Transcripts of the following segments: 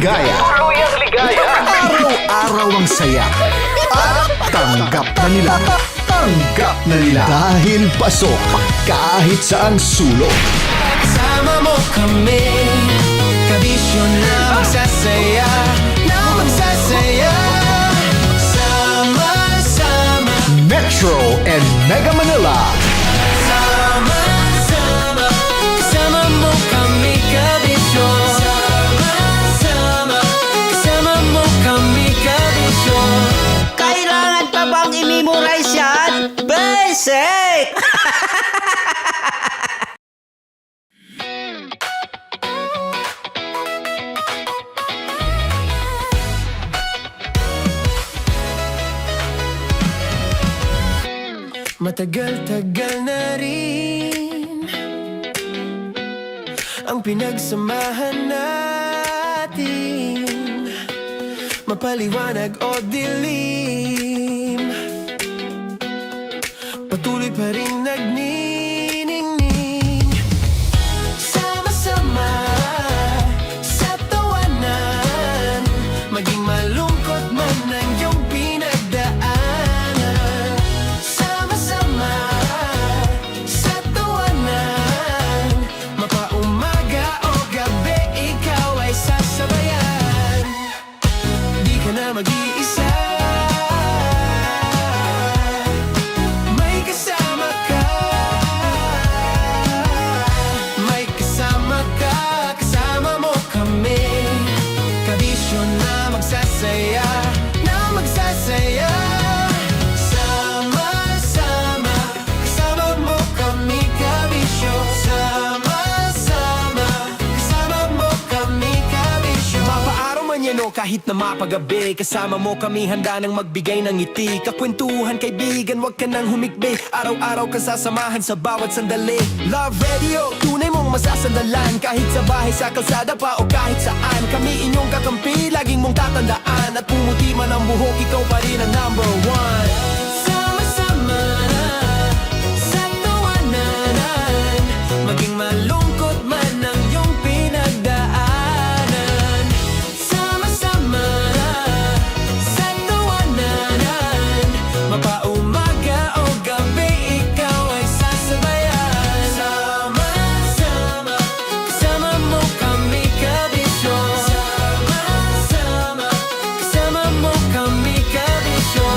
ligaya. Tuluyang ligaya. Araw-araw ang saya. At tanggap na nila. Tanggap na nila. Dahil pasok kahit saang sulok. Sama mo kami, kabisyo na magsasaya, na magsasaya. Sama-sama, Metro and Mega Manila. sama-sama, kasama mo kami, kabisyo. Sama-sama, kasama mo kami, kabisyo. Kailangan pa bang i-memorize yan? Basic! Matagal-tagal na rin ang pinagsamahan natin, mapaliwanag o dilim, patuloy pa rin nagniningning. Sama-sama sa tawanan, maging malungkot man ang iyong pinagdaanan. Sama-sama sa tawanan, mapaumaga o gabi, ikaw ay sasabayan. Di ka na mag-iisa, may kasama ka. May kasama ka, kasama mo kami, kabisyo na magsasaya, na magsasaya. Sama-sama, kasama mo kami, kabisyo. Sama-sama, kasama mo kami, kabisyo. Mapaaraw man yan o kahit na mapagabi, kasama mo kami, handa nang magbigay ng ngiti. Kakwentuhan, kaibigan, wag ka nang humikbi. Araw-araw ka sasamahan sa bawat sandali. Love Radio, tunay mong masasandalan. Kahit sa bahay, sa kalsada pa o kahit saan, kami inyong kakampi, laging mong tatandaan. At pumuti man ang buhok, ikaw pa rin ang number one. Sama-sama sa tawanan, maging malungkot man ang iyong pinagdaanan. Sama-sama sa tawanan, mapaumaga o gabi, ikaw ay sasabayan. Sama-sama, kasama mo kami, kabisyo. Sama-sama, kasama mo kami, kabisyo.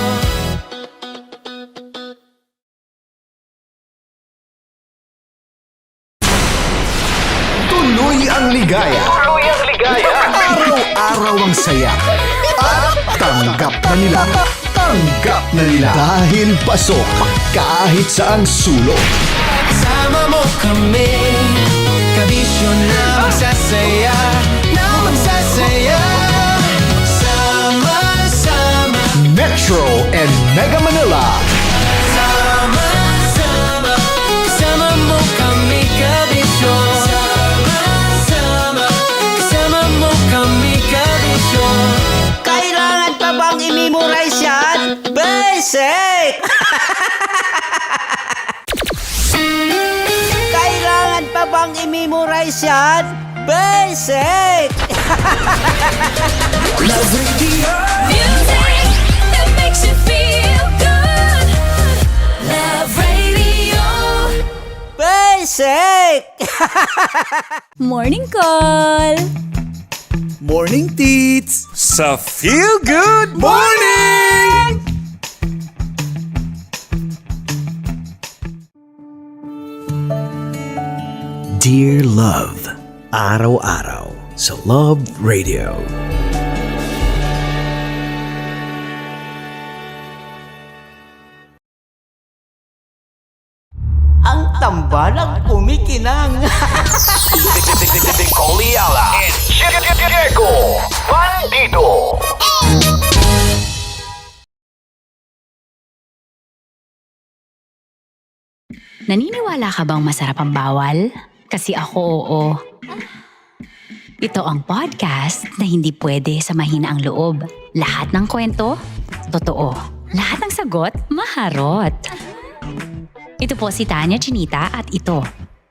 Tuloy ang ligaya. Tuluyang ligaya. Araw-araw ang saya. At tanggap na nila. Tanggap na nila. Dahil pasok kahit saang sulok. Sama mo kami, kabisyo na magsasaya, na magsasaya. Sama-sama, Metro and Mega Manila. sama-sama, kasama mo kami, kabisyo. Sama-sama, kasama mo kami, kabisyo. Kailangan pa bang i-memorize yan? Basic! Kailangan pa bang i-memorize yan? Basic! Love Radio. Music that makes you feel good. Love Radio. Basic! Morning call. Morning, Tits! Sa Feel Good Morning! Dear Love, araw-araw sa Love Radio. Ang tambalang kumikinang. Coliala and Diego Bandido. Naniniwala ka bang masarap ang bawal? Kasi ako oo. Ito ang podcast na hindi pwede samahin ang loob. Lahat ng kwento, totoo. Lahat ng sagot, maharot. Ito po si Tanya Chinita at ito,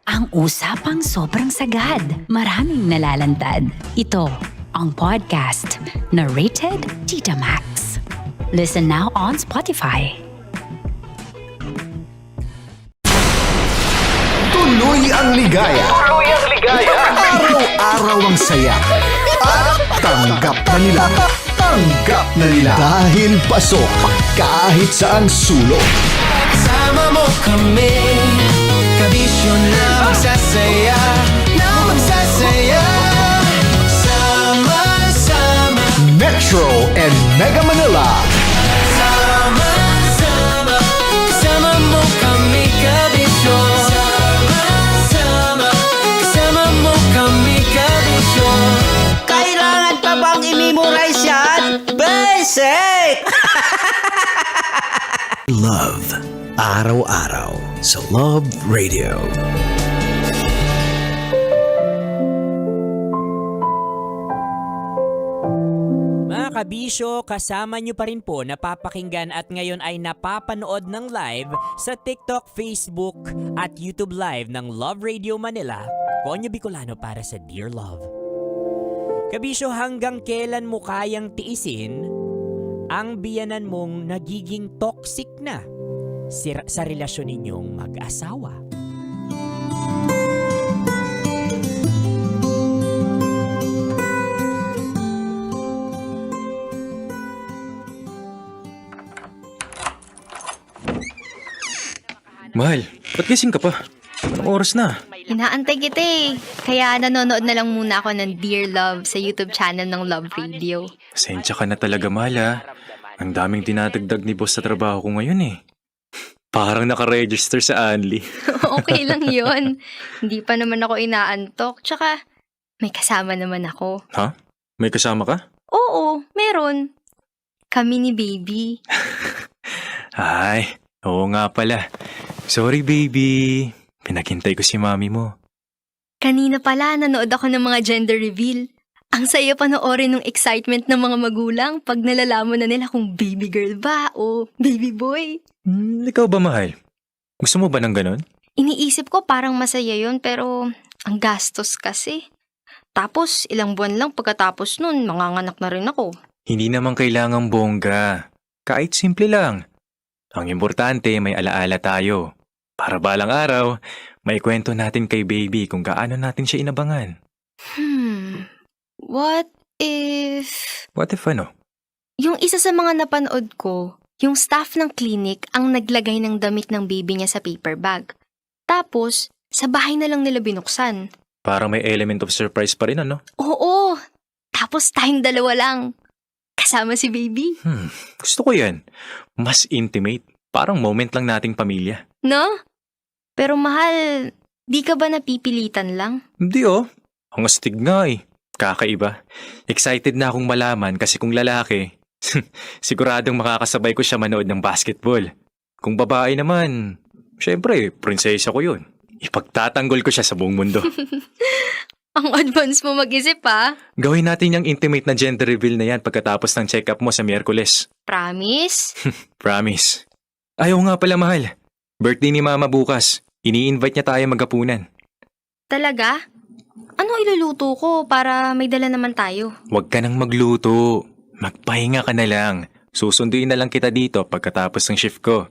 ang usapang sobrang sagad. Maraming nalalantad. Ito, ang podcast na rated Tita Max. Listen now on Spotify. Tuloy ang ligaya. Tuloy ang ligaya. Araw-araw ang saya. At tanggap na nila. Tanggap na nila. Dahil pasok kahit saan sulok. Sama mo kami, kabisyo na magsasaya, sama-sama. Metro and Mega Manila. Sama-sama, kasama mo kami, kabisyo. Sama-sama, kasama mo kami, kabisyo. Kailangan pa bang i-memorize yan? Basic! Love. Araw-araw sa Love Radio. Mga kabisyo, kasama nyo pa rin po napapakinggan at ngayon ay napapanood ng live sa TikTok, Facebook at YouTube Live ng Love Radio Manila. Konyo Bicolano para sa Dear Love. Kabisyo, hanggang kailan mo kayang tiisin ang biyanan mong nagiging toxic na sa relasyon ninyong mag-asawa? Mahal, ba't gising ka pa? Anong oras na? Inaantay kita eh. Kaya nanonood na lang muna ako ng Dear Love sa YouTube channel ng Love Radio. Pasensya ka na talaga, mahal ha. Ang daming dinadagdag ni boss sa trabaho ko ngayon eh. Parang naka-register sa Anli. Okay lang yon. Hindi pa naman ako inaantok. Tsaka, may kasama naman ako. Ha? May kasama ka? Oo, meron. Kami ni Baby. Ay, oo nga pala. Sorry baby. Pinaghintay ko si mami mo. Kanina pala, nanood ako ng mga gender reveal. Ang saya panoorin ng excitement ng mga magulang pag nalalaman na nila kung baby girl ba o baby boy. Ikaw ba mahal? Gusto mo ba ng ganon? Iniisip ko parang masaya yon pero ang gastos kasi. Tapos ilang buwan lang pagkatapos nun, manganganak na rin ako. Hindi naman kailangang bongga. Kahit simple lang. Ang importante, may alaala tayo. Para balang araw, may kwento natin kay baby kung gaano natin siya inabangan. What if... What if ano? Yung isa sa mga napanood ko, yung staff ng clinic ang naglagay ng damit ng baby niya sa paper bag. Tapos, sa bahay na lang nila binuksan. Parang may element of surprise pa rin ano? Oo! Tapos tayong dalawa lang. Kasama si baby. Gusto ko yan. Mas intimate. Parang moment lang nating pamilya. No? Pero mahal, di ka ba napipilitan lang? Hindi oh. Ang astig nga eh. Kakaiba. Excited na akong malaman kasi kung lalaki, siguradong makakasabay ko siya manood ng basketball. Kung babae naman, syempre, prinsesa ko yun. Ipagtatanggol ko siya sa buong mundo. Ang advance mo mag-isip ha? Gawin natin yung intimate na gender reveal na yan pagkatapos ng check-up mo sa Miyerkules. Promise? Promise. Ayaw nga pala mahal. Birthday ni Mama bukas. Ini-invite niya tayo maghapunan. Talaga? Ano iluluto ko para may dala naman tayo? Huwag ka nang magluto. Magpahinga ka na lang. Susunduin na lang kita dito pagkatapos ng shift ko.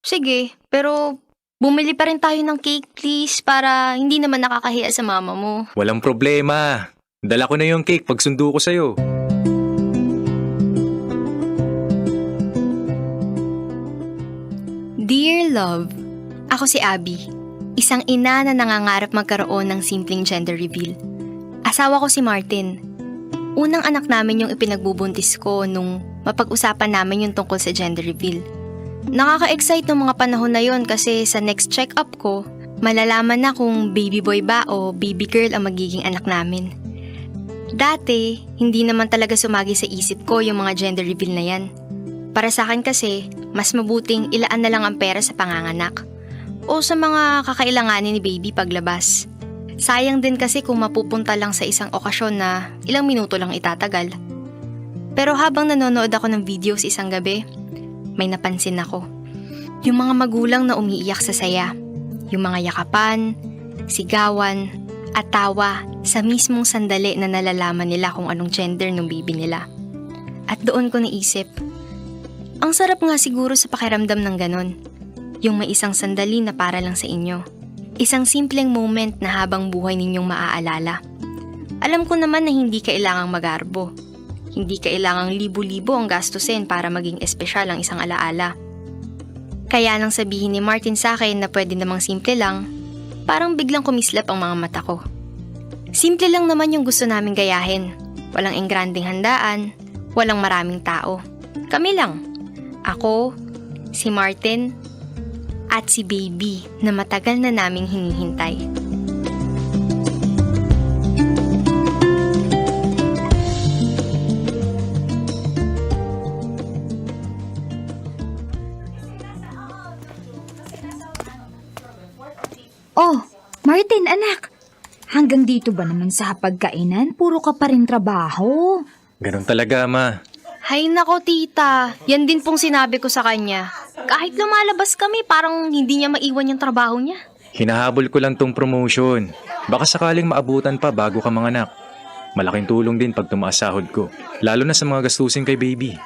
Sige, pero bumili pa rin tayo ng cake please para hindi naman nakakahiya sa mama mo. Walang problema. Dala ko na yung cake pag sundo ko sa'yo. Dear Love, ako si Abby. Isang ina na nangangarap magkaroon ng simpleng gender reveal. Asawa ko si Martin. Unang anak namin yung ipinagbubuntis ko nung mapag-usapan namin yung tungkol sa gender reveal. Nakaka-excite ng mga panahon na yon kasi sa next check-up ko, malalaman na kung baby boy ba o baby girl ang magiging anak namin. Dati, hindi naman talaga sumagi sa isip ko yung mga gender reveal na yan. Para sa akin kasi, mas mabuting ilaan na lang ang pera sa panganganak o sa mga kakailanganin ni baby paglabas. Sayang din kasi kung mapupunta lang sa isang okasyon na ilang minuto lang itatagal. Pero habang nanonood ako ng videos isang gabi, may napansin ako. Yung mga magulang na umiiyak sa saya. Yung mga yakapan, sigawan, at tawa sa mismong sandali na nalalaman nila kung anong gender ng baby nila. At doon ko naisip, ang sarap nga siguro sa pakiramdam ng ganon. Yung may isang sandali na para lang sa inyo. Isang simpleng moment na habang buhay ninyong maaalala. Alam ko naman na hindi kailangang magarbo. Hindi kailangang libo-libo ang gastusin para maging espesyal ang isang alaala. Kaya nang sabihin ni Martin sa akin na pwede namang simple lang, parang biglang kumislap ang mga mata ko. Simple lang naman yung gusto naming gayahin. Walang engranding handaan, walang maraming tao. Kami lang. Ako, si Martin, at si Baby na matagal na naming hinihintay. Oh, Martin, anak. Hanggang dito ba naman sa pagkainan? Puro ka pa rin trabaho. Ganun talaga, Ma. Hay nako tita, yan din pong sinabi ko sa kanya. Kahit lumalabas kami, parang hindi niya maiwan yung trabaho niya. Hinahabol ko lang tong promotion. Baka sakaling maabutan pa bago ka manganak. Malaking tulong din pag tumaas sahod ko. Lalo na sa mga gastusin kay baby.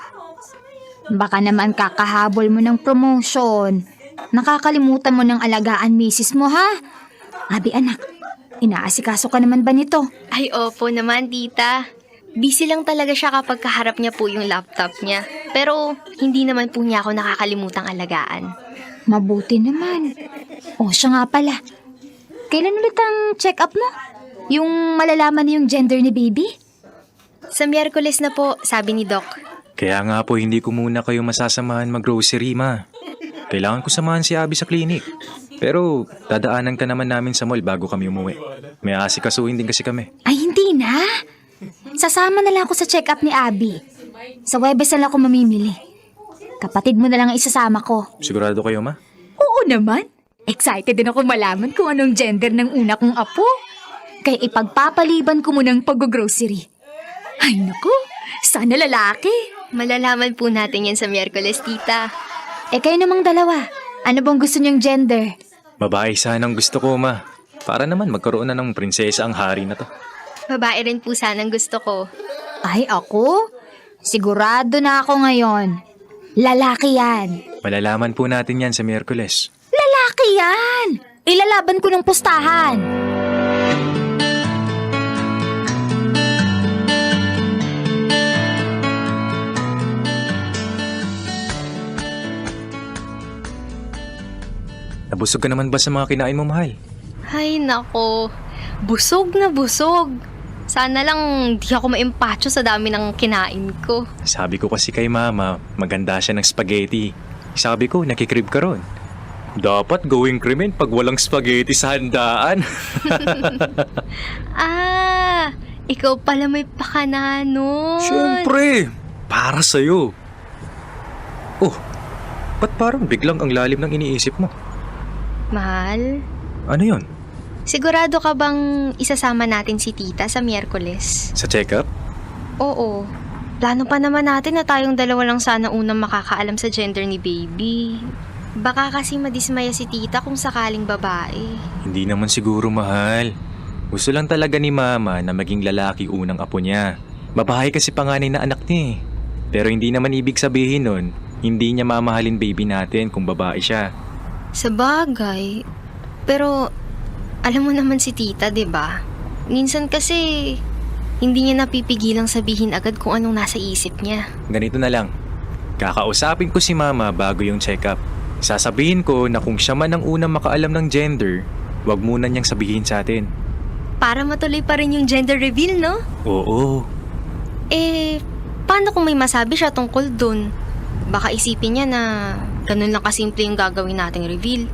Baka naman kakahabol mo ng promotion. Nakakalimutan mo ng alagaan misis mo, ha? Abi anak, inaasikaso ka naman ba nito? Ay opo naman tita. Busy lang talaga siya kapag kaharap niya po yung laptop niya. Pero hindi naman po niya ako nakakalimutang alagaan. Mabuti naman. O siya nga pala. Kailan ulit ang check-up mo? Yung malalaman na yung gender ni baby? Sa Miyerkules na po, sabi ni Doc. Kaya nga po hindi ko muna kayo masasamahan mag-grocery, Ma. Kailangan ko samahan si Abby sa clinic. Pero dadaanan ka naman namin sa mall bago kami umuwi. May asikasuhin din kasi kami. Ay, hindi na. Sasama na lang ako sa check-up ni Abby. Sa Webes na lang ako mamimili. Kapatid mo na lang ang isasama ko. Sigurado kayo, Ma? Oo naman. Excited din ako malaman kung anong gender ng una kong apo. Kaya ipagpapaliban ko munang pag-grocery. Ay naku, sana lalaki. Malalaman po natin yan sa Miyerkules, tita. Kayo namang dalawa. Ano bang gusto niyong gender? Babae sana ang gusto ko, Ma. Para naman magkaroon na ng prinsesa ang hari na to. Babae rin po sanang gusto ko. Ay, ako? Sigurado na ako ngayon. Lalaki yan. Malalaman po natin yan sa Miyerkules. Lalaki yan! Ilalaban ko ng pustahan. Nabusog ka naman ba sa mga kinain mo, mahal? Ay nako, busog na busog. Sana lang di ako maimpacho sa dami ng kinain ko. Sabi ko kasi kay Mama, maganda siya ng spaghetti. Sabi ko, nakikrib ka ron. Dapat gawing krimen pag walang spaghetti sa handaan. Ikaw pala may pakana nun. Siyempre, para sa'yo. Oh, ba't parang biglang ang lalim ng iniisip mo? Mahal, Ano yon? sigurado ka bang isasama natin si tita sa Miyerkules? Sa check-up? Oo. Plano pa naman natin na tayong dalawa lang sana unang makakaalam sa gender ni baby. Baka kasi madismaya si tita kung sakaling babae. Hindi naman siguro, mahal. Gusto lang talaga ni Mama na maging lalaki unang apo niya. Babae kasi panganay na anak niya eh. Pero hindi naman ibig sabihin nun, hindi niya mamahalin baby natin kung babae siya. Sa bagay. Pero, alam mo naman si tita, 'di ba? Minsan kasi, hindi niya napipigilang sabihin agad kung anong nasa isip niya. Ganito na lang. Kakausapin ko si Mama bago yung check-up. Sasabihin ko na kung siya man ang unang makaalam ng gender, wag muna niyang sabihin sa atin. Para matuloy pa rin yung gender reveal, no? Oo. Paano kung may masabi siya tungkol dun? Baka isipin niya na ganun lang kasimple yung gagawin nating reveal.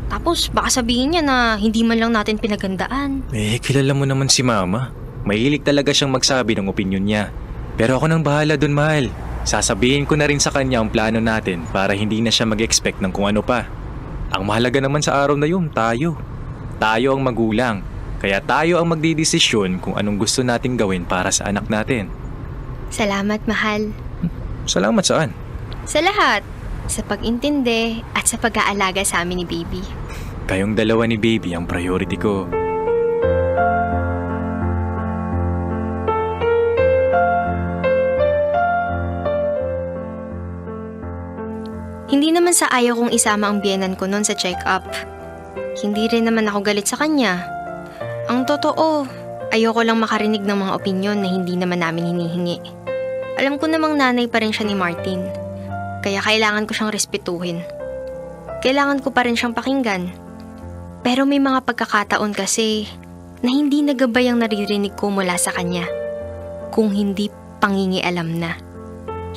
Tapos baka sabihin niya na hindi man lang natin pinagandaan. Kilala mo naman si Mama. Mahilig talaga siyang magsabi ng opinion niya. Pero ako nang bahala dun, mahal. Sasabihin ko na rin sa kanya ang plano natin para hindi na siya mag-expect ng kung ano pa. Ang mahalaga naman sa araw na yun, tayo. Tayo ang magulang. Kaya tayo ang magdidesisyon kung anong gusto nating gawin para sa anak natin. Salamat, mahal. Salamat saan? Sa lahat. Sa pag-intindi at sa pag-aalaga sa amin ni baby. Kayong dalawa ni baby ang priority ko. Hindi naman sa ayaw kong isama ang biyenan ko noon sa check-up. Hindi rin naman ako galit sa kanya. Ang totoo, ayoko lang makarinig ng mga opinyon na hindi naman namin hinihingi. Alam ko namang nanay pa rin siya ni Martin, kaya kailangan ko siyang respetuhin. Kailangan ko pa rin siyang pakinggan. Pero may mga pagkakataon kasi na hindi nagabay ang naririnig ko mula sa kanya. Kung hindi pangingialam na.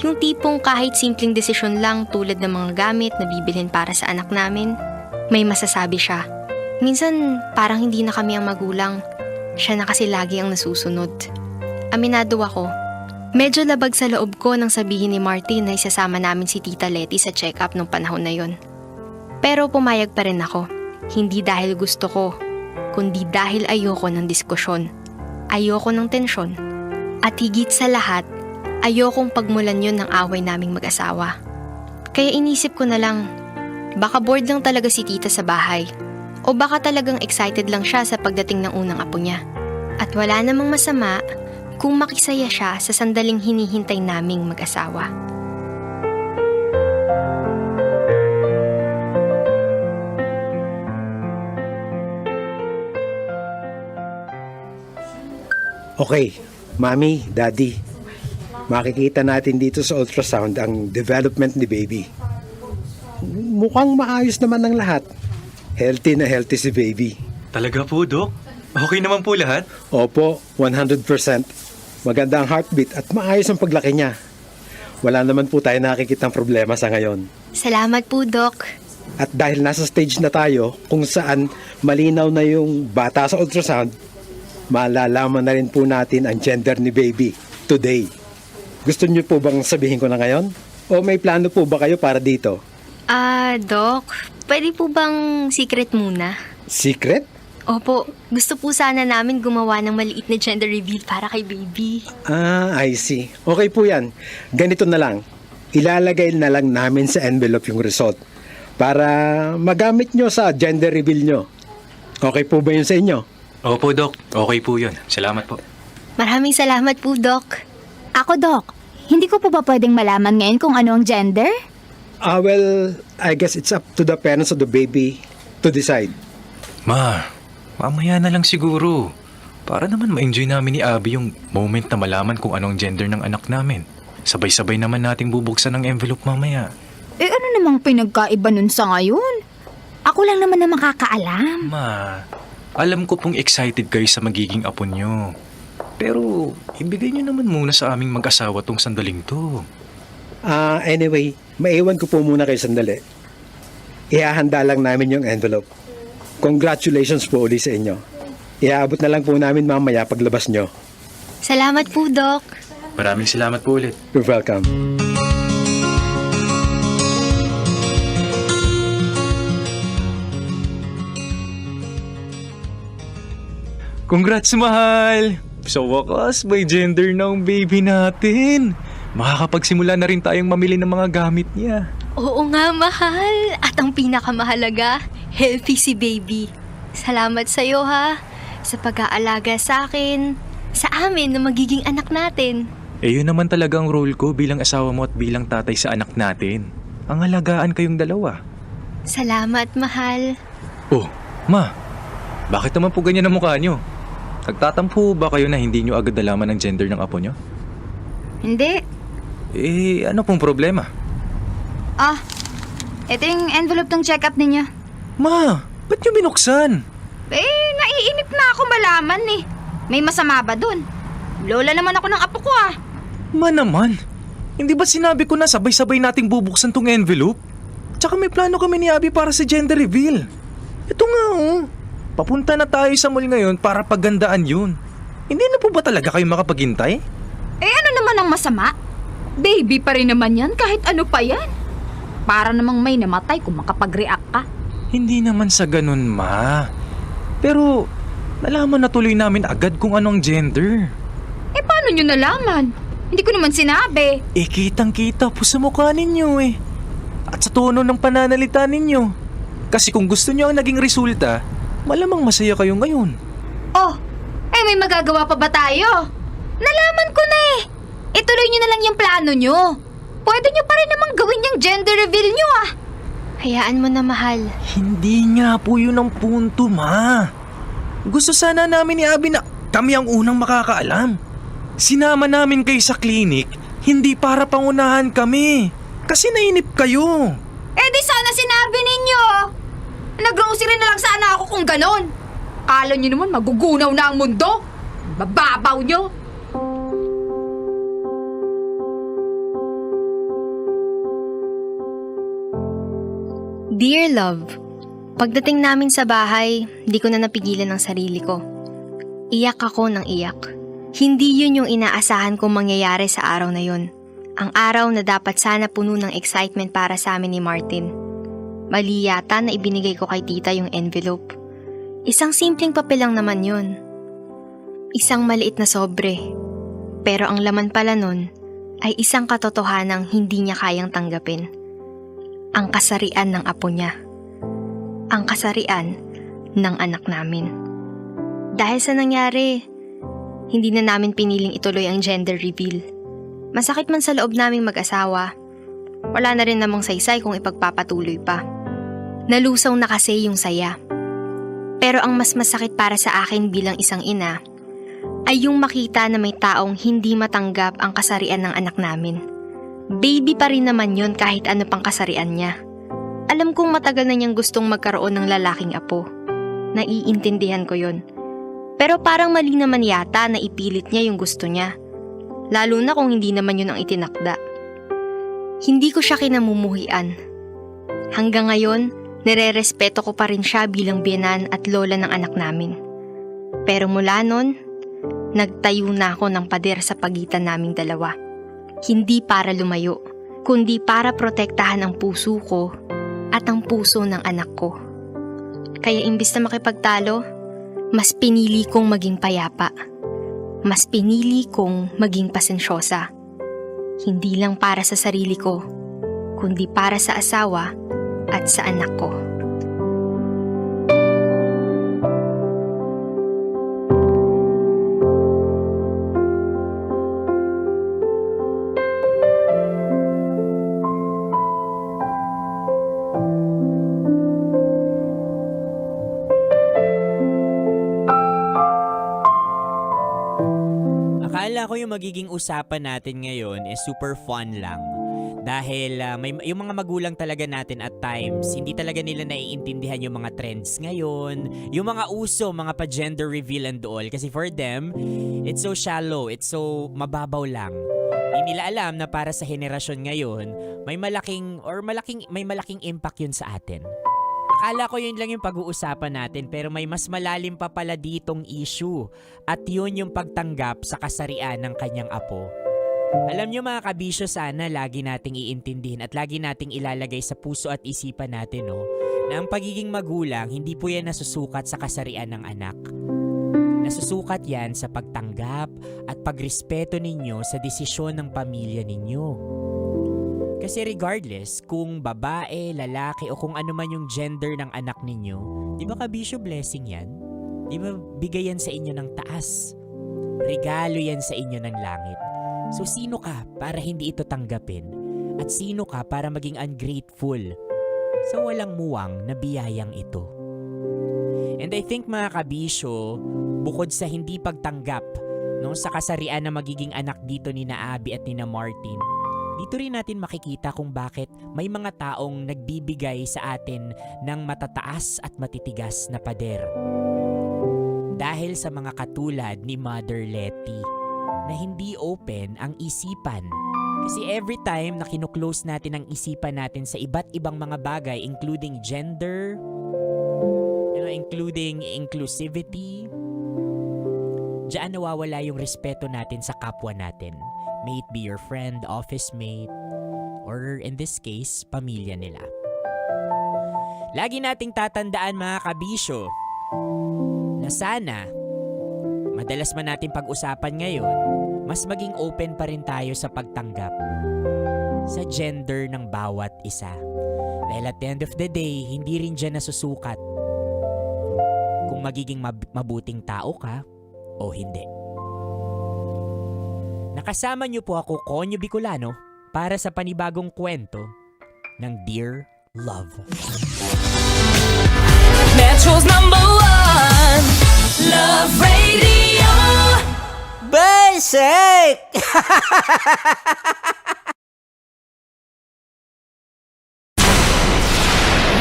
Yung tipong kahit simpleng desisyon lang tulad ng mga gamit na bibilhin para sa anak namin, may masasabi siya. Minsan parang hindi na kami ang magulang. Siya na kasi lagi ang nasusunod. Aminado ako. Medyo labag sa loob ko nang sabihin ni Martin na isasama namin si Tita Letty sa check-up nung panahon na yon. Pero pumayag pa rin ako. Hindi dahil gusto ko, kundi dahil ayoko ng diskusyon. Ayoko ng tensyon. At higit sa lahat, ayokong pagmulan yun ng away naming mag-asawa. Kaya inisip ko na lang, baka bored lang talaga si tita sa bahay. O baka talagang excited lang siya sa pagdating ng unang apo niya. At wala namang masama kung makisaya siya sa sandaling hinihintay naming mag-asawa. Okay, Mami, Daddy. Makikita natin dito sa ultrasound ang development ni baby. Mukhang maayos naman ang lahat. Healthy na healthy si baby. Talaga po, Dok? Okay naman po lahat? Opo, 100%. Maganda ang heartbeat at maayos ang paglaki niya. Wala naman po tayo nakikitang problema sa ngayon. Salamat po, Doc. At dahil nasa stage na tayo kung saan malinaw na yung bata sa ultrasound, malalaman na rin po natin ang gender ni baby today. Gusto niyo po bang sabihin ko na ngayon? O may plano po ba kayo para dito? Doc, pwede po bang secret muna? Secret? Opo, gusto po sana namin gumawa ng maliit na gender reveal para kay baby. I see. Okay po yan. Ganito na lang. Ilalagay na lang namin sa envelope yung result para magamit nyo sa gender reveal nyo. Okay po ba yun sa inyo? Opo, Dok. Okay po yun. Salamat po. Maraming salamat po, Doc. Ako, Doc, hindi ko po ba pwedeng malaman ngayon kung ano ang gender? Well, I guess it's up to the parents of the baby to decide. Ma, mamaya na lang siguro. Para naman ma-enjoy namin ni Abby yung moment na malaman kung anong gender ng anak namin. Sabay-sabay naman nating bubuksan ang envelope mamaya. Eh ano namang pinagkaiba nun sa ngayon? Ako lang naman na makakaalam. Ma, alam ko pong excited kayo sa magiging apo nyo. Pero ibigay nyo naman muna sa aming mag-asawa tong sandaling to. Anyway, maiwan ko po muna kayo sandali. Ihahanda lang namin yung envelope. Congratulations po uli sa inyo. Iaabot na lang po namin mamaya paglabas nyo. Salamat po, Doc. Maraming salamat po ulit. You're welcome. Congrats, mahal! Sa wakas, may gender na ang baby natin. Makakapagsimula na rin tayong mamili ng mga gamit niya. Oo nga, mahal. At ang pinakamahalaga, healthy si baby. Salamat sa'yo, ha? Sa pag-aalaga sa akin, sa amin na magiging anak natin. Yun naman talaga ang role ko bilang asawa mo at bilang tatay sa anak natin. Ang alagaan kayong dalawa. Salamat, mahal. Oh, ma, bakit naman po ganyan ang mukha nyo? Nagtatampo ba kayo na hindi nyo agad nalaman ang gender ng apo nyo? Hindi. Ano pong problema? Ito yung envelope ng check-up ninyo. Ma, ba't nyo binuksan? Naiinip na ako malaman eh. May masama ba dun? Lola naman ako ng apo ko Ma naman, hindi ba sinabi ko na sabay-sabay nating bubuksan tong envelope? Tsaka may plano kami ni Abby para sa gender reveal. Ito nga papunta na tayo sa mall ngayon para paggandaan yun. Hindi na po ba talaga kayo makapaghintay? Ano naman ang masama? Baby pa rin naman yan kahit ano pa yan. Para namang may namatay kung makapag-react ka. Hindi naman sa ganun, ma. Pero nalaman na tuloy namin agad kung anong gender. Paano nyo nalaman? Hindi ko naman sinabi. Kitang-kita po sa mukha ninyo At sa tono ng pananalita ninyo. Kasi kung gusto nyo ang naging resulta, malamang masaya kayo ngayon. May magagawa pa ba tayo? Nalaman ko na Ituloy nyo na lang yung plano nyo. Pwede nyo pa rin namang gawin yung gender reveal nyo ah. Hayaan mo na, mahal. Hindi nga po yun ang punto, ma. Gusto sana namin ni Abby na kami ang unang makakaalam. Sinama namin kayo sa clinic, hindi para pangunahan kami. Kasi nainip kayo. Eh di sana sinabi ninyo. Nag-grocery na lang sana ako kung ganon. Kala nyo naman magugunaw na ang mundo. Bababaw nyo. Dear love, pagdating namin sa bahay, di ko na napigilan ang sarili ko. Iyak ako ng iyak. Hindi yun yung inaasahan kong mangyayari sa araw na yun. Ang araw na dapat sana puno ng excitement para sa amin ni Martin. Mali yata na ibinigay ko kay tita yung envelope. Isang simpleng papel lang naman yun. Isang maliit na sobre. Pero ang laman pala nun ay isang katotohanang hindi niya kayang tanggapin. Ang kasarian ng apo niya. Ang kasarian ng anak namin. Dahil sa nangyari, hindi na namin piniling ituloy ang gender reveal. Masakit man sa loob naming mag-asawa, wala na rin namang saysay kung ipagpapatuloy pa. Nalusaw na kasi yung saya. Pero ang mas masakit para sa akin bilang isang ina, ay yung makita na may taong hindi matanggap ang kasarian ng anak namin. Baby pa rin naman yon kahit ano pang kasarian niya. Alam kong matagal na niyang gustong magkaroon ng lalaking apo. Naiintindihan ko yon. Pero parang mali naman yata na ipilit niya yung gusto niya. Lalo na kung hindi naman yun ang itinakda. Hindi ko siya kinamumuhian. Hanggang ngayon, nire-respeto ko pa rin siya bilang biyenan at lola ng anak namin. Pero mula nun, nagtayo na ako ng pader sa pagitan naming dalawa. Hindi para lumayo, kundi para protektahan ang puso ko at ang puso ng anak ko. Kaya imbis na makipagtalo, mas pinili kong maging payapa. Mas pinili kong maging pasensyosa. Hindi lang para sa sarili ko, kundi para sa asawa at sa anak ko. Akala ko yung magiging usapan natin ngayon is super fun lang. Dahil yung mga magulang talaga natin at times, hindi talaga nila naiintindihan yung mga trends ngayon, yung mga uso, mga pa-gender reveal and all. Kasi for them, it's so shallow, it's so mababaw lang. Hindi nila alam na para sa henerasyon ngayon, may malaking impact yun sa atin. Akala ko yun lang yung pag-uusapan natin pero may mas malalim pa pala ditong issue at yun yung pagtanggap sa kasarian ng kanyang apo. Alam nyo mga kabisyo, sana lagi nating iintindihin at lagi nating ilalagay sa puso at isipan natin na ang pagiging magulang hindi po yan nasusukat sa kasarian ng anak. Nasusukat yan sa pagtanggap at pagrespeto ninyo sa desisyon ng pamilya ninyo. Kasi regardless kung babae, lalaki o kung ano man yung gender ng anak ninyo, di ba kabisyo blessing yan? Di ba bigay yan sa inyo ng taas? Regalo yan sa inyo ng langit. So sino ka para hindi ito tanggapin? At sino ka para maging ungrateful sa walang muwang na biyayang ito? And I think mga kabisyo, bukod sa hindi pagtanggap sa kasarian na magiging anak dito ni na Abby at ni na Martin, dito rin natin makikita kung bakit may mga taong nagbibigay sa atin ng matataas at matitigas na pader. Dahil sa mga katulad ni Mother Letty na hindi open ang isipan. Kasi every time na kinuklose natin ang isipan natin sa iba't ibang mga bagay including gender, including inclusivity, diyan nawawala yung respeto natin sa kapwa natin. May it be your friend, office mate, or in this case, pamilya nila. Lagi nating tatandaan mga kabisyo na sana, madalas man natin pag-usapan ngayon, mas maging open pa rin tayo sa pagtanggap sa gender ng bawat isa. Dahil at the end of the day, hindi rin dyan nasusukat kung magiging mabuting tao ka o hindi. Nakasama niyo po ako, Konyo Bicolano, para sa panibagong kwento ng Dear Love. Metro's #1 Love Radio. Basic!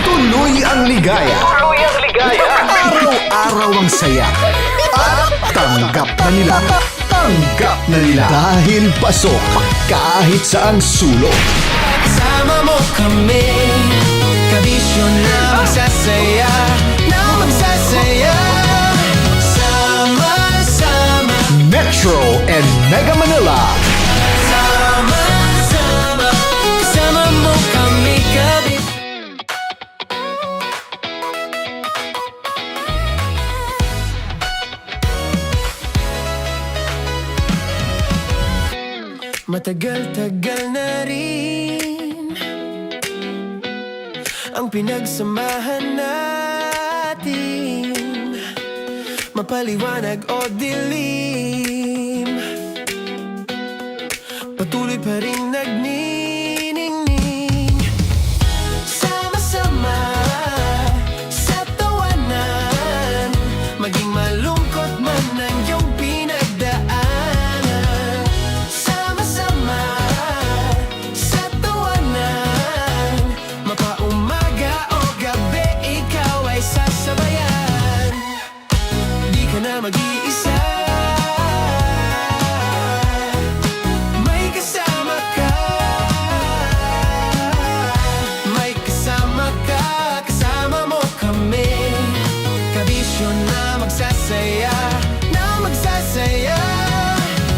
Tuloy ang ligaya. Tuloy ang ligaya. Araw-araw ang saya. At tanggap na nila. Tanggap na nila. Dahil pasok kahit saang sulok. Sama mo kami, kabisyo na magsasaya, na magsasaya. Sama-sama, Metro and Mega Manila. sama-sama, kasama mo kami, kabisyo. Matagal-tagal na rin ang pinagsamahan natin, mapaliwanag o dilim, patuloy pa rin nagniningning. Sama-sama sa tawanan, maging malungkot man ang iyong pinagdaanan. Sama-sama sa tawanan, mapaumaga o gabi, ikaw ay sasabayan. Di ka na mag-iisa, may kasama ka. May kasama ka, kasama mo kami, kabisyo na magsasaya, na magsasaya.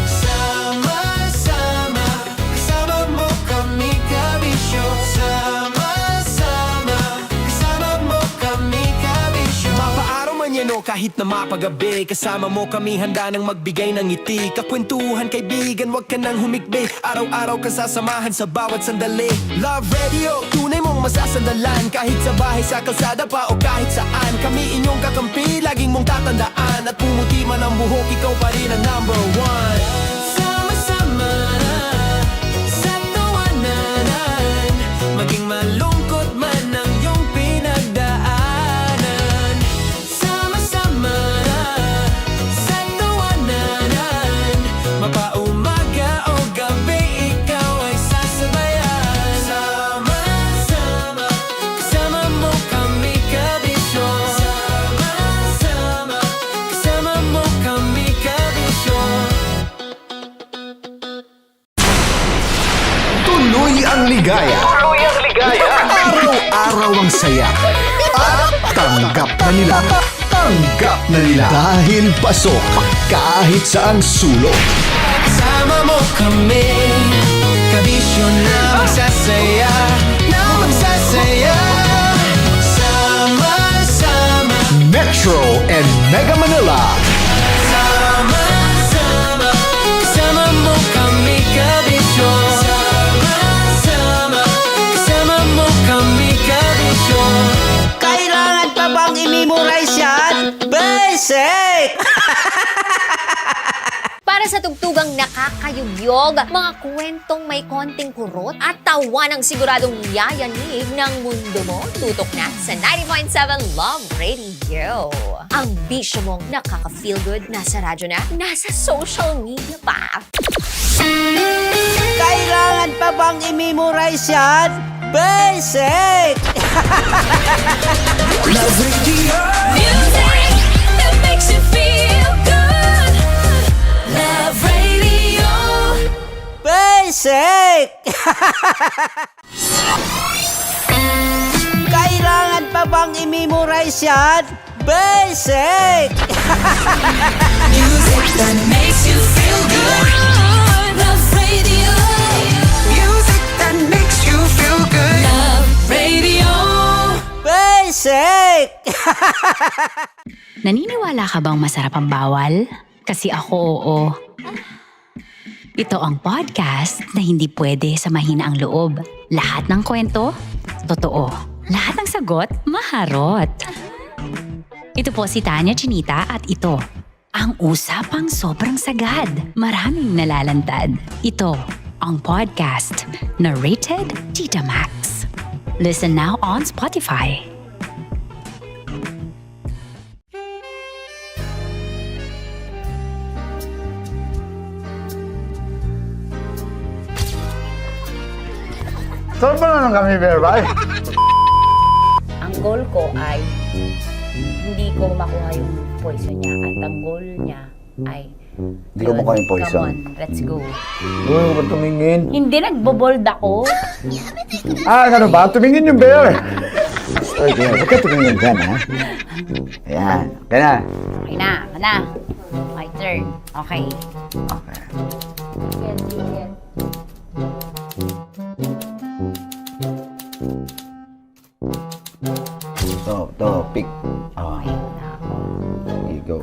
Sama-sama, kasama mo kami, kabisyo. Sama-sama, kasama mo kami, kabisyo. Mapaaraw man yan o kahit na mapagabi, kasama mo kami, handa nang magbigay ng ngiti. Kakwentuhan, kaibigan, wag ka nang humikbi. Araw-araw ka sasamahan sa bawat sandali. Love Radio, tunay mong masasandalan. Kahit sa bahay, sa kalsada pa o kahit saan, kami inyong kakampi, laging mong tatandaan. At pumuti man ang buhok, ikaw pa rin ang #1. Sama-sama sa tawanan, maging malungkot man ang iyong pinagdaanan. Sama-sama sa tawanan, mapaumaga o gabi, ikaw ay sasabayan. Sama-sama, kasama mo kami, kabisyo. Sama-sama, kasama mo kami, kabisyo. Tuloy ang ligaya. Tuloy ang ligaya. Araw-araw ang saya. At tanggap na nila. Tanggap na nila. Dahil pasok kahit saang sulok. Sama mo kami, kabisyo na magsasaya, na magsasaya. Sama-sama, Metro and Mega Manila. sama-sama, kasama mo kami, kabisyo. Sama-sama, kasama mo kami, kabisyo. Kailangan pa bang i-memorize yan? Basic! Para sa tugtugang nakakayugyog, mga kwentong may konting kurot at tawa ng siguradong yayanig ng mundo mo, tutok na sa 90.7 Love Radio. Ang bisyo mong nakaka-feel good, nasa radyo na, nasa social media pa. Kailangan pa bang i-memorize yan? Basic! Love Radio. Music that makes you feel good. Love Radio. Basic! Kailangan pa bang i-memorize yan? Basic! Music that makes you feel good. Love Radio. Music that makes you feel good. Love Radio. Basic! Naniniwala ka bang masarap ang bawal? Kasi ako oo. Ito ang podcast na hindi pwede sa mahina ang loob. Lahat ng kwento, totoo. Lahat ng sagot, maharot. Ito po si Tanya Chinita at ito, ang usapang sobrang sagad. Maraming nalalantad. Ito, ang podcast na rated Tita Max. Listen now on Spotify. Saan ba na kami, Berbay? Ang goal ko ay hindi ko makuha yung poison niya at ang goal niya ay Hindi ko makuha yung poison. Come on, let's go. Uy, huwag ka tumingin. Hindi, nagbobold ako. Ano ba? Tumingin yung bear. Oy, bear, huwag ka tumingin dyan, ha? Ayan, okay na. Okay na, okay na. My turn. Okay. Okay. To, pick. Oh. There you go.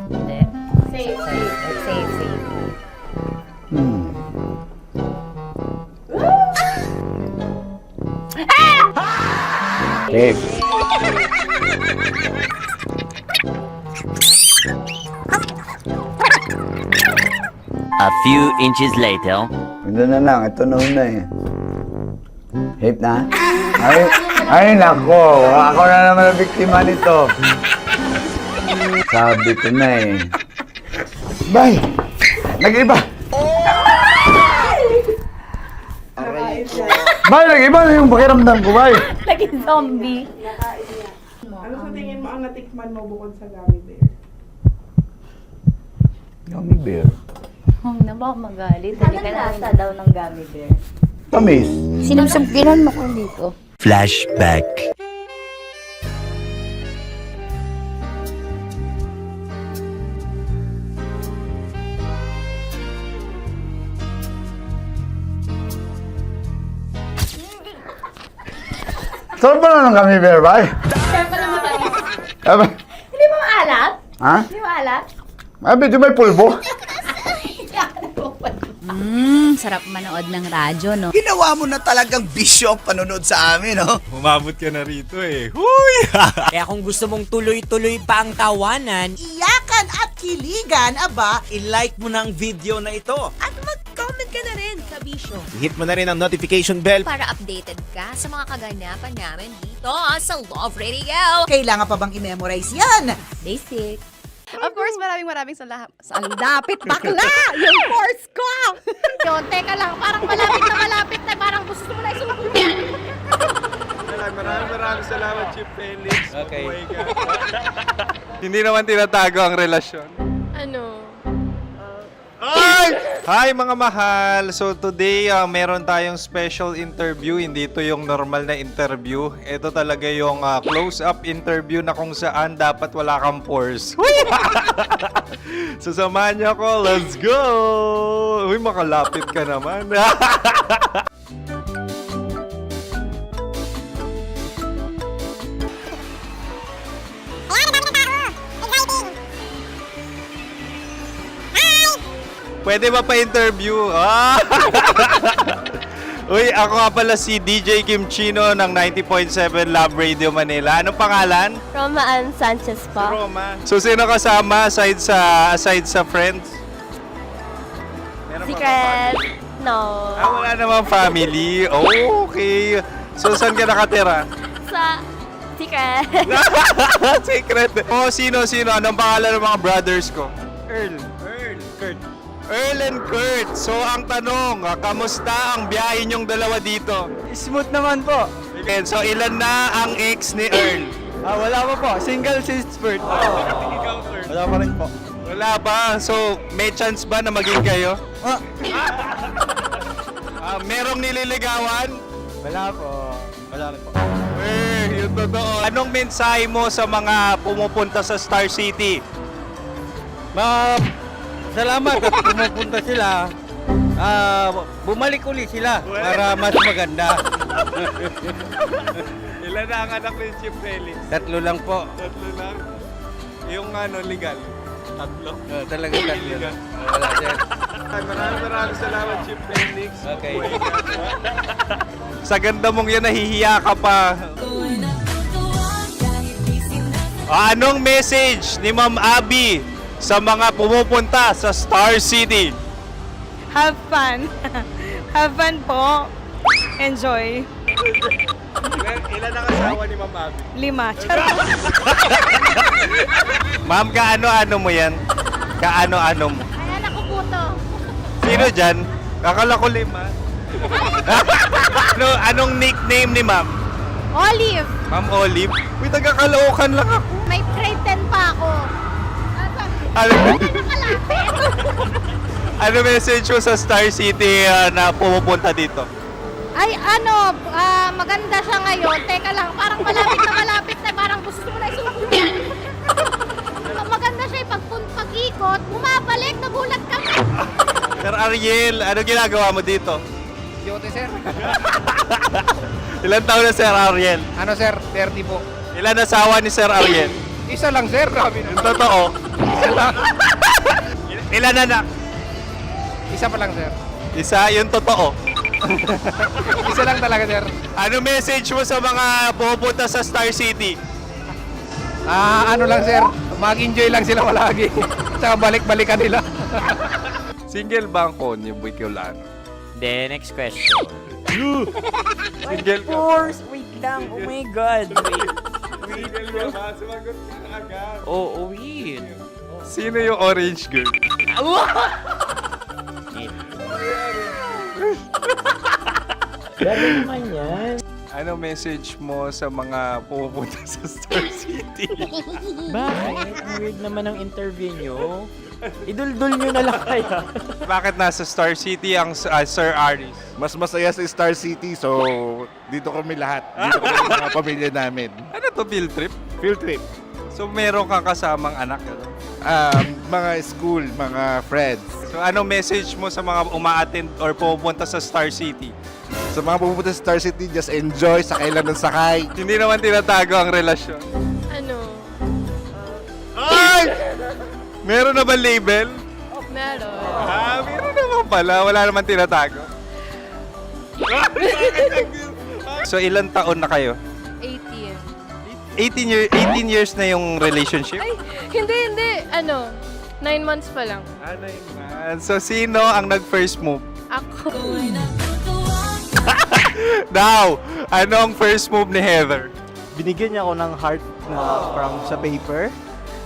Hindi. Safe, safe. Safe, safe. Safe. A few inches later. Ito na lang, ito na una eh. Hip na? Ay nako, ako na naman ang biktima nito. Sabi ko na eh. Bay! Nag-iba! Bay, nag-iba na yung pakiramdam ko, Bay! Naging zombie. Ano sa tingin mo ang natikman mo bukod sa gummy bear? Gummy bear? Huwag na ba magalit? Hindi ka nasa daw ng gummy bear. Tamis. Sinumsumpinan mo ko dito. Flashback. Saan ba na ng gummy bear, Bay? Saan pa naman tayo? Aba, Hindi ba maalat? ha? Hindi maalat? Ay, medyo may pulbo. Sarap manood ng radyo, no? Ginawa mo na talagang bisyo ang panonood sa amin, no? Umabot ka na rito eh. Huy! Kaya kung gusto mong tuloy-tuloy pa ang tawanan, Iyakan at kiligan, aba, I-like mo na ang video na ito. At mag-comment ka na rin sa Bisyo Hit mo na rin ang notification bell. para updated ka sa mga kaganapan namin dito sa Love Radio. kailangan pa bang i-memorize yan? Basic. Of course, maraming salamat. Ang lapit bakla! Yung course ko! Yun, teka lang, parang malapit na, parang gusto mo na isulat. Maraming salamat, Chip Felix. Okay. Oh my God. Hindi naman tinatago ang relasyon. Ano? Ay! Hi mga mahal! So today, meron tayong special interview. Hindi ito yung normal na interview. Ito talaga yung close-up interview na kung saan dapat wala kang pores. So samahan niyo ako. Let's go! Uy, makalapit ka naman. Pwede ba pa-interview? Uy, ako nga pala si DJ Kim Chino ng 90.7 Love Radio Manila. Anong pangalan? Roma Ann Sanchez po. Roma. So, sino kasama aside sa friends? Secret. No. Wala namang family. Oh, okay. So, saan ka nakatira? Sa secret. Secret. Oh, sino? Anong pangalan ng mga brothers ko? Earl, Kurt. Earl and Kurt. So, ang tanong, kamusta ang biyahe niyong dalawa dito? Smooth naman po. Okay, so ilan na ang ex ni Earl? Wala pa po. Single since birth. Wala pa rin po. Wala ba? So, may chance ba na maging kayo? Merong nililigawan? Wala po. Wala rin po. Yung totoo. Anong mensahe mo sa mga pumupunta sa Star City? Salamat at pumupunta sila. Bumalik ulit sila para mas maganda. Ilan na ang anak ni Chip Felix? 3 lang po. 3 lang? Yung legal? 3? Talaga 3 lang. Wala dyan. Maraming salamat, Chip Felix. Okay. Sa ganda mong yan, nahihiya ka pa. Anong message ni Ma'am Abby sa mga pumupunta sa Star City? Have fun. Have fun po. Enjoy. Ilan ang asawa ni Ma'am Abby? 5. Charot. Ma'am, kaano-ano mo yan? Kaano-ano mo? Ay, anak ko po to. Sino dyan? Kakala ko 5. Anong nickname ni Ma'am? Olive. Ma'am Olive? Uy, taga-Caloocan lang ako. May grade 10 pa ako. Ano message mo sa Star City na pumupunta dito? Ay, maganda siya ngayon. Teka lang, parang malapit na. Parang gusto mo na isumakit. Maganda siya pag-ikot, bumabalik, nagulat kami. Sir Ariel, ano ginagawa mo dito? Yote, sir. Ilan taon na Sir Ariel? Ano, sir? 30 po. Ilan asawa ni Sir Ariel? Isa lang, sir. Grabe na. Yung totoo? Isa lang. Ilan anak? Isa pa lang, sir. Isa, yung totoo. Isa lang talaga, sir. Ano message mo sa mga pupunta sa Star City? Ano lang, sir. Mag-enjoy lang sila palagi. Tsaka balik-balikan nila. Single ba ang konyo, Boy Kiolano? Then, next question. Single ka? Of course! Wait lang. Oh my God. Wait. Single ka ba? Sumagot ka na agad. Oo, wait. Sino yung orange girl? Gano'n naman yan. Ano message mo sa mga pupunta sa Star City? Bakit? Ang weird naman ang interview nyo. Idul-dul nyo na lang kaya. Bakit nasa Star City ang Sir Aris? Mas masaya sa Star City, so dito kami lahat. Dito kami mga pamilya namin. Ano to, field trip? Field trip. So meron kang kasamang anak? Ano? Mga school, mga friends. So ano message mo sa mga uma-attend or pupunta sa Star City? Sa mga pupunta sa Star City, just enjoy, sakay lang ng sakay. Hindi naman tinatago ang relasyon. Ano? Ay! Meron na ba label? Meron. Meron naman pala. Wala naman tinatago. So ilan taon na kayo? 18. 18 years na yung relationship? Ay, hindi. 9 months pa lang. 9 months. So sino ang nag-first move? Ako. Now, ano ang first move ni Heather? Binigyan niya ako ng heart na from sa paper.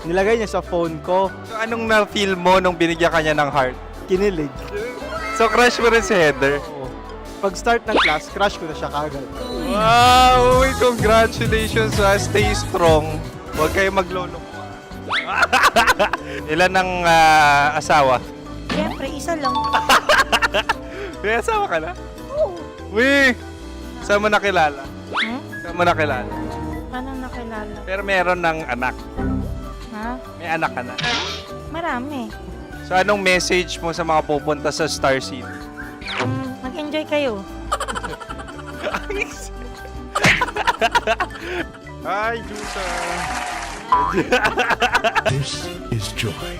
Nilagay niya sa phone ko. So anong na-feel mo nung binigyan ka niya ng heart? Kinilig. So crush mo rin si Heather? Oo. Pag start ng class, crush ko na siya kagad. Wow! Congratulations! Stay strong. Huwag kayo maglolo. Ilan ang asawa? Siyempre, isa lang. May asawa ka na? Oo. Uy! Saan mo nakilala? Saan mo nakilala? Paano nakilala? Pero meron ng anak. Ha? May anak ka na. Marami. So anong message mo sa mga pupunta sa Star City? Mag-enjoy kayo. Hi, Jusa! This is Joy.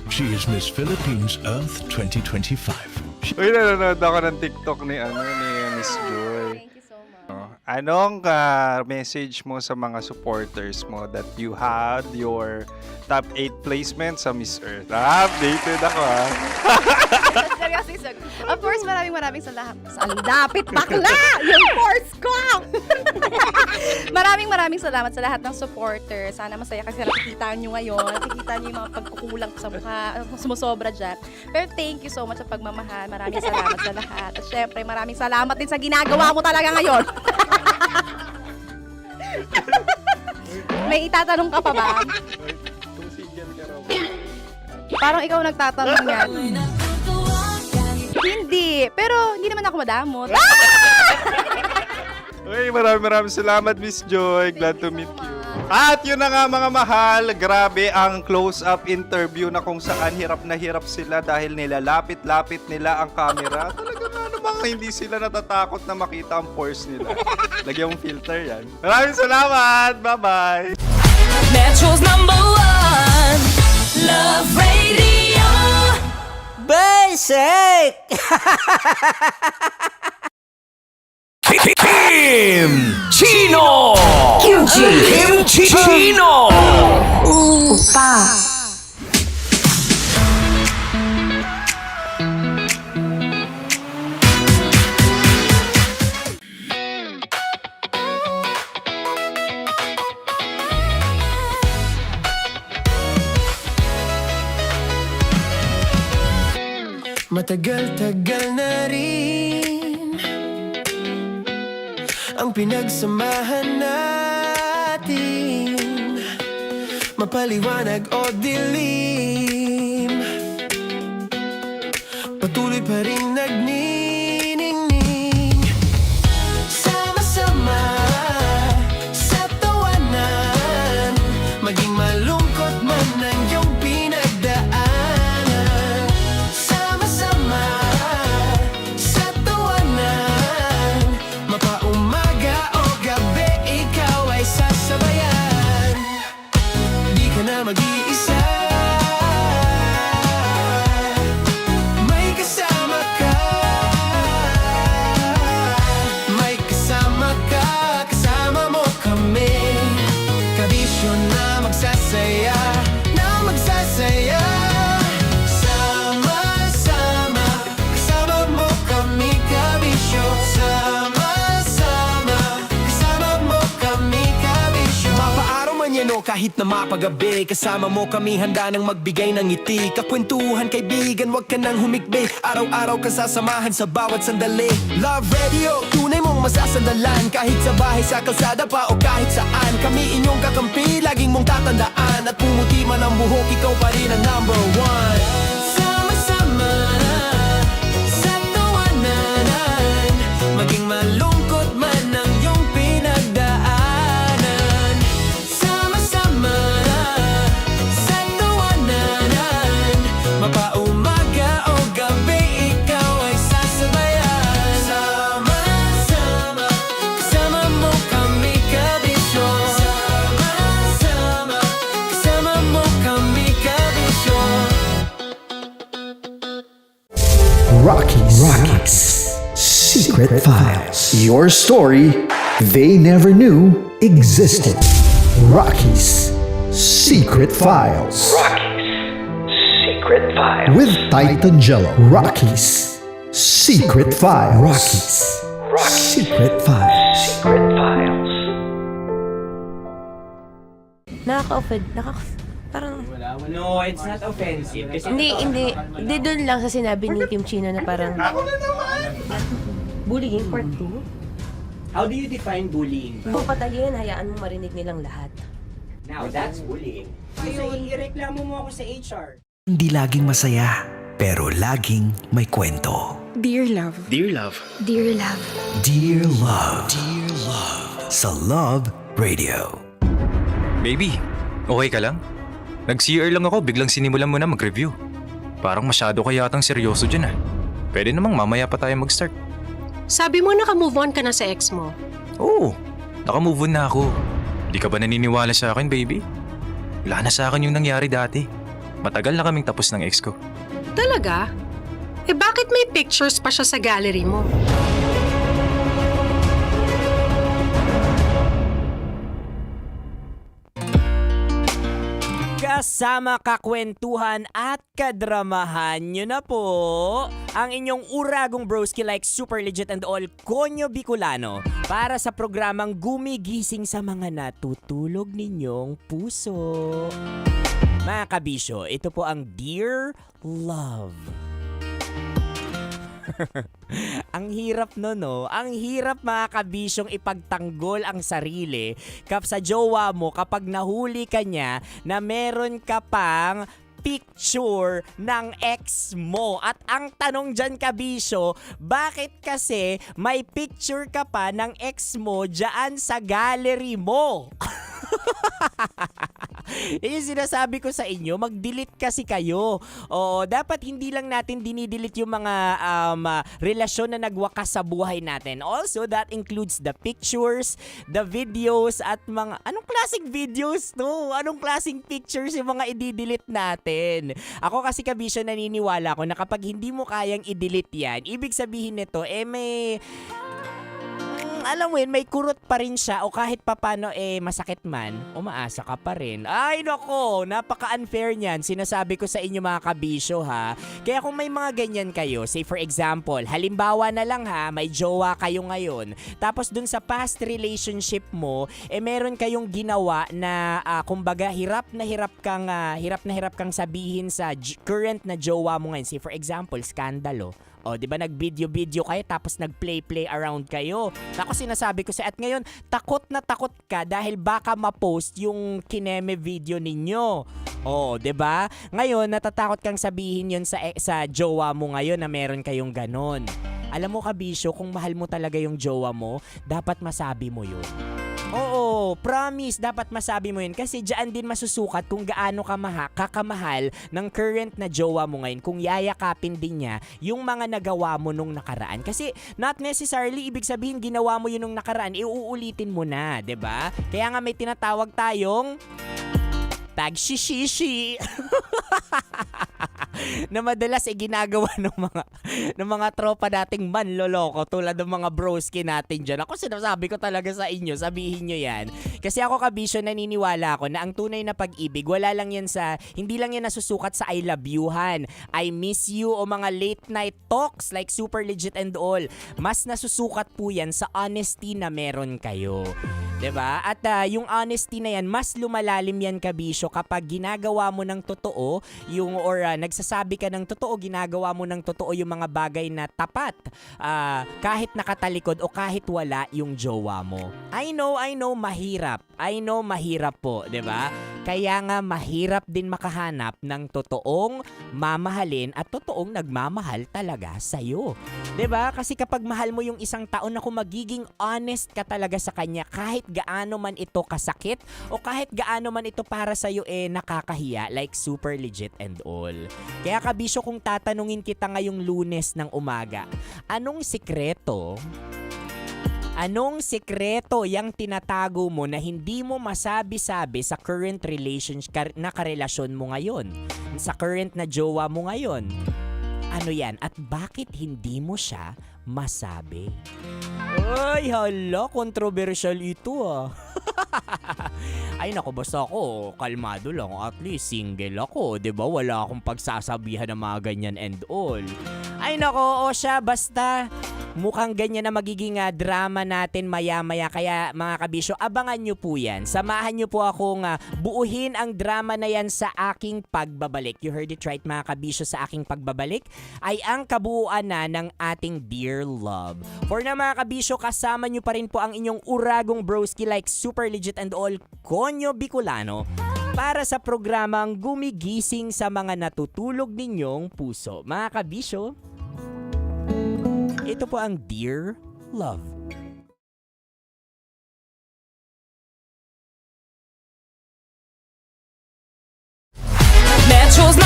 She is Miss Philippines Earth 2025. Uy, nanonood ako ng TikTok ni Miss Joy. Thank you so much. Anong message mo sa mga supporters mo that you had your top 8 placement sa Miss Earth? Updated ako Seryoso. Of course, maraming salamat. Ang dapit bakla! Yung force ko! maraming salamat sa lahat ng supporters. Sana masaya kasi nakikita nyo ngayon. Nakikita nyo yung mga pagkukulang sa mukha. Sumusobra dyan. Pero thank you so much sa pagmamahal. Maraming salamat sa lahat. At syempre, maraming salamat din sa ginagawa mo talaga ngayon. May itatanong ka pa ba? Parang ikaw nagtatanong yan. Hindi. Pero hindi naman ako madamot. Uy, maraming salamat, Miss Joy. Glad to meet you. At yun na nga mga mahal, grabe ang close-up interview na kung saan hirap na hirap sila dahil nilalapit-lapit nila ang camera. Talaga na namang hindi sila natatakot na makita ang pores nila. Lagyan mong filter yan. Maraming salamat! Bye-bye! Metro's #1 Love Radio. Basic! Kim Chino! Kimchi Chino! Upa. Matagal-tagal na rin ang pinagsamahan natin, mapaliwanag o dilim, patuloy pa rin nagniningning. Sama-sama sa tawanan, maging malungkot man ang iyong pinagdaanan. Sama-sama sa tawanan, mapaumaga o gabi, ikaw ay sasabayan. Di ka na mag-iisa, may kasama ka. May kasama ka, kasama mo kami. Kabisyo na magsasaya, na magsasaya. Sama-sama, kasama mo kami, kabisyo. Sama-sama, kasama mo kami, kabisyo. Mapaaraw man yan o kahit na mapagabi, kasama mo kami, handa nang magbigay ng ngiti. Kakwentuhan, kaibigan, wag ka nang humikbi. Araw-araw ka sasamahan sa bawat sandali. Love Radio, tunay mong masasandalan. Kahit sa bahay, sa kalsada pa o kahit saan, kami inyong kakampi, laging mong tatandaan. At pumuti man ang buhok, ikaw pa rin ang number one. Sama-sama sa tawanan, maging malungkot man ang iyong pinagdaanan. Sama-sama sa tawanan, mapaumaga o gabi, ikaw ay sasabayan. Sama-sama, kasama mo kami, kabisyo. Sama-sama, kasama mo kami, kabisyo. Rocky's Secret Files. Your story they never knew existed. Rocky's Secret Files. Secret Files. With Titan Jello. Rocky's Secret Files. Rocky's Secret Files. Secret Files. Nakaka-offend. Parang... No, it's not offensive. Kasi Hindi doon lang sa sinabi ni Team Chino na parang... Bullying, part 2? How do you define bullying? Kung patayin, hayaan mo marinig nilang lahat. Now, that's bullying. Ngayon, ireklamo mo ako sa HR. Hindi laging masaya, pero laging may kwento. Dear Love. Dear Love. Dear Love. Dear Love. Dear Love. Sa Love Radio. Baby, okay ka lang? Nag-CR lang ako, biglang sinimulan mo na mag-review. Parang masyado ka yatang seryoso dyan ah. Pwede namang mamaya pa tayo mag-start. Sabi mo naka-move on ka na sa ex mo. Oo, naka-move on na ako. Di ka ba naniniwala sa akin, baby? Wala na sa akin yung nangyari dati. Matagal na kaming tapos ng ex ko. Talaga? Eh bakit may pictures pa siya sa gallery mo? Kasama kakwentuhan at kadramahan nyo na po ang inyong uragong broski like super legit and all Konyo Bicolano para sa programang gumigising sa mga natutulog ninyong puso. Mga kabisyo, ito po ang Dear Love. Ang hirap no? Ang hirap mga kabisyong ipagtanggol ang sarili sa jowa mo kapag nahuli ka niya na meron ka pang picture ng ex mo. At ang tanong dyan kabisyo, bakit kasi may picture ka pa ng ex mo dyan sa gallery mo? Yung sinasabi ko sa inyo, mag-delete kasi kayo. O dapat hindi lang natin dinidelete yung mga relasyon na nagwakas sa buhay natin. Also, that includes the pictures, the videos, at mga... Anong klaseng videos to? Anong klaseng pictures yung mga i-delete natin? Ako kasi kabisyo naniniwala ko na kapag hindi mo kayang i-delete yan, ibig sabihin nito, may... alam mo yun, may kurot pa rin siya o kahit papano masakit man, umaasa ka pa rin. Ay nako, napaka-unfair niyan. Sinasabi ko sa inyo mga kabisyo ha. Kaya kung may mga ganyan kayo, say for example, halimbawa na lang ha, may jowa kayo ngayon. Tapos dun sa past relationship mo, meron kayong ginawa na kumbaga hirap na hirap kang sabihin sa current na jowa mo ngayon. Say for example, skandalo. O, di ba nag-video kayo tapos nag-play around kayo. Ako sinasabi ko at ngayon, takot na takot ka dahil baka ma-post yung kineme video ninyo. O, di ba? Ngayon, natatakot kang sabihin yun sa jowa mo ngayon na meron kayong ganon. Alam mo kabisyo, kung mahal mo talaga yung jowa mo, dapat masabi mo yun. Oo, promise, dapat masabi mo yun kasi diyan din masusukat kung gaano kakamahal ng current na jowa mo ngayon kung yayakapin din niya yung mga nagawa mo nung nakaraan. Kasi not necessarily ibig sabihin ginawa mo yun nung nakaraan, iuulitin mo na, 'di ba? Kaya nga may tinatawag tayong tagshishishi. Na madalas ginagawa ng mga tropa dating manloloko tulad ng mga broski natin dyan. Ako sinasabi ko talaga sa inyo, sabihin nyo yan. Kasi ako kabisyo, naniniwala ako na ang tunay na pag-ibig, hindi lang yan nasusukat sa I love you-han, I miss you o mga late night talks like super legit and all. Mas nasusukat po yan sa honesty na meron kayo. 'Di ba? At yung honesty na yan, mas lumalalim yan kabisyo kapag ginagawa mo ng totoo, nagsasabi ka ng totoo, ginagawa mo ng totoo yung mga bagay na tapat. Kahit nakatalikod o kahit wala yung jowa mo. I know, mahirap. I know, mahirap po, 'di ba? Kaya nga mahirap din makahanap ng totoong mamahalin at totoong nagmamahal talaga sa'yo. 'Di ba? Kasi kapag mahal mo yung isang tao na kung magiging honest ka talaga sa kanya kahit gaano man ito kasakit o kahit gaano man ito para sa'yo nakakahiya like super legit and all. Kaya kabisyo kung tatanungin kita ngayong Lunes ng umaga, anong sikreto yung tinatago mo na hindi mo masabi-sabi sa current relationship na karelasyon mo ngayon? Sa current na jowa mo ngayon? Ano yan? At bakit hindi mo siya masabi? Ay, hala, controversial ito Ay nako, basta ako, kalmado lang. At least single ako, 'di ba? Wala akong pagsasabihan ng mga ganyan and all. Ay nako, siya, basta mukhang ganyan na magiging drama natin maya-maya. Kaya mga kabisyo, abangan nyo po yan. Samahan nyo po akong buuhin ang drama na yan sa aking pagbabalik. You heard it right mga kabisyo, sa aking pagbabalik ay ang kabuuan na ng ating Dear Love. For na mga kabisyo, kasama nyo pa rin po ang inyong uragong broski like super legit and all, Konyo Bicolano, para sa programang gumigising sa mga natutulog ninyong puso. Mga kabisyo, ito po ang Dear Love. Metro's #1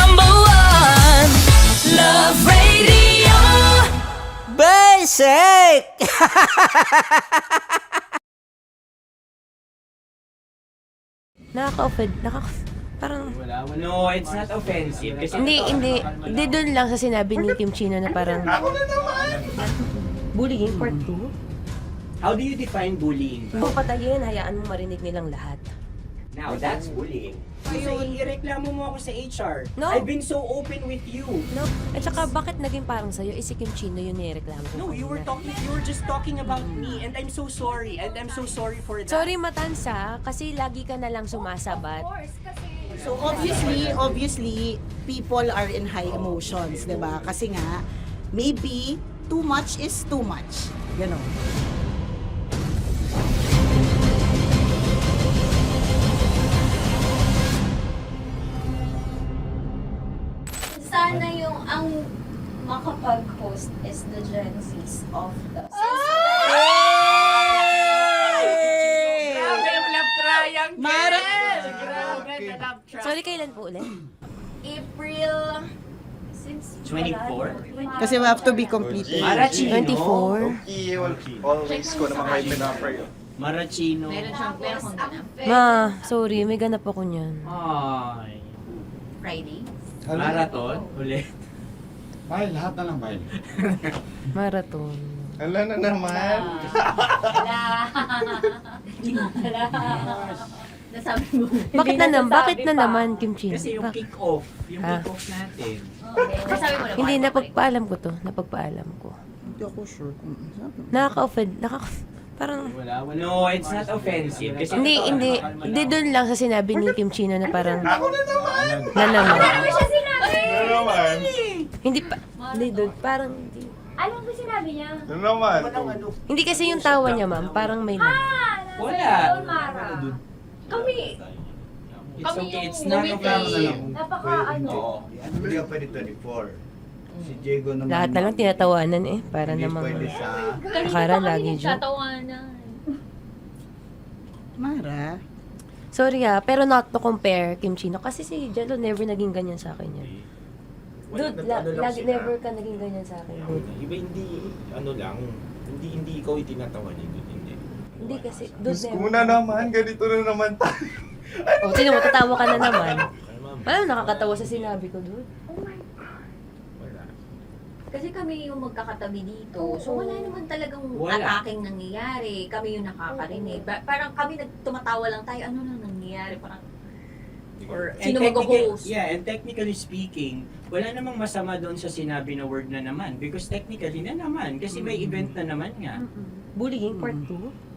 Love Radio. Basic! Nakaka-offend. Parang... No, it's not offensive. Hindi doon lang sa sinabi ni Kim Chino na parang... Bullying, part 2. How do you define bullying? Kung patayin, hayaan mo marinig nilang lahat. Now, that's bullying. Ngayon, ireklamo mo ako sa HR. No. I've been so open with you. No. At saka, bakit naging parang sa'yo? Si Kim Chino yun nireklamo ko. No, you were just talking about me, and I'm so sorry. And I'm so sorry for that. Sorry, Matansa, kasi lagi ka na lang sumasabat. So obviously, people are in high emotions, 'di ba? Kasi nga, maybe too much is too much. Ganon. Sana yung ang makapag-host is the Gen Zs of the Grabe yung love triangle! Sorry, kailan po ulit? April 24? Kasi we have to be completed. Marachino. 24? Always ko naman kayo pinapray. Marachino. Ma, sorry, may ganap ako niyan. Ay. Friday. Marathon? Ulit? Bye, lahat na lang bye. Marathon. Ala na naman. Nasabi mo. Bakit na naman? Bakit na naman, Kim Chino? Kasi yung kick-off, yung kick-off natin. Nasabi mo naman. Hindi, napagpaalam ko to. Napagpaalam ko. Hindi ako sure kung Nakaka-offend. Parang... No, it's not offensive. Kasi Hindi doon lang sa sinabi ni Kim Chino na parang... Ako na naman! Na naman. Ano siya sinabi? Ano naman? Hindi pa... Hindi doon. Parang... Hindi. Ano ba sinabi niya? Ano naman? Hindi kasi yung tawa niya, ma'am. Parang may... Wala. Mara. Kami. It's Kami okay, yung it's not offensive. Napaka ano. Hindi ka pwede 24. Si Diego naman. Lahat na lang tinatawanan eh. Para namang... Pwede sa... Akara lagi joke. Tatawanan. Mara. Sorry pero not to compare Kim Chino. Kasi si Jello never naging ganyan sa akin yan. Dude, lagi never ka naging ganyan sa akin, dude. Iba hindi, hindi ikaw itinatawa niya, dude, hindi. Hindi kasi, dude, Gusto mo na naman, ganito na naman tayo. Sino mo, tatawa ka na naman. Alam, nakakatawa sa sinabi ko, dude. Kasi kami yung magkakatabi dito. So wala naman talagang Wala. ataking nangyayari. Kami yung nakakarinig. Parang kami tumatawa lang tayo. Ano lang nangyayari? Parang sino mag-host? Yeah, and technically speaking, wala namang masama doon sa sinabi na word na naman. Because technically na naman. Kasi may event na naman nga. Bullying, part 2?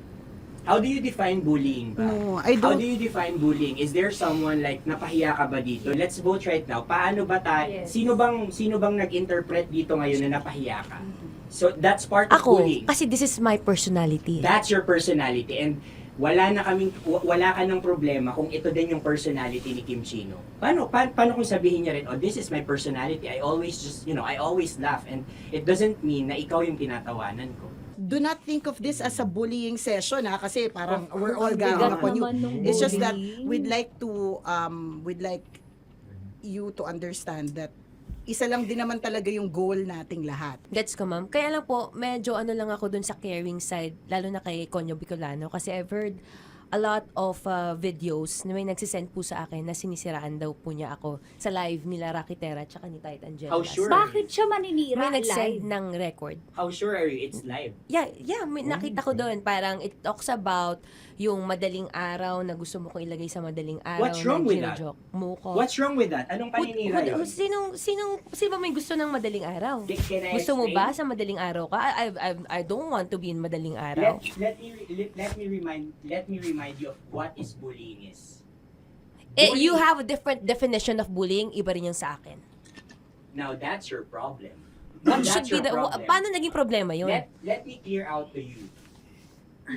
How do you define bullying ba? No, I How don't. do you define bullying? Is there someone like napahiya ka ba dito? Let's vote right now. Paano ba Yes. sino bang nag-interpret dito ngayon na napahiya ka? So that's part of Ako, bullying. kasi this is my personality. That's your personality and wala ka ng problema kung ito din yung personality ni Kim Chino. Paano kung sabihin niya rin, oh, this is my personality. I always I always laugh and it doesn't mean na ikaw yung tinatawanan ko. Do not think of this as a bullying session kasi parang we're all ganging upon you. It's just that we'd like you to understand that isa lang din naman talaga yung goal nating lahat. Gets ko, ma'am. Kaya lang po, medyo lang ako dun sa caring side, lalo na kay Conyo Bicolano, kasi I've heard a lot of videos na may nagsisend po sa akin na sinisiraan daw po niya ako sa live nila Rocky Terra at saka ni Tight Angela. How sure? Bakit siya maninira May live? nagsend ng record. How sure are you it's live? Yeah, nakita ko doon. Parang it talks about yung madaling araw na gusto mo kong ilagay sa madaling araw. What's wrong with that? Mo ko. What's wrong with that? Anong paninira yun? Sino ba may gusto ng madaling araw? Can I Gusto mo explain? ba sa madaling araw ka? I don't want to be in madaling araw. Let me remind you of what is bullying is. You have a different definition of bullying, iba rin yung sa akin. Now that's your problem. What That's should be your the... problem. Paano naging problema yun? Let me clear out to you.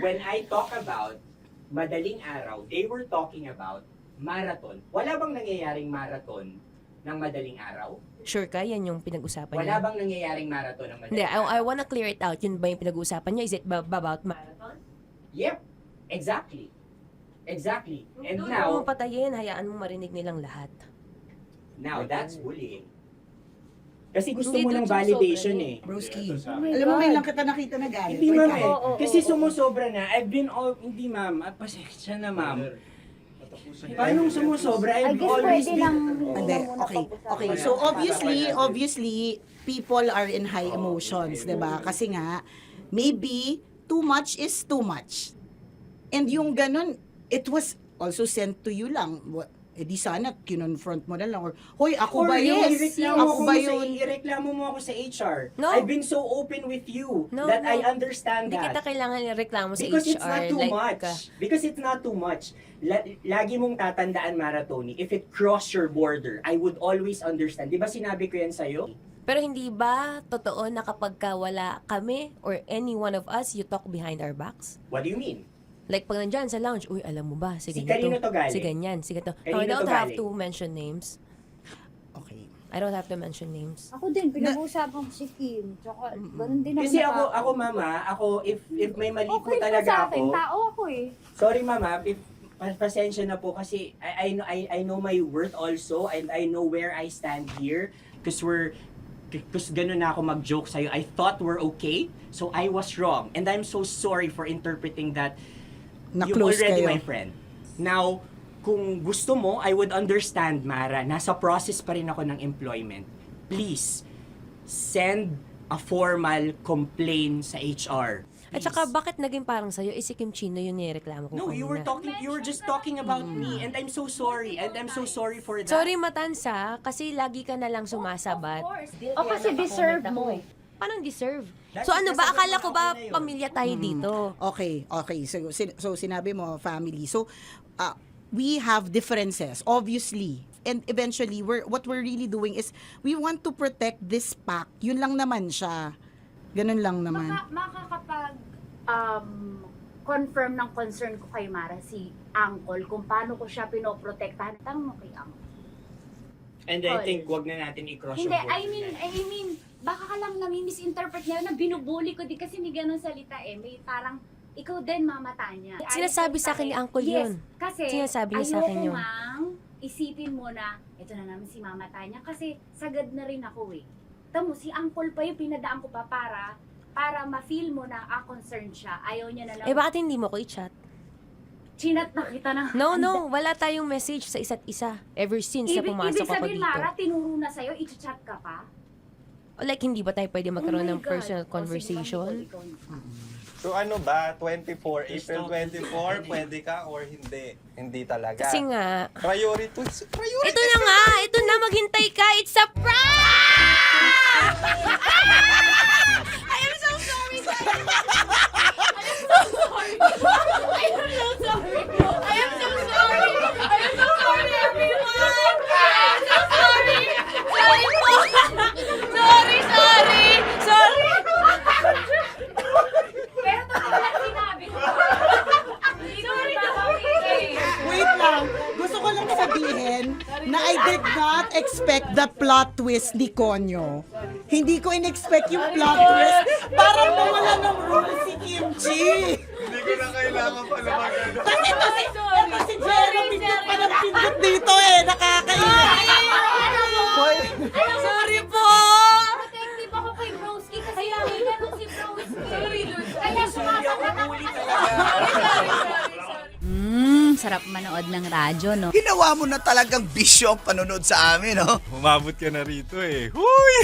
When I talk about madaling araw, they were talking about marathon. Wala bang nangyayaring marathon ng madaling araw? Sure ka? Yan yung pinag-usapan Wala niya? bang nangyayaring marathon ng Hindi, madaling araw? I wanna clear it out. Yun ba yung pinag-uusapan niya? Is it about marathon? Yep, exactly. Exactly. And Doon now, mo patayin, hayaan mo marinig nilang lahat. now that's bullying. Kasi gusto Hindi mo doon ng validation sumusobra eh. Broski. Oh my Alam mo, God. ngayon lang kita nakita na galit. Hindi ma'am eh. Oo, Kasi oo. sumusobra na. Hindi ma'am. Pasensya na ma'am. Paano sumusobra? I I've guess always pwede been... lang Hindi, okay. So obviously people are in high emotions, 'di ba? Kasi nga maybe too much is too much. And yung ganun, it was also sent to you lang. Di sana kinonfront mo na lang or hoy, ako ba yun? Ako ba yun? Ireklamo mo ako sa HR. No. I've been so open with you No, that no. I understand Hindi that. kita kailangan reklamo sa Because HR. it's not too like, much. Because it's not too much. Lagi mong tatandaan, Maratoni, if it cross your border, I would always understand. Di ba sinabi ko yan sa'yo? Pero hindi ba totoo na kapag wala kami or any one of us, you talk behind our backs? What do you mean? Like pag nandyan sa lounge, uy, alam mo ba, si Si ganito, kanino to galing? si ganyan, si ganito. Kanino I don't to have galing? to mention names. Okay. I don't have to mention names. Ako din, pinag-uusapan ko si Kim. Tsaka, ganun din Kasi ako. ako mama, if may mali po Okay po talaga sa akin, ako. tao ako eh. Sorry mama, if pasensya na po kasi I know my worth also and I know where I stand here because ganun na ako mag-joke sa'yo. I thought we're okay, so I was wrong. And I'm so sorry for interpreting that you're Na-close already kayo. my friend. Now, kung gusto mo, I would understand, Mara. Nasa process pa rin ako ng employment. Please, send a formal complaint sa HR. At saka, bakit naging parang sa'yo? Si Kim Chino yun nireklamo ko No, you were just talking about me, and I'm so sorry. And I'm so sorry for that. Sorry, Matansa, kasi lagi ka na lang sumasabat. O kasi deserve mo. Paano deserve? So ano ba? Akala ko ba pamilya tayo dito? Okay. So sinabi mo, family. So, we have differences, obviously. And eventually, what we're really doing is, we want to protect this pact. Yun lang naman siya. Ganun lang naman. Confirm ng concern ko kay Mara si Uncle kung paano ko siya pinoprotektahan. Tanong mo kay Uncle. And I think wag na natin i-cross Hindi, yung I mean, baka ka lang nami-misinterpret niya na binubuli ko din kasi may ganun salita eh. May parang, ikaw din mamata niya. Sinasabi sa akin ni Uncle yun. Kasi, Sinasabi niya sa akin yun. ayoko isipin mo na, ito na naman si mamata niya kasi sagad na rin ako eh. Tamo, si Uncle pa yung pinadaan ko pa para ma-feel mo na concerned siya. Ayaw niya na lang. Bakit hindi mo ko i-chat? Chinat na kita na. No, wala tayong message sa isa't isa. Ever since na pumasok Ibig ako sabihin, dito. Mara, tinuro na sa'yo, i-chat ka pa? Like, hindi ba tayo pwede magkaroon Oh my ng God. personal conversation? So ano ba, April 24, pwede ka or hindi? Hindi talaga. Kasi nga, Priorities. ito na nga, ito na, maghintay ka, it's a prank! I am so sorry, guys! I am so sorry! I am so sorry! I am so sorry, everyone! I am so sorry! Sorry po! Sorry! Pero talaga sinabi ko. Sorry na Wait lang. Gusto ko lang sabihin na I did not expect the plot twist ni Konyo. Hindi ko in-expect yung plot twist. Parang mawala ng role si Kimchi. Hindi ko na kailangan pa naman. Kasi si Jeremy pa ng pindot dito eh. Nakakainis. Sorry po! Protective ako kay Broski kasi may ganun si Broski. Sorry, Lord. Kaya sumasagot ako. Sarap manood ng radyo, no? Ginawa mo na talagang bisyo ang panonood sa amin, no? Umabot ka na rito eh. Huy!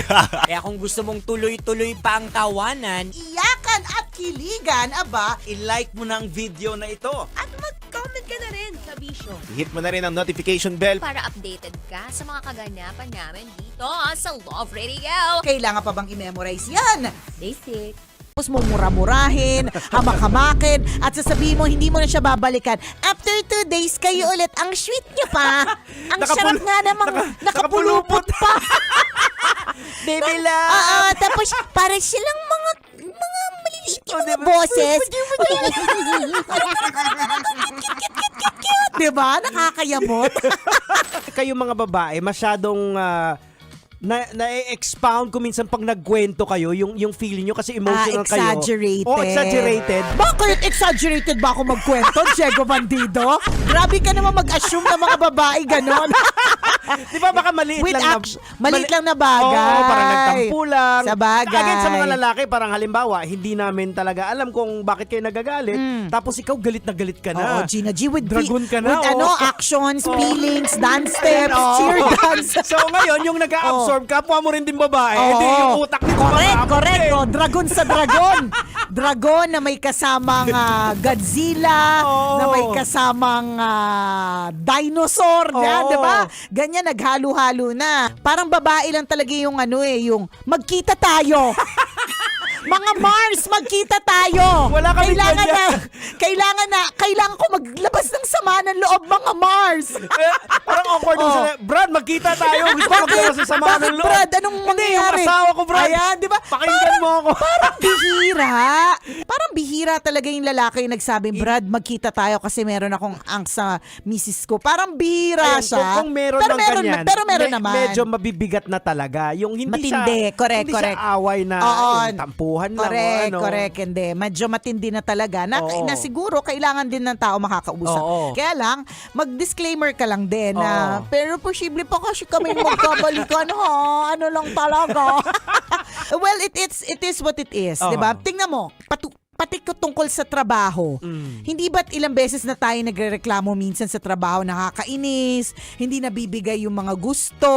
Kaya kung gusto mong tuloy-tuloy pa ang tawanan, Iyakan at kiligan, aba. I-like mo na ang video na ito. At mag-comment ka na rin sa Bisyo. Hit mo na rin ang notification bell Para updated ka sa mga kaganapan namin dito sa Love Radio. Kailangan pa bang i-memorize yan? Basic. Tapos mo mura-murahin, hamak-hamakin, at sasabihin mo hindi mo na siya babalikan. After 2 days, kayo ulit. Ang sweet niyo pa. Ang sarap nga namang nakapulupot pa. Baby love! Tapos para silang mga maliliit yung mga boses. Diba? Nakakayamot. Kayo mga babae, masyadong na-expound ko minsan pag nagkwento kayo, yung feeling nyo kasi emotional exaggerated. kayo. Exaggerated. Bakit exaggerated ba ako magkwento, Diego Bandido? Grabe ka naman mag-assume na mga babae ganon. Di ba baka maliit lang na bagay. Oo, parang nagtampo lang. Sa bagay. Again, sa mga lalaki, parang halimbawa, hindi namin talaga alam kung bakit kayo nagagalit. Tapos ikaw galit na galit ka na. Oo, Gina G, with Dragon ka na. actions, feelings, dance steps, cheer dance. So ngayon, yung nag-a-absorb, kapwa mo rin din babae. Hindi yung utak nito. Correct. Dragon sa dragon. Dragon na may kasamang Godzilla, na may kasamang dinosaur, di ba? Ganyan, naghalo-halo na. Parang babae lang talaga yung yung magkita tayo. Mga Mars, magkita tayo. Wala kami Kailangan ko maglabas ng sama ng loob, mga Mars. Parang awkward sila. Brad, magkita tayo. Gusto ko maglabas ng sama ng loob. Brad, anong mangyayari? Hindi, yung asawa ko, Brad. Ayan, di ba? Pakinggan mo ako. Parang bihira talaga yung lalaki yung nagsabing, Brad, magkita tayo kasi meron akong angst sa misis ko. Parang bihira siya. Kung meron lang ganyan. Pero meron naman. Medyo mabibigat na talaga. Yung hindi matindi, siya, correct. siya away na yung tampuhan lang. Correct. Hindi. Medyo matindi na talaga. Na siguro, kailangan din ng tao makakausap. Kaya lang, mag-disclaimer ka lang din na, pero posible pa kasi kami magkabalikan, Ano lang talaga. Well, it is what it is. Diba? Tingnan mo, pati ko tungkol sa trabaho. Hindi ba't ilang beses na tayo nagrereklamo minsan sa trabaho, nakakainis, hindi nabibigay yung mga gusto,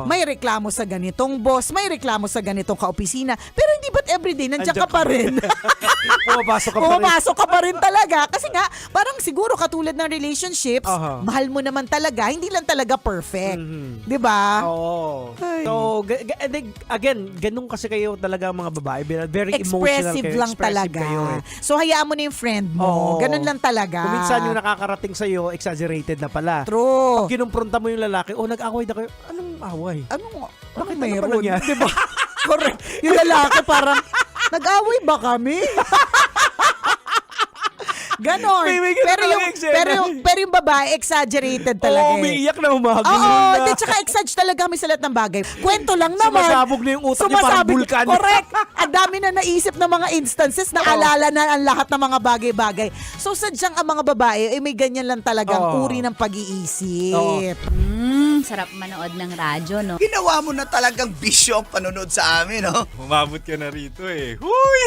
may reklamo sa ganitong boss, may reklamo sa ganitong kaopisina, pero hindi ba't everyday nandiyan ka pa rin? Pumapasok ka pa rin talaga. Kasi nga, parang siguro katulad ng relationships, mahal mo naman talaga, hindi lang talaga perfect. Diba? Oo. So, again, ganun kasi kayo talaga mga babae. Very emotional Expressive kayo. lang talaga. Kayo, eh. So, hayaan mo na yung friend mo. Ganun lang talaga. Kung minsan yung nakakarating sa'yo, exaggerated na pala. True. Pag kinumpronta mo yung lalaki, nag-away na kayo. Anong away? Bakit mayroon? Diba? Correct. Yung lalaki parang, nag-away ba kami? Ganon. Pero yung babae, exaggerated talaga. Umiiyak na umagulo na. na. Tsaka exage talaga kami sa lahat ng bagay. Kwento lang naman. Sumasabog na yung utak niya parang vulkan. Correct. Ang dami na naisip ng mga instances na alala na ang lahat ng mga bagay-bagay. So sadyang ang mga babae, may ganyan lang talagang uri ng pag-iisip. Sarap manood ng radyo, no? Ginawa mo na talagang bisyo ang panonood sa amin, no? Umabot ka na rito eh. Huy!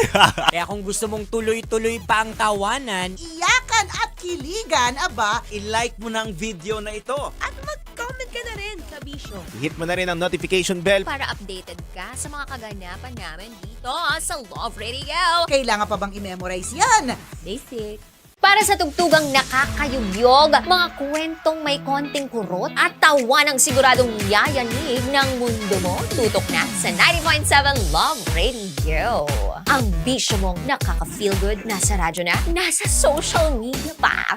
Kaya kung gusto mong tuloy-tuloy pa ang tawanan, Iyakan at kiligan, aba, I-like mo na ang video na ito. At mag-comment ka na rin, Kabisyo. Hit mo na rin ang notification bell Para updated ka sa mga kaganapan namin dito sa Love Radio. Kailangan pa bang i-memorize yan? Basic. Para sa tugtugang nakakayugyog, mga kwentong may konting kurot at tawa ng siguradong yayanig ng mundo mo, tutok na sa 90.7 Love Radio. Ang bisyo mong nakaka-feel good, nasa radyo na, nasa social media pa.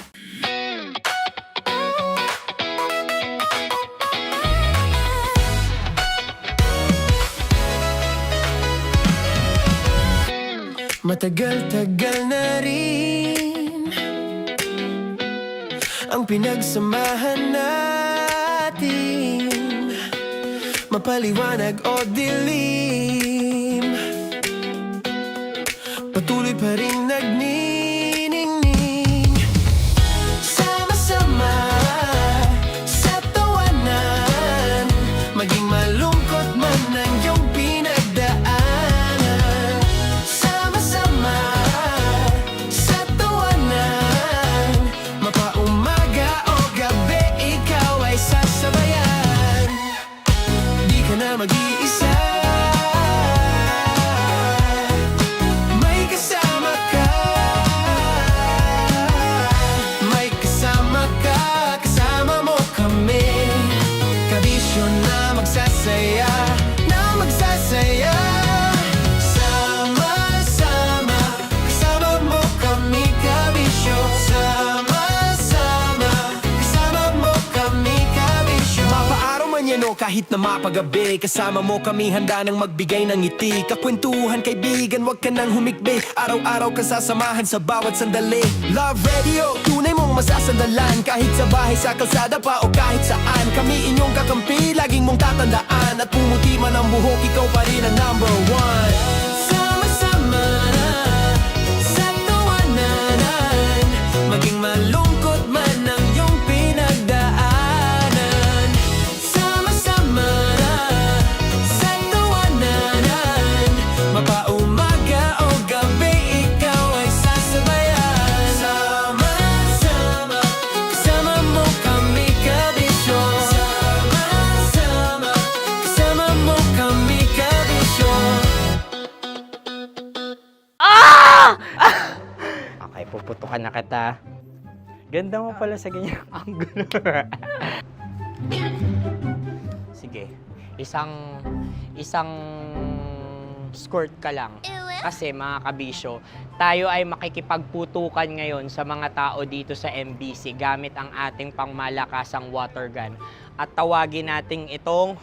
Matagal-tagal na rin ang pinagsamahan natin, mapaliwanag o dilim, patuloy pa rin nagniningning, sama-sama sa tawanan, maging malungkot man ang iyong pinagdaanan. Sama-sama sa tawanan, mapaumaga o gabi, ikaw ay sasabayan. Di ka na mag-iisa, may kasama ka. May kasama ka, kasama mo kami. Kabisyo na magsasaya, na magsasaya. Sama-sama, kasama mo kami, kabisyo. Sama-sama, kasama mo kami, kabisyo. Mapaaraw man yan o kahit na mapagabi, kasama mo kami, handa nang magbigay ng ngiti. Kakwentuhan, kaibigan, wag ka nang humikbi. Araw-araw kasasamahan sa bawat sandali. Love Radio, tunay mong masasandalan. Kahit sa bahay, sa kalsada pa o kahit saan, kami inyong kakampi, laging mong tatandaan. At pumuti man ang buhok, ikaw pa rin ang number one. Sama-sama sa tawanan, maging malungkot man ang iyong pinagdaanan. Sama-sama sa tawanan, mapaumaga o gabi, ikaw ay sasabayan. Sama-sama, kasama mo kami, kabisyo. Sama-sama, kasama mo kami, kabisyo. okay, puputukan na kita. Ganda mo pala sa ganyang angulo. Sige, isang skirt ka lang. Kasi mga kabisyo, tayo ay makikipagputukan ngayon sa mga tao dito sa MBC gamit ang ating pangmalakasang water gun. At tawagin natin itong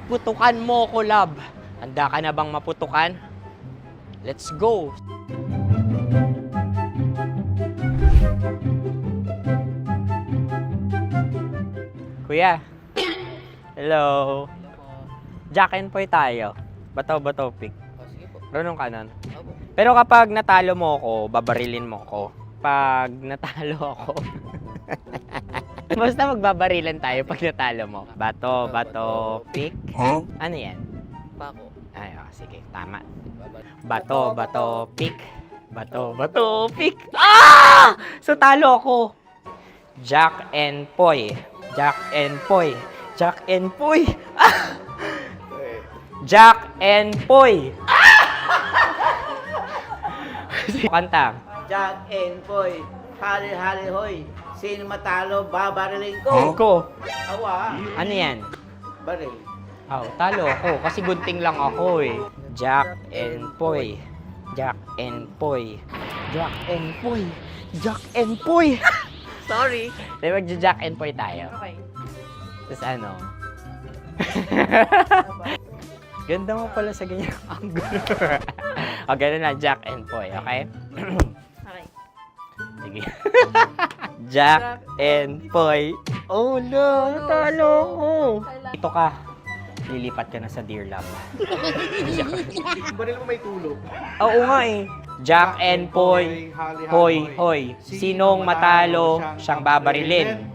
putukan mo ko, love. Handa ka na bang maputukan? Let's go! Kuya. Hello. Jack and Poy tayo. Bato-bato pick. Runong ka nun. Pero kapag natalo mo ako, babarilin mo ako. Pag natalo ako, basta magbabarilan tayo pag natalo mo. Bato, pick. Huh? Ano yan? Pako. Ay, sige, tama. Bato, bato, pick. Bato, bato, pick. Ah! So, talo ako. Jack and Poy. Jack and Poy. Jack and Poy. Ah! Jack and Poy. Kanta. Jack and Poy, hali-hali hoy. Sino matalo, babariling ko. Ko. Awa. Ano yan? Baril. Oh, talo ako kasi gunting lang ako eh. Jack and Poy. Jack and Poy. Jack and Poy. Jack and Poy. Sorry. Di magja-Jack and Poy tayo. Okay. Tapos ano? Ganda mo pala sa ganyan angulo. O, ganun na, Jack and Poy, okay? Okay. Sige. Jack and Poy. Oh no, talo ko. Ito ka. Lilipat ka na sa Dear Love. Baril mo may tulog. Oo nga eh. Jack and Poy. Hoy, hoy. Sinong matalo, siyang babarilin.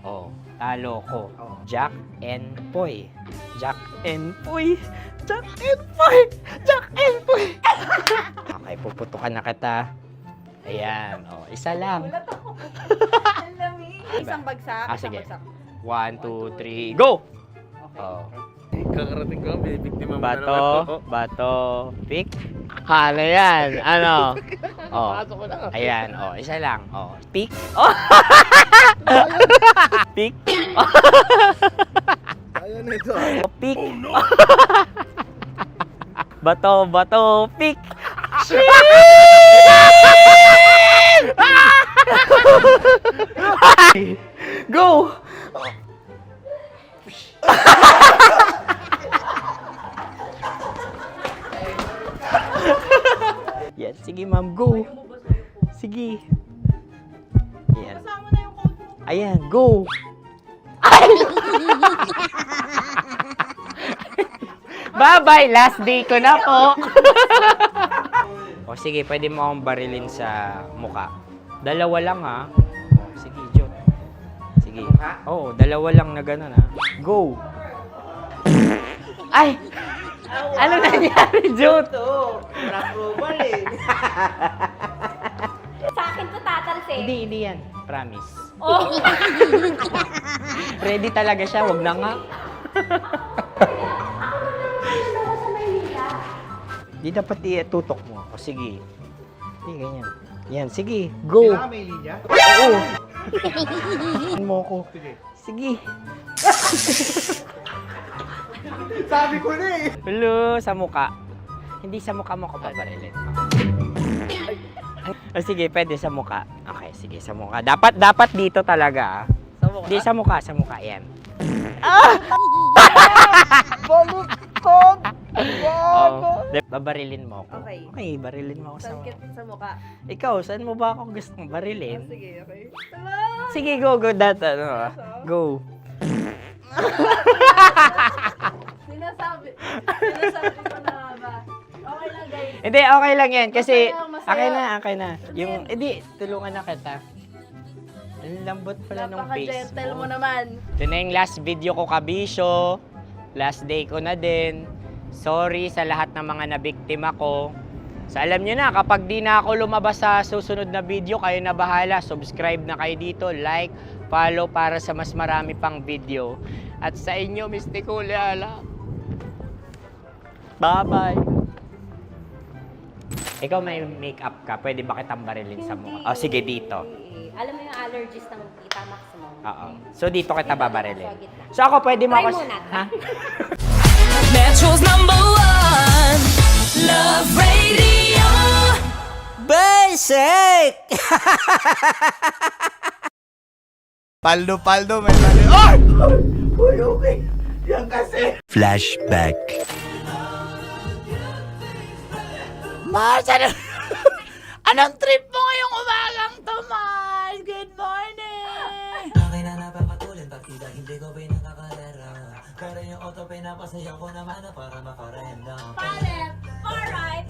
Oh, talo ko. Jack and Poy. Jack and Poy. Jack and Poy. Jack and Poy. Okay, puputukan na kita. Ayan. Oh, isa lang. Isang bagsak. Sige. 1, 2, 3, go! Oh. Kakarating ko, binibiktima mo na Bato, naman. bato, pick. Ano yan? Ano? Oh. Pasok ko na. Ayan, oh, isa lang. Oh, pick. Oh. Pick. Ayaw na ito. Oh, pick. Bato, bato, pick. Go! Yan, sige ma'am, go. Sige. Ayan. Ayan, go. Bye-bye, last day ko na po. O sige, pwede mo akong barilin sa muka. Dalawa lang ha. O, sige, Jot. Sige. Oo, dalawa lang na gano'n ha. Go. Ay! Ano nangyari, Jot? Approval eh. Sa akin to tatalsik. Hindi yan. Promise. Oh. Ready talaga siya, wag na nga. Di dapat tutok mo. O sige. Sige, ganyan. Yan, sige. Go. Kailangan may linya? Oo. Ano mo ko? Sige. Sige. Sabi ko na eh. Hello, sa muka. Hindi sa muka mo ko paparilin. O sige, pwede sa muka. Okay, sige, sa muka. Dapat dito talaga. Sa mukha? Hindi, sa muka, yan. Baluktot! Oh, babarilin mo ako. Okay. Okay, barilin mo ako sa muka. Sa mukha. Ikaw, saan mo ba ako gustong barilin? Sige, okay. Sige, go, go. Sinasabi ko na ba? Okay lang, guys. Hindi, okay lang yan. Kasi, Masaya. okay na. Yung, hindi, tulungan na kita. Ang lambot pala nung face Napaka-gentle mo. mo naman. Ito na yung last video ko, kabisyo. Last day ko na din. Sorry sa lahat ng mga nabiktima ko. So alam nyo na, kapag di na ako lumabas sa susunod na video, kayo na bahala. Subscribe na kayo dito, like, follow para sa mas marami pang video. At sa inyo, Mistiko Leala. Bye-bye. Ikaw may makeup ka, pwede ba kitang barilin sa mukha? O sige, dito. Alam mo yung allergies ng Tita Max mo? Oo. So dito kita babarilin. So ako pwede mo Try ako... muna. Ha? Metro's #1 Love Radio. Basic! Paldo, may mali. Ay! Uy, okay. Yan kasi. Flashback. Mars, anong trip mo ngayong umagang to, Mars? Good morning! Akin na napapatulin pag tila hindi ko pinakakalera. Pero yung auto pinapasaya ko naman na para makarenda. Palit! Alright!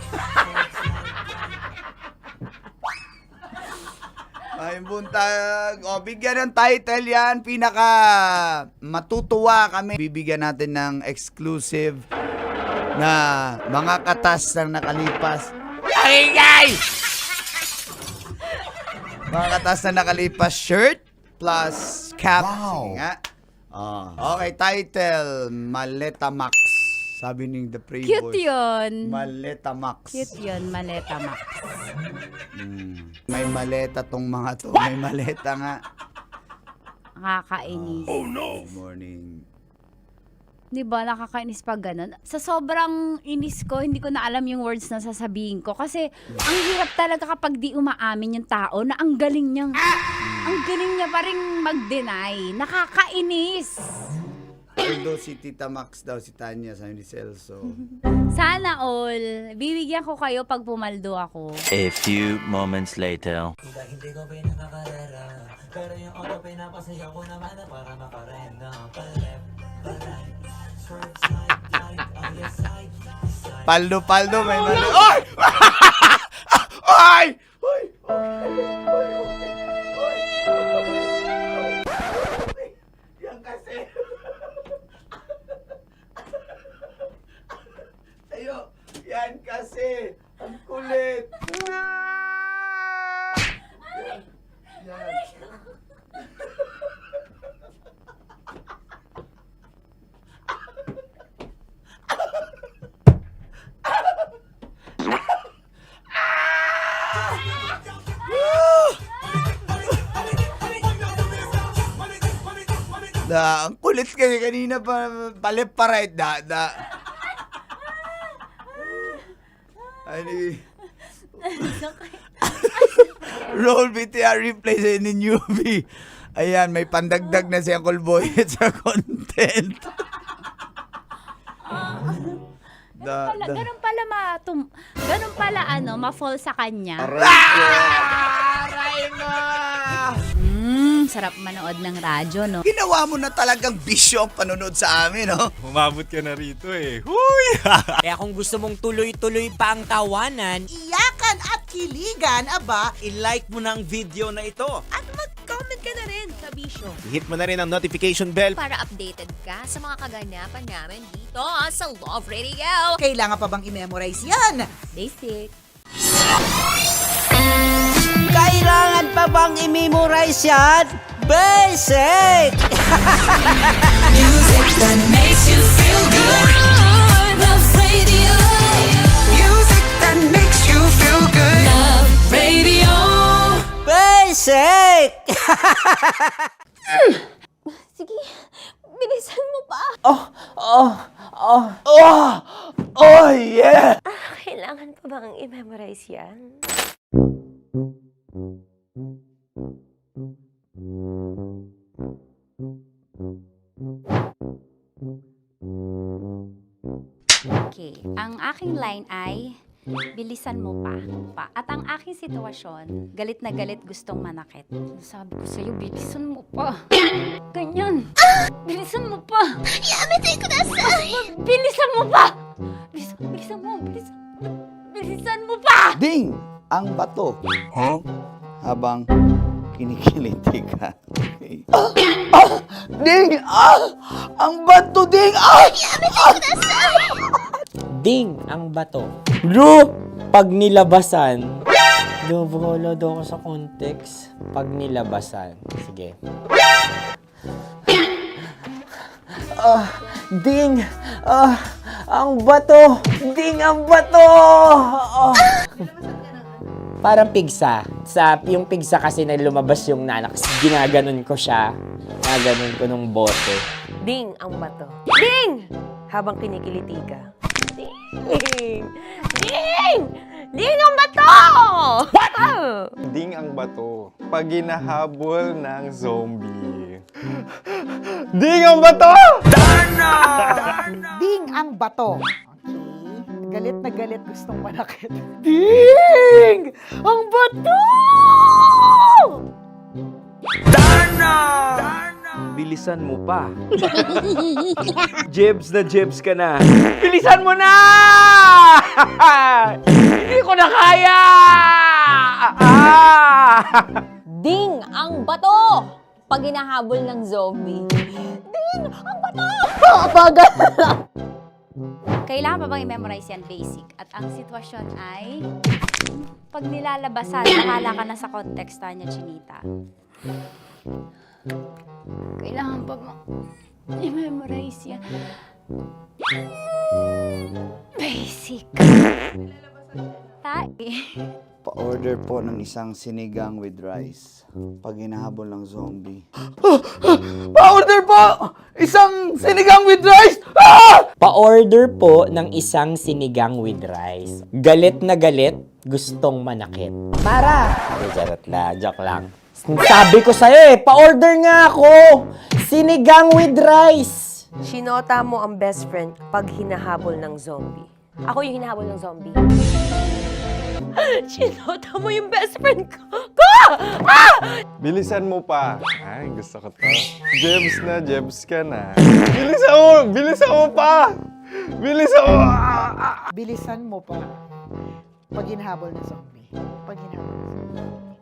Ay, buntag. O, bigyan ng title yan. Pinaka matutuwa kami. Bibigyan natin ng exclusive na mga katas na nakalipas. Mga katas na nakalipas shirt plus cap. Sige nga. Okay, title, Maleta Max. Sabi ni The Playboy. Cute yun. Maleta Max. Cute yun, Maleta Max. May maleta tong mga to. May maleta nga. Nakakainis. Oh no! Good morning. Di ba, nakakainis pag ganun. Sa sobrang inis ko, hindi ko na alam yung words na sasabihin ko. Kasi, ang hirap talaga kapag di umaamin yung tao na ang galing niyang, ang galing niya pa rin mag-deny. Nakakainis. Although si Tita Max daw, si Tanya, sabi ni Celso. Sana all, bibigyan ko kayo pag pumaldo ako. A few moments later. Hindi ko pinakalera, pero yung auto pinapasaya ko naman para makarem na palep, palep. Paldo, may mali. Oy! Oy! Oy! Yan kasi. Ayo, yan kasi. Ang kulit. Yan. Ang kulit kasi kanina pa palip-parait da. Ani. Roll BTR replay sa ni newbie. Ayan, may pandagdag na si Uncle Boy sa content. Ganun pala ma-fall sa kanya. Aray mo! Sarap manood ng radyo, no? Ginawa mo na talagang bisyo ang panonood sa amin, no? Umabot ka na rito eh. Huy! Kaya kung gusto mong tuloy-tuloy pa ang tawanan, Iyakan at kiligan, aba, I-like mo na ang video na ito. at mag-comment ka na rin, kabisyo. I-hit mo na rin ang notification bell. Para updated ka sa mga kaganapan namin dito sa Love Radio. Kailangan pa bang i-memorize yan? Basic. Kailangan pa bang i-memorize yan? Basic! Music that makes you feel good. Love Radio. Music that makes you feel good. Love Radio. Basic! Sige, bilisan mo pa. Oh, yeah! Kailangan pa bang i-memorize yan? Okay, ang aking line ay, bilisan mo pa. At ang aking sitwasyon, galit na galit gustong manakit. Sabi ko sa'yo, bilisan mo pa. Ganyan. Bilisan mo pa. Yamete kudasai. Bilisan mo pa. Bilisan mo pa. Ding! Ang bato. Habang kinikiliti ka. Okay. Ding! Ang bato, Ding! Yamete kudasai. ding ang bato. Bro, pag nilabasan. Wala daw ako sa context. Pag nilabasan. Sige. Ding! Ang bato! Ding ang bato! Parang pigsa. Yung pigsa kasi na lumabas yung nanak. Ginaganon ko siya. Ginaganon ko nung bote. Ding ang bato. Ding! Habang kinikiliti ka. Ding! Ding! Ding ang bato! What? Ding ang bato. Pag hinahabol ng zombie. Ding ang bato! Ding ang bato. Okay. Galit na galit gustong manakit. Ding! Ang bato! Bilisan mo pa. Jebs na jebs ka na. Bilisan mo na! Hindi ko na kaya! Ding ang bato! Pag hinahabol ng zombie. Ding ang bato! Bagal! Kailangan pa bang i-memorize yan basic? At ang sitwasyon ay, pag nilalabasan, bahala ka na sa context, Tanya Chinita. Kailangan pa bang i-memorize yan? Basic. Pa-order po ng isang sinigang with rice. Pag hinahabol ng zombie. Pa-order po! Isang sinigang with rice! Pa-order po ng isang sinigang with rice. Galit na galit, gustong manakit. Para! Joke lang. Sabi ko sa'yo pa-order nga ako! Sinigang with rice! Sinota mo ang best friend pag hinahabol ng zombie. Ako yung hinahabol ng zombie. Sinota mo yung best friend ko! Bilisan mo pa. Ay, gusto ko to. Gems ka na. Bilisan mo pa! Bilisan mo pa. Pag hinahabol ng zombie. Pag hinahabol ng zombie.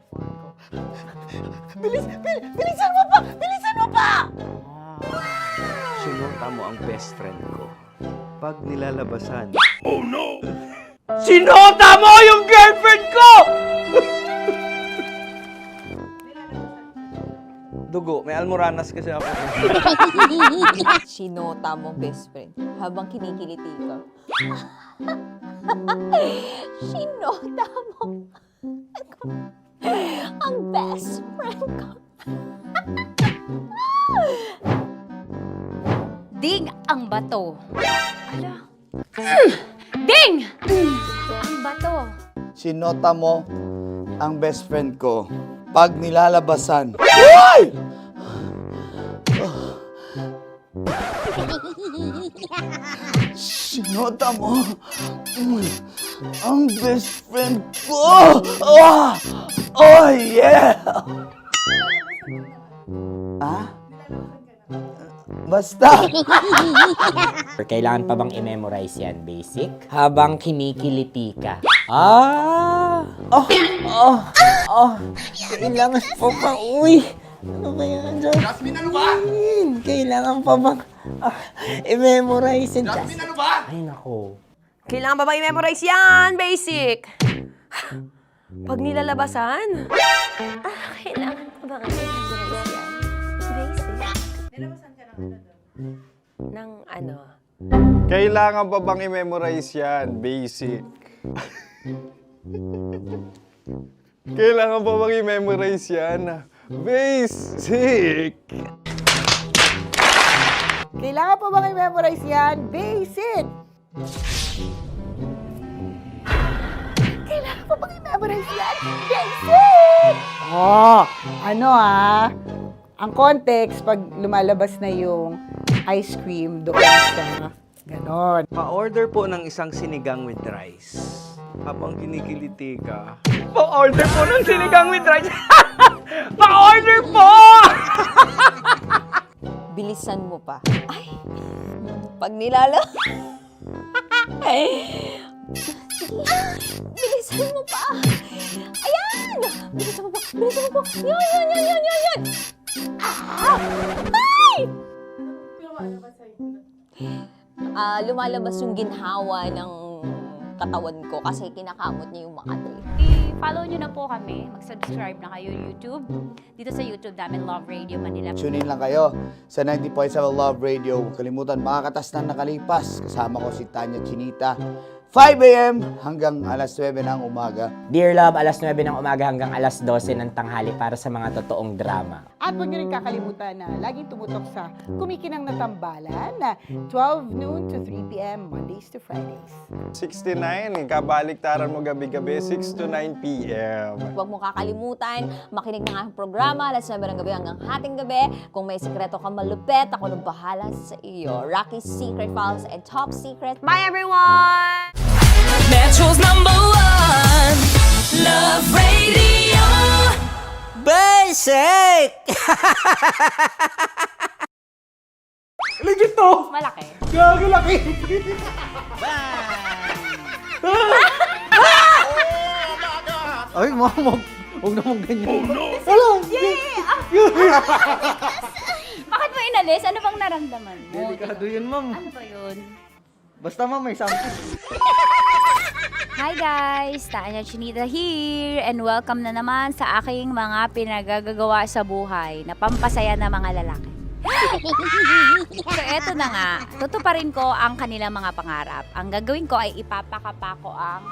Bilisan mo pa! Bilisan mo pa! Sinota mo ang best friend ko. Pag nilalabasan. Oh no! Sinota mo yung girlfriend ko! Dugo, may almoranas kasi ako. Sinota mo best friend habang kinikiliti ka. Sinota mo ang best friend ko. Ding ang bato. Ala. Ding! Ang bato. Sinota mo ang best friend ko pag nilalabasan. Uy! Sinota mo ang best friend ko. Oh yeah! Basta! Kailangan pa bang i-memorize yan, basic? Habang kinikiliti ka. Kailangan pa bang, ano kaya dyan? Jasmine, ano ba? Kailangan pa bang i-memorize yan? Jasmine, ano ba? Ay, nako. Kailangan ba i-memorize yan? Basic! Pag nilalabasan? Kailangan ba i-memorize yan? Basic? Nilalabasan ka ng ano? Kailangan pa bang i-memorize yan? Basic. Kailangan pa bang i-memorize yan? Basic. Kailangan pa bang i-memorize yan? Basic! Kailangan pa bang i-memorize yan? Basic! Ang context, pag lumalabas na yung ice cream doon sa ganon. Pa-order po ng isang sinigang with rice. Habang kinikiliti ka. Pa-order po ng sinigang with rice! Pa-order po! Bilisan mo pa. Ay! Pag nilala... Bilisan mo pa! Ayan! Bilisan mo pa! Bilisan mo pa! Yan! Ay! Lumalabas yung ginhawa ng katawan ko kasi kinakamot niya yung Makati. I-follow nyo na po kami. Mag-subscribe na kayo YouTube. Dito sa YouTube namin, Love Radio Manila. Tune in lang kayo sa 90.7 Love Radio. Huwag kalimutan, makakatas na nakalipas. Kasama ko si Tanya Chinita. 5 a.m. hanggang alas 9 ng umaga. Dear Love, alas 9 ng umaga hanggang alas 12 ng tanghali para sa mga totoong drama. At huwag niyo rin kakalimutan na laging tumutok sa Kumikinang na Tambalan na 12 noon to 3 p.m. Mondays to Fridays. 69, kabaliktaran mo gabi-gabi, 6 to 9 p.m. Huwag mo kakalimutan, makinig ng aking programa, alas 9 ng gabi hanggang hating gabi. Kung may sekreto kang malupet, ako nang bahala sa iyo. Rocky's Secret Files and Top Secret. Bye everyone! Metro's #1 Love Radio. Basic! Legit to! Malaki. Gago laki! Ay, mamog. Huwag naman ganyan. Oh no! Wala! Bakit mo inalis? Ano bang naramdaman mo? Delikado yun, ma'am. Ano ba yun? Basta may something. Hi guys! Tanya Chinita here and welcome na naman sa aking mga pinagagagawa sa buhay na pampasaya ng mga lalaki. So eto na nga, tutuparin ko ang kanilang mga pangarap. Ang gagawin ko ay ipapakapa ko ang...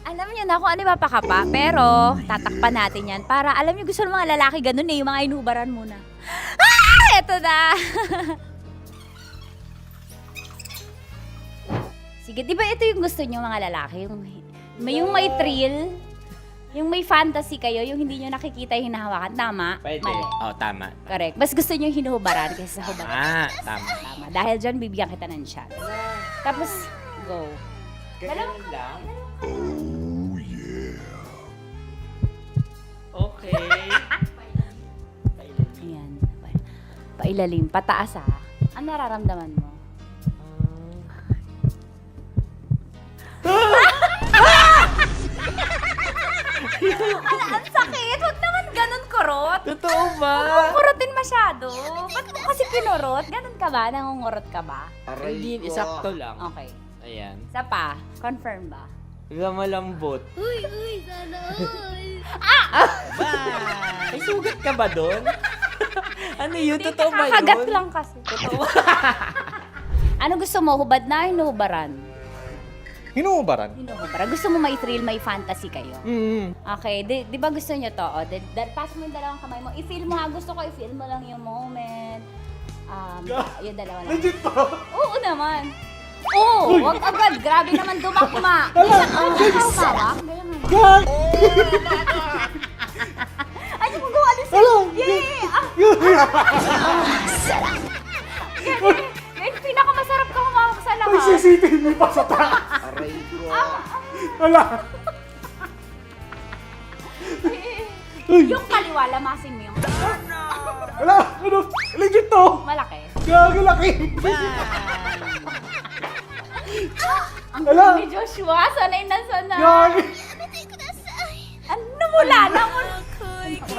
Alam niyo na kung ano ipapakapa, pero tatakpan natin yan para alam niyo gusto ng mga lalaki ganun eh, yung mga inubaran muna. Ah! Eto na! Sige, di ba ito yung gusto nyo mga lalaki? Yung may thrill, yung may fantasy kayo, yung hindi nyo nakikita yung hinahawakan. Tama? Pwede. Mali. Oh, tama. Correct. Mas gusto nyo yung hinuhubaran kaysa sa hubaran. Tama. Tama. Dahil dyan, bibigyan kita ng shot. Tapos, go. Ganun lang. Okay. Ayan. Pailalim. Pataas ha. Ano nararamdaman mo? Ang sakit! Huwag naman ganun kurot. Totoo ba? Huwag mong kurotin masyado. Ba't mo kasi kinurot? Ganun ka ba? Nangungurot ka ba? Hindi, isakto lang. Okay. Ayan. Isa pa. Confirm ba? Malambot. Uy, sana all. May sugat ka ba doon? Ano yun? Totoo ba yun? Kakagat lang kasi. Totoo. Ano gusto mo? Hubad na? Hinuhubaran? Hinuhubaran? Hinuhubaran. Gusto mo may thrill, may fantasy kayo? Okay. Di ba gusto nyo to? Pass mo yung dalawang kamay mo. I-feel mo ha. Gusto ko i-feel mo lang yung moment. Yung dalawa lang. Legit pa? Oo naman. Oo, wag agad. Grabe naman dumakma. Minsan, hawak. Gag! Ay, kung gawa din sa'yo. Yay! Ganyan, pinakamasarap ka humawak sa lahat. May CCTV pa sa taas. Aray ko. Wala. Yung kaliwa, lamasin mo yung... Wala. Ano? Legit to. Malaki. Gagi laki. Ang Wala. galing ni Joshua, sanay na sanay. Gagi. Ano mula na mo?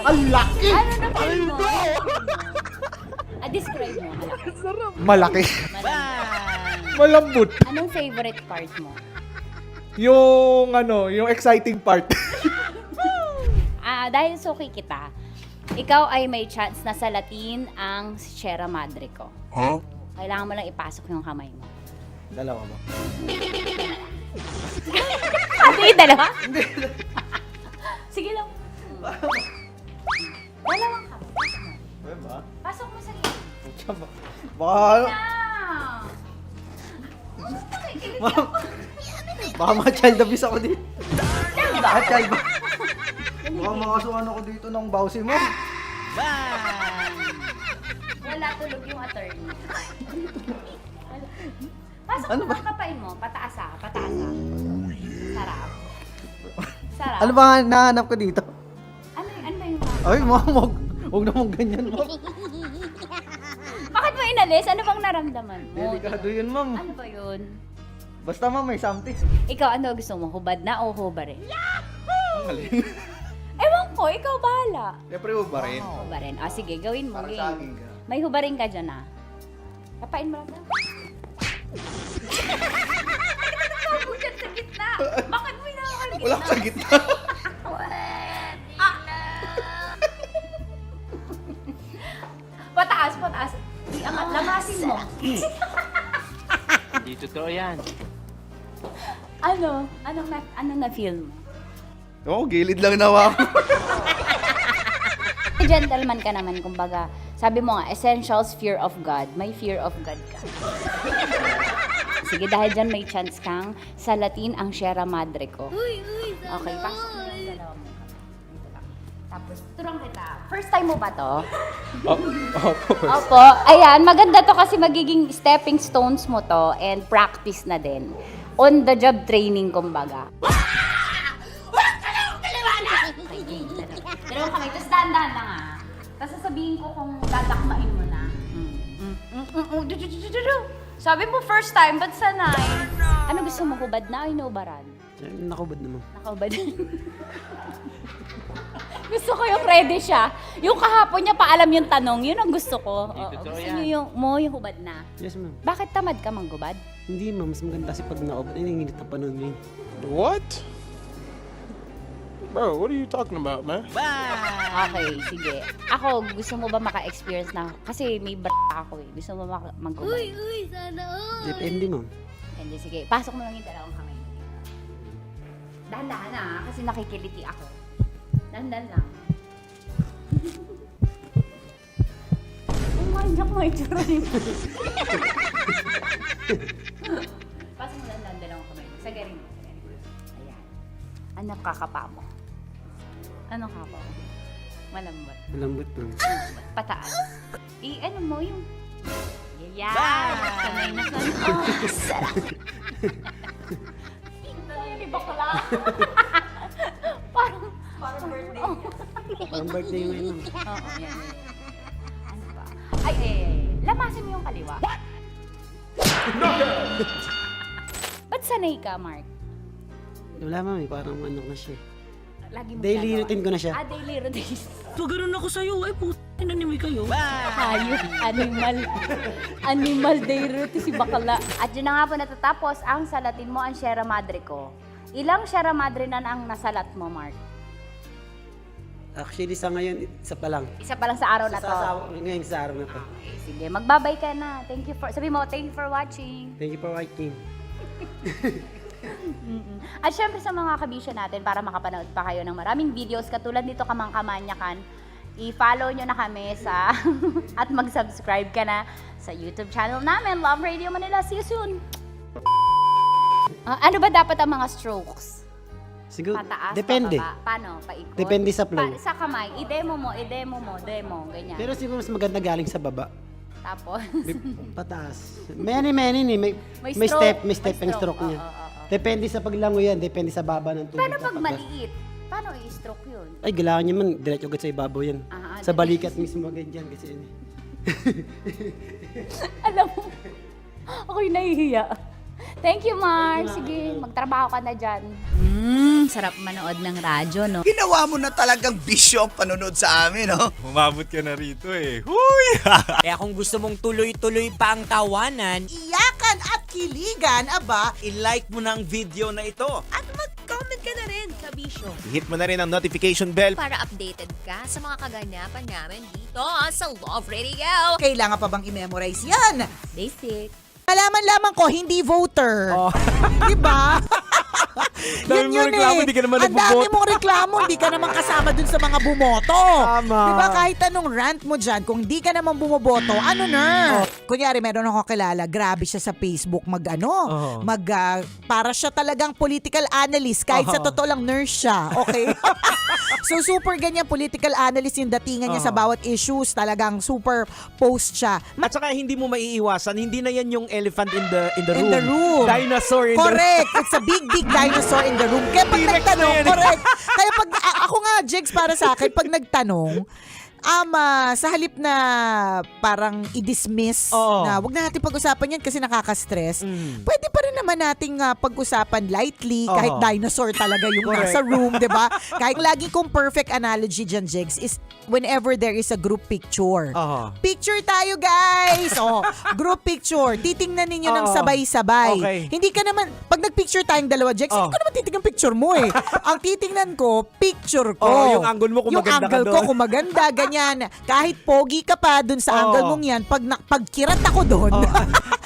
Ang laki. Ano na feel mo? Describe mo. Malaki. Malambot. Anong favorite part mo? Yung exciting part. Dahil suki kita, ikaw ay may chance na salatin ang Sierra Madre ko. Huh? Kailangan mo lang ipasok yung kamay mo. Dalawa ba? Hindi, dalawa? Sige lang. Dalawang kamay. Diba? Pasok mo sa gilid. Baka... Baka ma-child abuse ako dito. Baka child ba? Baka makasuhan ako dito ng bawsi mo. Wala, tulog yung attorney. Pasok mo ang kapay mo. Pataas ha. Pataas ha. Sarap. Sarap. Ano ba nahanap ko dito? Ano ba yung Ay, ma'am, huwag naman ganyan, ma'am. Bakit mo inalis? Ano bang naramdaman mo? Delikado yun, ma'am. Ano ba yun? Basta, ma'am, may something. Ikaw, ano gusto mo? Hubad na o hubarin? Ang galing. Ewan ko, ikaw bahala. Siyempre, hubarin. Hubarin. Sige, gawin mo. Parang Game. saging ka. May hubarin ka dyan Kapain mo lang ka. Nakita dyan sa gitna. Bakit mo inaakal gitna? Wala sa gitna. Pataas. Iangat, lamasin mo. Hindi totoo yan. Anong na-feel mo? Oo, gilid lang nawa ako. Gentleman ka naman, kumbaga. Sabi mo nga, essentials, fear of God. May fear of God ka. Sige, dahil dyan may chance kang salatin ang Sierra Madre ko. Okay, pasok mo yung dalawa mo. Dito lang. Tapos, turang kita. First time mo ba to? Opo. Ayan, maganda to kasi magiging stepping stones mo to and practice na din. On the job training, kumbaga. Dalawang kamay. Tapos dahan-dahan lang Tapos sasabihin ko kung dadakmain mo na. Sabi mo first time, ba't sanay? Ano gusto mo, hubad na o inubaran? Nakubad naman. Nakahubad. Gusto ko yung ready siya. Yung kahapon niya paalam yung tanong, yun ang gusto ko. Gusto niyo yung hubad na. Yes, ma'am. Bakit tamad ka manggubad? Hindi, ma'am. Mas maganda kasi pag naubad. Ay, nanginit na pa nun, yun. What? Bro, what are you talking about, man? Okay, sige. Ako, gusto mo ba maka-experience na? Kasi may ako eh. Gusto mo manggubad? Uy, sana all. Depende, ma'am. Hindi, sige. Pasok mo lang yung dalawang kamay. Dahan-dahan na, kasi nakikiliti ako. Dahan-dahan lang. Umanyak mo yung tsura niyo. Pasok mo lang dalawang kamay. Sagarin mo. Ayan. Ano kakapa mo? Ano kapa mo? Malambot. Malambot, ma'am. Pataas. Ano mo yung... Yeah! Sanay na sanay. Oh, sarap! Tingnan ni bakla. Parang birthday. Parang birthday mo yun, ma'am. Oo, yan. Ano ba? Ay, lamasin mo yung kaliwa. What? Ba't sanay ka, Mark? Wala, ma'am. Parang ano na siya. Lagi mo Daily ginagawa. routine ko na siya. Daily routine. Pag ganun ako sa'yo, ay nanimay kayo. Hayop, animal day routine si bakla. At yun na nga po natatapos ang salatin mo ang Sierra Madre ko. Ilang Sierra Madre na ang nasalat mo, Mark? Actually, sa ngayon, isa pa lang. Isa pa lang sa araw na to. Ngayon sa araw na to. Okay, sige, magbabay ka na. Thank you for, sabi mo, thank you for watching. Thank you for watching. At syempre sa mga kabisyo natin, para makapanood pa kayo ng maraming videos katulad nito Kamangkamanyakan, i-follow nyo na kami sa at mag-subscribe ka na sa YouTube channel namin, Love Radio Manila. See you soon! Ano ba dapat ang mga strokes? Siguro, Pataas, depende. pababa? Paano? Paikot? Depende sa flow. Sa kamay, i-demo mo, ganyan. Pero siguro mas maganda galing sa baba. Tapos? Pataas. Many ni. May stroke. step, may step ang stroke niya. Depende sa paglango yan, depende sa baba ng tubig. Paano pag maliit? Paano i-stroke yun? Ay, kailangan niya man, diretso agad sa ibabaw yan. Sa balikat mismo agad yan kasi yun. Alam mo, ako'y nahihiya. Thank you, Mark. Sige, magtrabaho ka na dyan. Sarap manood ng radyo, no? Ginawa mo na talagang bisyo ang panonood sa amin, no? Umabot ka na rito eh. Huy! Kaya kung gusto mong tuloy-tuloy pa ang tawanan, Iyakan at kiligan, aba, I-like mo na ang video na ito. At mag-comment ka na rin, kabisyo. Hit mo na rin ang notification bell. Para updated ka sa mga kaganapan namin dito sa Love Radio. kailangan pa bang i-memorize yan? Basic. Malaman lamang ko, hindi voter. Diba? Dami mo reklamo, hindi ka naman Ang dami nagboboto. mong reklamo, hindi ka naman kasama dun sa mga bumoto. Tama. Diba kahit anong rant mo dyan, kung di ka naman bumoboto, ano na? Kunyari, meron ako kilala, grabe siya sa Facebook para siya talagang political analyst, kahit sa totoo lang nurse siya. Okay? So super ganyan, political analyst yung datingan niya sa bawat issues, talagang super post siya. At saka hindi mo maiiwasan, hindi na yan yung elephant in the room. In the room. Dinosaur in Correct. It's a big dinosaur in the room. Kaya pag T-Rex nagtanong, na yan. correct. Kaya pag, ako nga, Jigs, para sa akin, pag nagtanong, sa halip na parang i-dismiss na wag na natin pag-usapan yan kasi nakaka-stress, pwede pa rin naman nating pag-usapan lightly kahit dinosaur talaga yung nasa room, di ba? Kahit lagi kong perfect analogy dyan, Jigs, is whenever there is a group picture. Picture tayo, guys! Group picture. Titingnan ninyo ng sabay-sabay. Okay. Hindi ka naman, pag nag-picture tayong dalawa, Jigs, hindi ko naman titingnan picture mo eh. Ang titingnan ko, picture ko. Yung angle mo kung yung maganda ka angle ko doon. kung maganda, ganyan. Kahit pogi ka pa dun sa angle mong yan, pag kirat ako doon,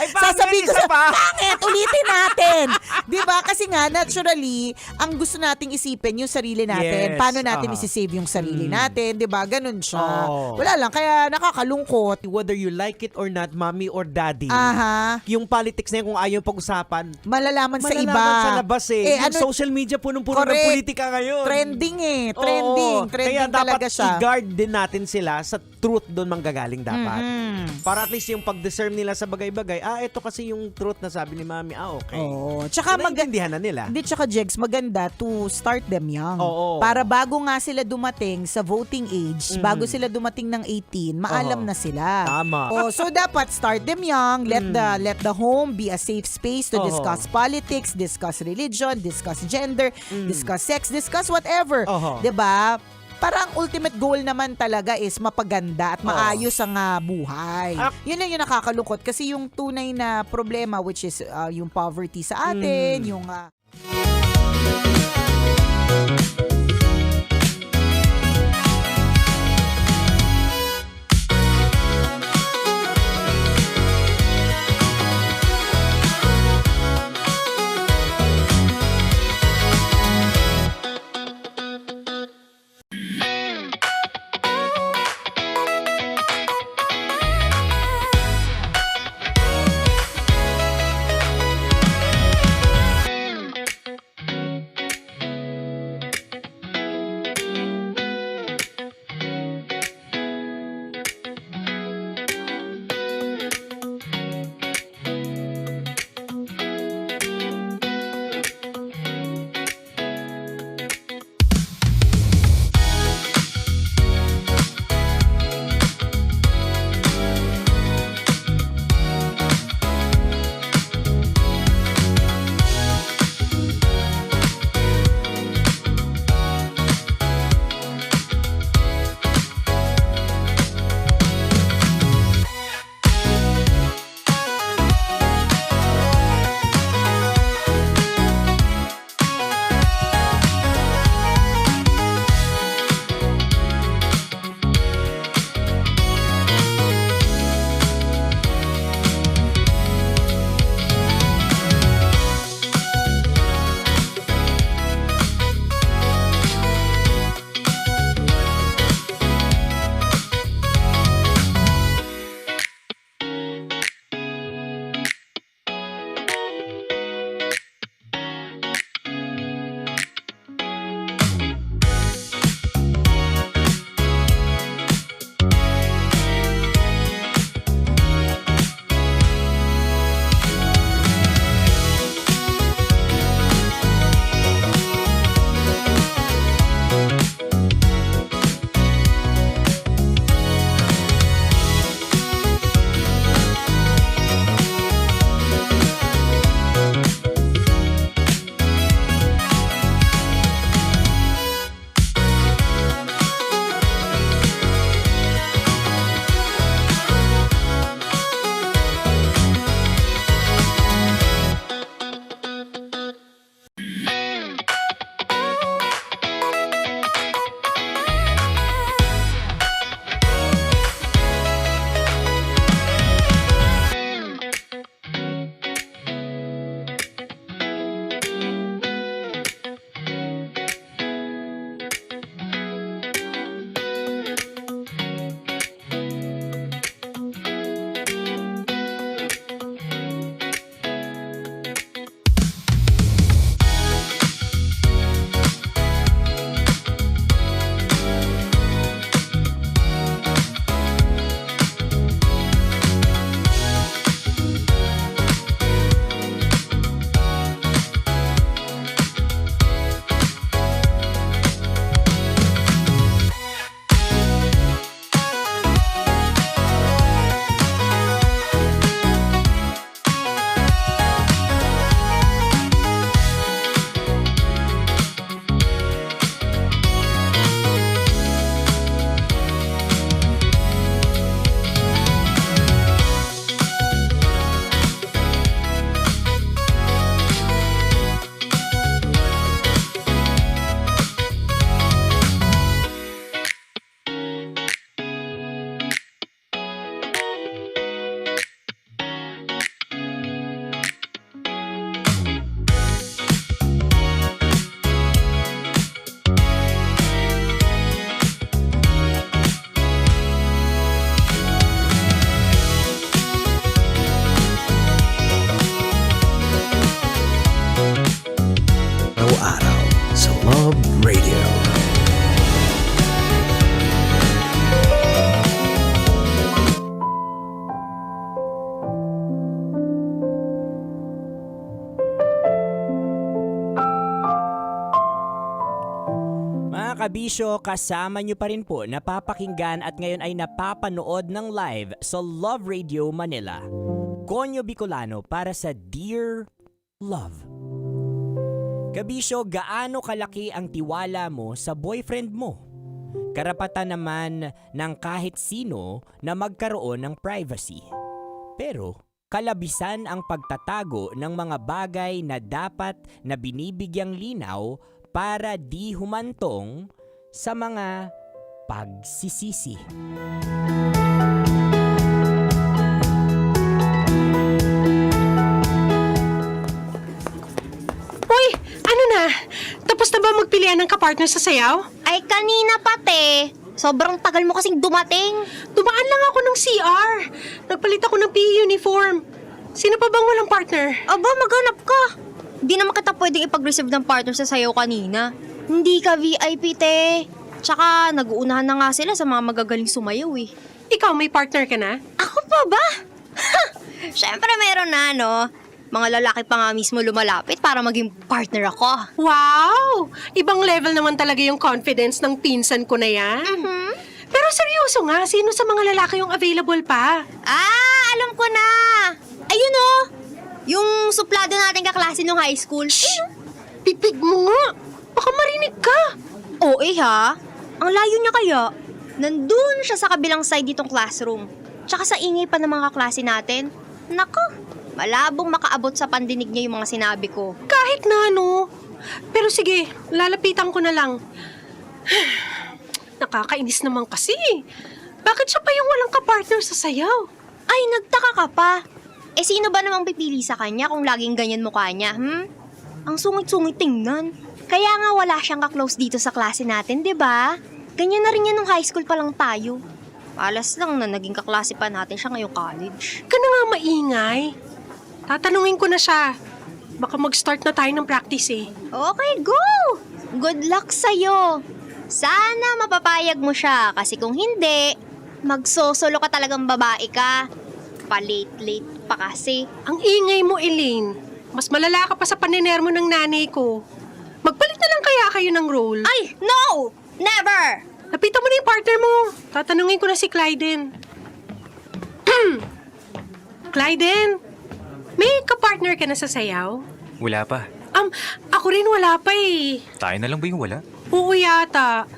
sasabihin ko pangit, ulitin natin. Diba? Kasi nga, naturally, ang gusto nating isipin yung sarili natin. Yes. Paano natin isisave yung sarili natin. Diba? Ganun siya. Wala lang, kaya nakakalungkot. Whether you like it or not, mommy or daddy, Yung politics na yun, kung ayaw pag-usapan, malalaman sa iba. malalaman sa labas eh. Yung social media punong-puno ng Correct. politika ngayon. Trending eh. Trending Kaya talaga dapat siya. i-guard din natin natin sila sa truth doon manggagaling dapat. Para at least yung pag-discern nila sa bagay-bagay, ito kasi yung truth na sabi ni Mami, okay. Oo. Tsaka naiintindihan na nila. Hindi, tsaka Jegs, maganda to start them young. Oo. Para bago nga sila dumating sa voting age, bago sila dumating ng 18, maalam na sila. Tama. So dapat start them young, let the home be a safe space to discuss politics, discuss religion, discuss gender, discuss sex, discuss whatever. 'Di ba? Parang ultimate goal naman talaga is mapaganda at maayos ang buhay. Yun lang yung nakakalungkot kasi yung tunay na problema, which is yung poverty sa atin, yung Mga kabisyo, kasama nyo pa rin po napapakinggan at ngayon ay napapanood ng live sa Love Radio Manila. Conyo Bicolano para sa Dear Love. Kabisyo, gaano kalaki ang tiwala mo sa boyfriend mo? Karapatan naman ng kahit sino na magkaroon ng privacy. Pero kalabisan ang pagtatago ng mga bagay na dapat na binibigyang linaw para di humantong sa mga pagsisisi. Uy, ano na? Tapos na ba magpilian ng kapartner sa sayaw? Ay, kanina pati. Sobrang tagal mo kasing dumating. Dumaan lang ako ng CR. Nagpalit ako ng PE uniform. Sino pa bang walang partner? Aba, maghanap ka. Di naman kita pwedeng ipag-reserve ng partner sa sayaw kanina. Hindi ka VIP, te. Tsaka, nag-uunahan na nga sila sa mga magagaling sumayaw eh. Ikaw, may partner ka na? Ako pa ba? Siyempre meron na, no? Mga lalaki pa nga mismo lumalapit para maging partner ako. Wow! Ibang level naman talaga yung confidence ng pinsan ko na yan. Pero seryoso nga, sino sa mga lalaki yung available pa? Ah, alam ko na! Ayun oh! Yung suplado natin kaklase nung high school. Pipig mo nga! Baka marinig ka! Oo ha? Ang layo niya kaya? Nandun siya sa kabilang side ditong classroom. Tsaka sa ingay pa ng mga kaklase natin. Nako, malabong makaabot sa pandinig niya yung mga sinabi ko. Kahit na ano. Pero sige, lalapitan ko na lang. Nakakainis naman kasi. Bakit siya pa yung walang kapartner sa sayaw? Ay, nagtaka ka pa. Eh, sino ba namang pipili sa kanya kung laging ganyan mukha niya, Ang sungit-sungit tingnan. Kaya nga wala siyang ka-close dito sa klase natin, di ba? Ganyan na rin yan nung high school pa lang tayo. Malas lang na naging kaklase pa natin siya ngayong college. Ka na nga maingay. Tatanungin ko na siya. Baka mag-start na tayo ng practice eh. Okay, go! Good luck sa'yo. Sana mapapayag mo siya kasi kung hindi, magsosolo ka talagang babae ka. Pa-late-late pa kasi. Ang ingay mo, Elaine. Mas malala ka pa sa paniner mo ng nanay ko. Magpalit na lang kaya kayo ng role? Ay, no! Never! Lapitan mo na yung partner mo. Tatanungin ko na si Clyden. Clyden, may kapartner ka na sa sayaw? Wala pa. Ako rin wala pa eh. Tayo na lang ba yung wala? Oo yata.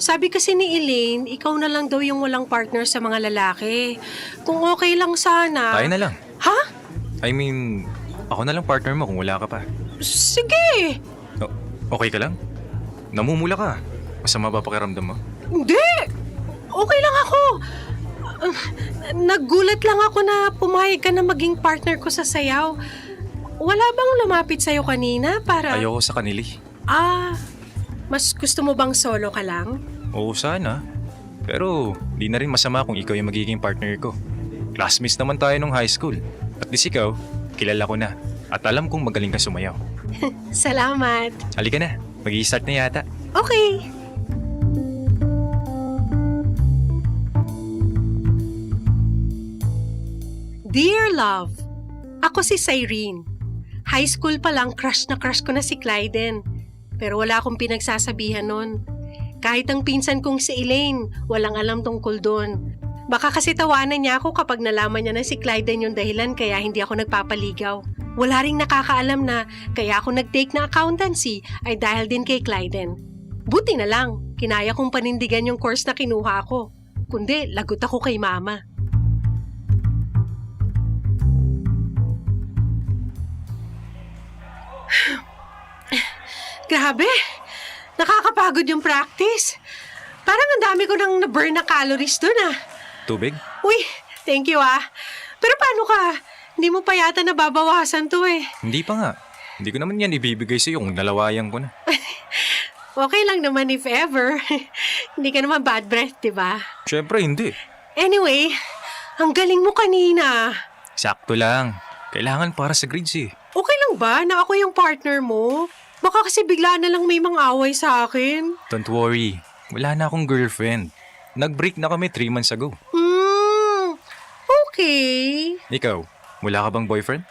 Sabi kasi ni Elaine, ikaw na lang daw yung walang partner sa mga lalaki. Kung okay lang sana. Tayo na lang. Ha? I mean, ako na lang partner mo kung wala ka pa. Sige. Okay ka lang? Namumula ka. Masama ba pakiramdam mo? Hindi! Okay lang ako. Naggulat lang ako na pumayag ka na maging partner ko sa sayaw. Wala bang lumapit sa'yo kanina para... Ayoko sa kanili. Mas gusto mo bang solo ka lang? Oo, sana. Pero di na rin masama kung ikaw yung magiging partner ko. Classmates naman tayo nung high school. At least ikaw, kilala ko na. At alam kong magaling ka sumayaw. Salamat. Halika na, mag-i-start na yata. Okay. Dear Love, ako si Cyrene. High school pa lang crush na crush ko na si Clyden. Pero wala akong pinagsasabihan nun. Kahit ang pinsan kong si Elaine, walang alam tungkol doon. Baka kasi tawanan niya ako kapag nalaman niya na si Clyden yung dahilan kaya hindi ako nagpapaligaw. Wala ring nakakaalam na kaya ako nag-take na accountancy ay dahil din kay Clyden. Buti na lang, kinaya kong panindigan yung course na kinuha ko. Kundi, lagot ako kay mama. Grabe, nakakapagod yung practice. Parang ang dami ko nang na-burn na calories dun Tubig? Uy, thank you Pero paano ka? Hindi mo pa yata nababawasan to eh. Hindi pa nga. Hindi ko naman yan ibibigay sa'yo kung nalawayan ko na. Okay lang naman if ever. Hindi ka naman bad breath, diba? Siyempre hindi. Anyway, ang galing mo kanina. Sakto lang. Kailangan para sa grades eh. Okay lang ba na ako yung partner mo? Baka kasi bigla na lang may mga away sa akin. Don't worry. Wala na akong girlfriend. Nag-break na kami 3 months ago. Okay. Ikaw, wala ka bang boyfriend?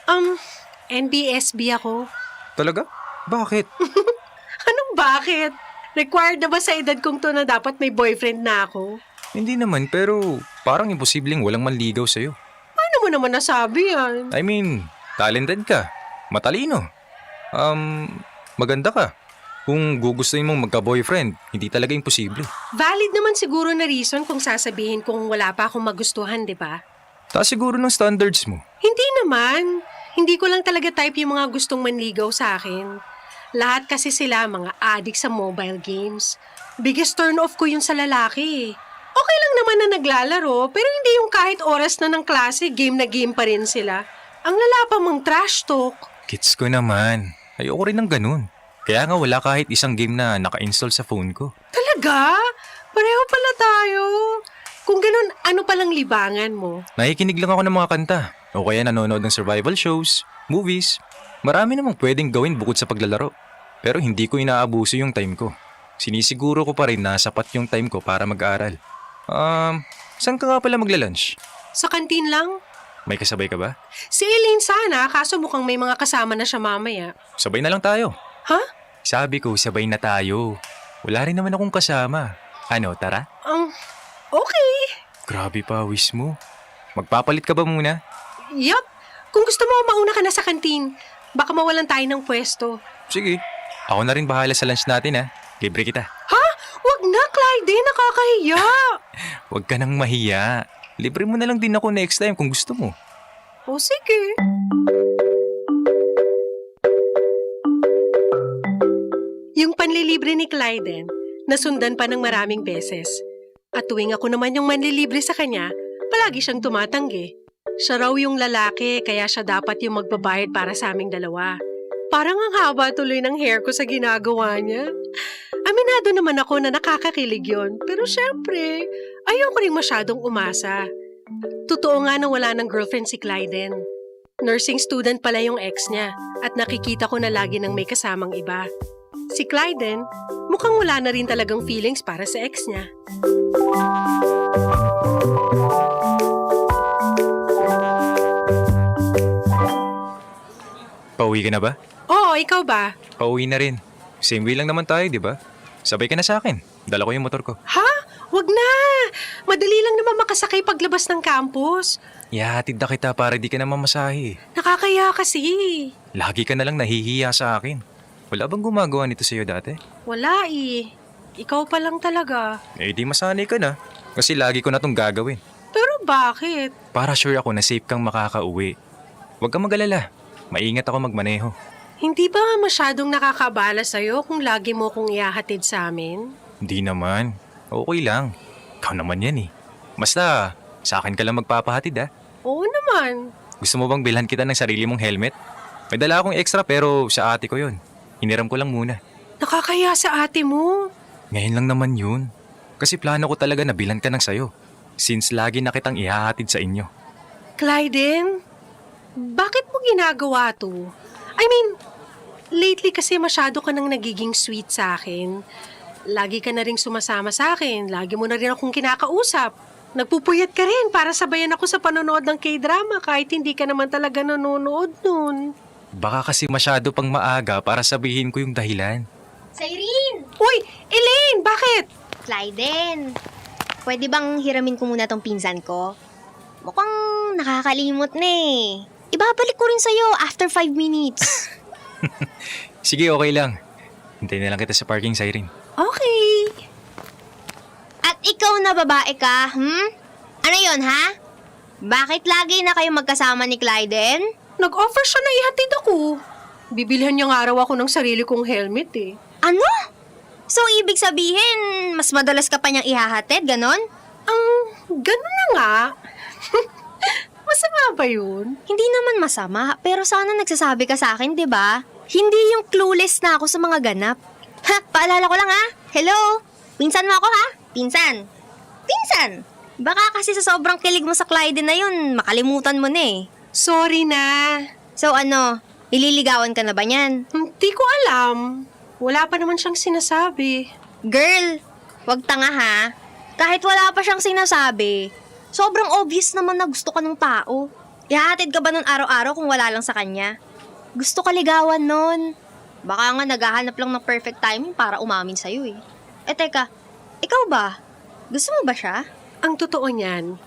NBSB ako. Talaga? Bakit? Anong bakit? Required na ba sa edad kong to na dapat may boyfriend na ako? Hindi naman, pero parang imposibleng walang manligaw sa'yo. Paano mo naman nasabi yan? I mean, talented ka, matalino, maganda ka. Kung gugustuhin mong magka-boyfriend, hindi talaga imposible. Valid naman siguro na reason kung sasabihin kung wala pa akong magustuhan, di ba? Taas siguro ng standards mo. Hindi naman. Hindi ko lang talaga type yung mga gustong manligaw sa akin. Lahat kasi sila mga addict sa mobile games. Biggest turn off ko yun sa lalaki. Okay lang naman na naglalaro, pero hindi yung kahit oras na ng klase, game na game pa rin sila. Ang lala pa mong trash talk. Gets ko naman. Ayoko rin ng ganun. Kaya nga wala kahit isang game na naka-install sa phone ko. Talaga? Pareho pala tayo. Kung ganun, ano palang libangan mo? Nakikinig lang ako ng mga kanta. O kaya nanonood ng survival shows, movies. Marami namang pwedeng gawin bukod sa paglalaro. Pero hindi ko inaabuso yung time ko. Sinisiguro ko pa rin na sapat yung time ko para mag-aral. Saan ka nga pala magla-lunch? Sa kantin lang? May kasabay ka ba? Si Elaine sana, kaso mukhang may mga kasama na siya mamaya. Sabay na lang tayo. Ha? Sabi ko, sabay na tayo. Wala rin naman akong kasama. Ano, tara? Okay. Grabe pa, wish mo. Magpapalit ka ba muna? Yup. Kung gusto mo, mauna ka na sa kantin. Baka mawalan tayo ng pwesto. Sige. Ako na rin bahala sa lunch natin, ha? Libre kita. Ha? Wag na, Clyde. Nakakahiya. Huwag ka nang mahiya. Libre mo na lang din ako next time kung gusto mo. O sige. Yung panlilibre ni Clyden, nasundan pa ng maraming beses. At tuwing ako naman yung manlilibre sa kanya, palagi siyang tumatanggi. Siya raw yung lalaki, kaya siya dapat yung magbabayad para sa aming dalawa. Parang ang haba tuloy ng hair ko sa ginagawa niya. Aminado naman ako na nakakakilig yon, pero syempre, ayoko rin masyadong umasa. Totoo nga na wala ng girlfriend si Clyden. Nursing student pala yung ex niya at nakikita ko na lagi nang may kasamang iba. Si Clyden, mukhang wala na rin talagang feelings para sa ex niya. Pauwi ka na ba? Oo, ikaw ba? Pauwi na rin. Same way lang naman tayo, di ba? Sabay ka na sa akin. Dala ko yung motor ko. Ha? Wag na! Madali lang naman makasakay paglabas ng campus. Ihahatid na kita para di ka na mamasahe. Nakakaya kasi. Lagi ka na lang nahihiya sa akin. Wala bang gumagawa nito sa'yo dati? Wala eh. Ikaw pa lang talaga. Eh di masanay ka na. Kasi lagi ko na tong gagawin. Pero bakit? Para sure ako na safe kang makakauwi. Huwag kang mag-alala. Maingat ako magmaneho. Hindi ba masyadong nakakabala sa'yo kung lagi mo kong ihahatid sa amin? Hindi naman. Okay lang. Ikaw naman yan eh. Basta, sa akin ka lang magpapahatid ah. Oo naman. Gusto mo bang bilhan kita ng sarili mong helmet? May dala akong extra pero sa ate ko yun. Hiniram ko lang muna. Nakakaya sa ate mo. Ngayon lang naman yun. Kasi plano ko talaga na bilhan ka ng sayo. Since lagi na kitang ihahatid sa inyo. Clyden, bakit mo ginagawa to? I mean, lately kasi masyado ka nang nagiging sweet sa akin. Lagi ka na ring sumasama sa akin. Lagi mo na rin akong kinakausap. Nagpupuyat ka rin para sabayan ako sa panonood ng K-drama kahit hindi ka naman talaga nanonood nun. Baka kasi masyado pang maaga para sabihin ko yung dahilan. Cyrene! Uy! Elaine! Bakit? Clyden, pwede bang hiramin ko muna tong pinsan ko? Mukhang nakakalimot na eh. Ibabalik ko rin sa'yo after 5 minutes. Sige, okay lang. Hintayin na lang kita sa parking, Cyrene. Okay. At ikaw na babae ka, Ano yon ha? Bakit lagi na kayo magkasama ni Clyden? Nag-offer siya na ihatid ako. Bibilhan niya nga araw ako ng sarili kong helmet eh. Ano? So, ibig sabihin, mas madalas ka pa niyang ihahatid, ganon? Ganon na nga. Masama ba yun? Hindi naman masama, pero sana nagsasabi ka sa akin, di ba? Hindi yung clueless na ako sa mga ganap. Ha, paalala ko lang ha. Hello? Pinsan mo ako ha? Pinsan. Pinsan! Baka kasi sa sobrang kilig mo sa Clyde na yun, makalimutan mo na eh. Sorry na. So ano, ililigawan ka na ba niyan? Hindi ko alam. Wala pa naman siyang sinasabi. Girl, wag tanga ha. Kahit wala pa siyang sinasabi, sobrang obvious naman na gusto ka ng tao. Ihahatid ka ba nun araw-araw kung wala lang sa kanya? Gusto ka ligawan nun. Baka nga naghahanap lang ng perfect timing para umamin sa'yo eh. Eh teka, ikaw ba? Gusto mo ba siya? Ang totoo niyan,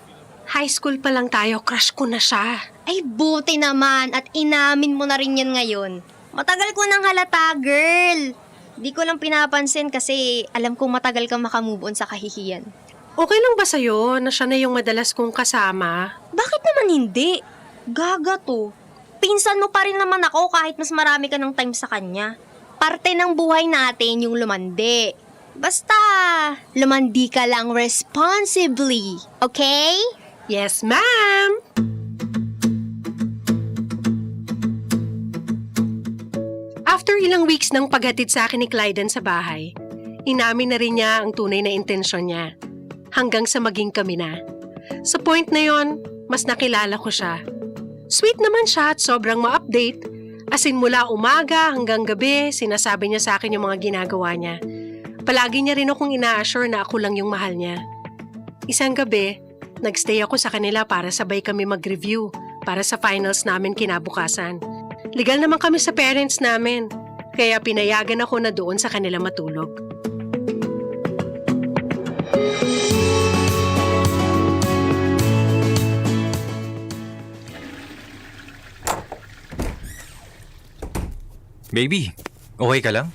high school pa lang tayo, crush ko na siya. Ay, buti naman at inamin mo na rin yan ngayon. Matagal ko nang halata, girl. Di ko lang pinapansin kasi alam kong matagal kang makamove on sa kahihiyan. Okay lang ba sa'yo na siya na yung madalas kong kasama? Bakit naman hindi? Gaga to. Pinsan mo pa rin naman ako kahit mas marami ka ng time sa kanya. Parte ng buhay natin yung lumandi. Basta, lumandi ka lang responsibly, okay? Yes, ma'am! After ilang weeks ng paghatid sa akin ni Clyden sa bahay, inamin na rin niya ang tunay na intensyon niya. Hanggang sa maging kami na. Sa point na yon, mas nakilala ko siya. Sweet naman siya at sobrang ma-update. As in mula umaga hanggang gabi, sinasabi niya sa akin yung mga ginagawa niya. Palagi niya rin akong ina-assure na ako lang yung mahal niya. Isang gabi, nagstay ako sa kanila para sabay kami mag-review para sa finals namin kinabukasan. Legal naman kami sa parents namin, kaya pinayagan ako na doon sa kanila matulog. Baby, okay ka lang?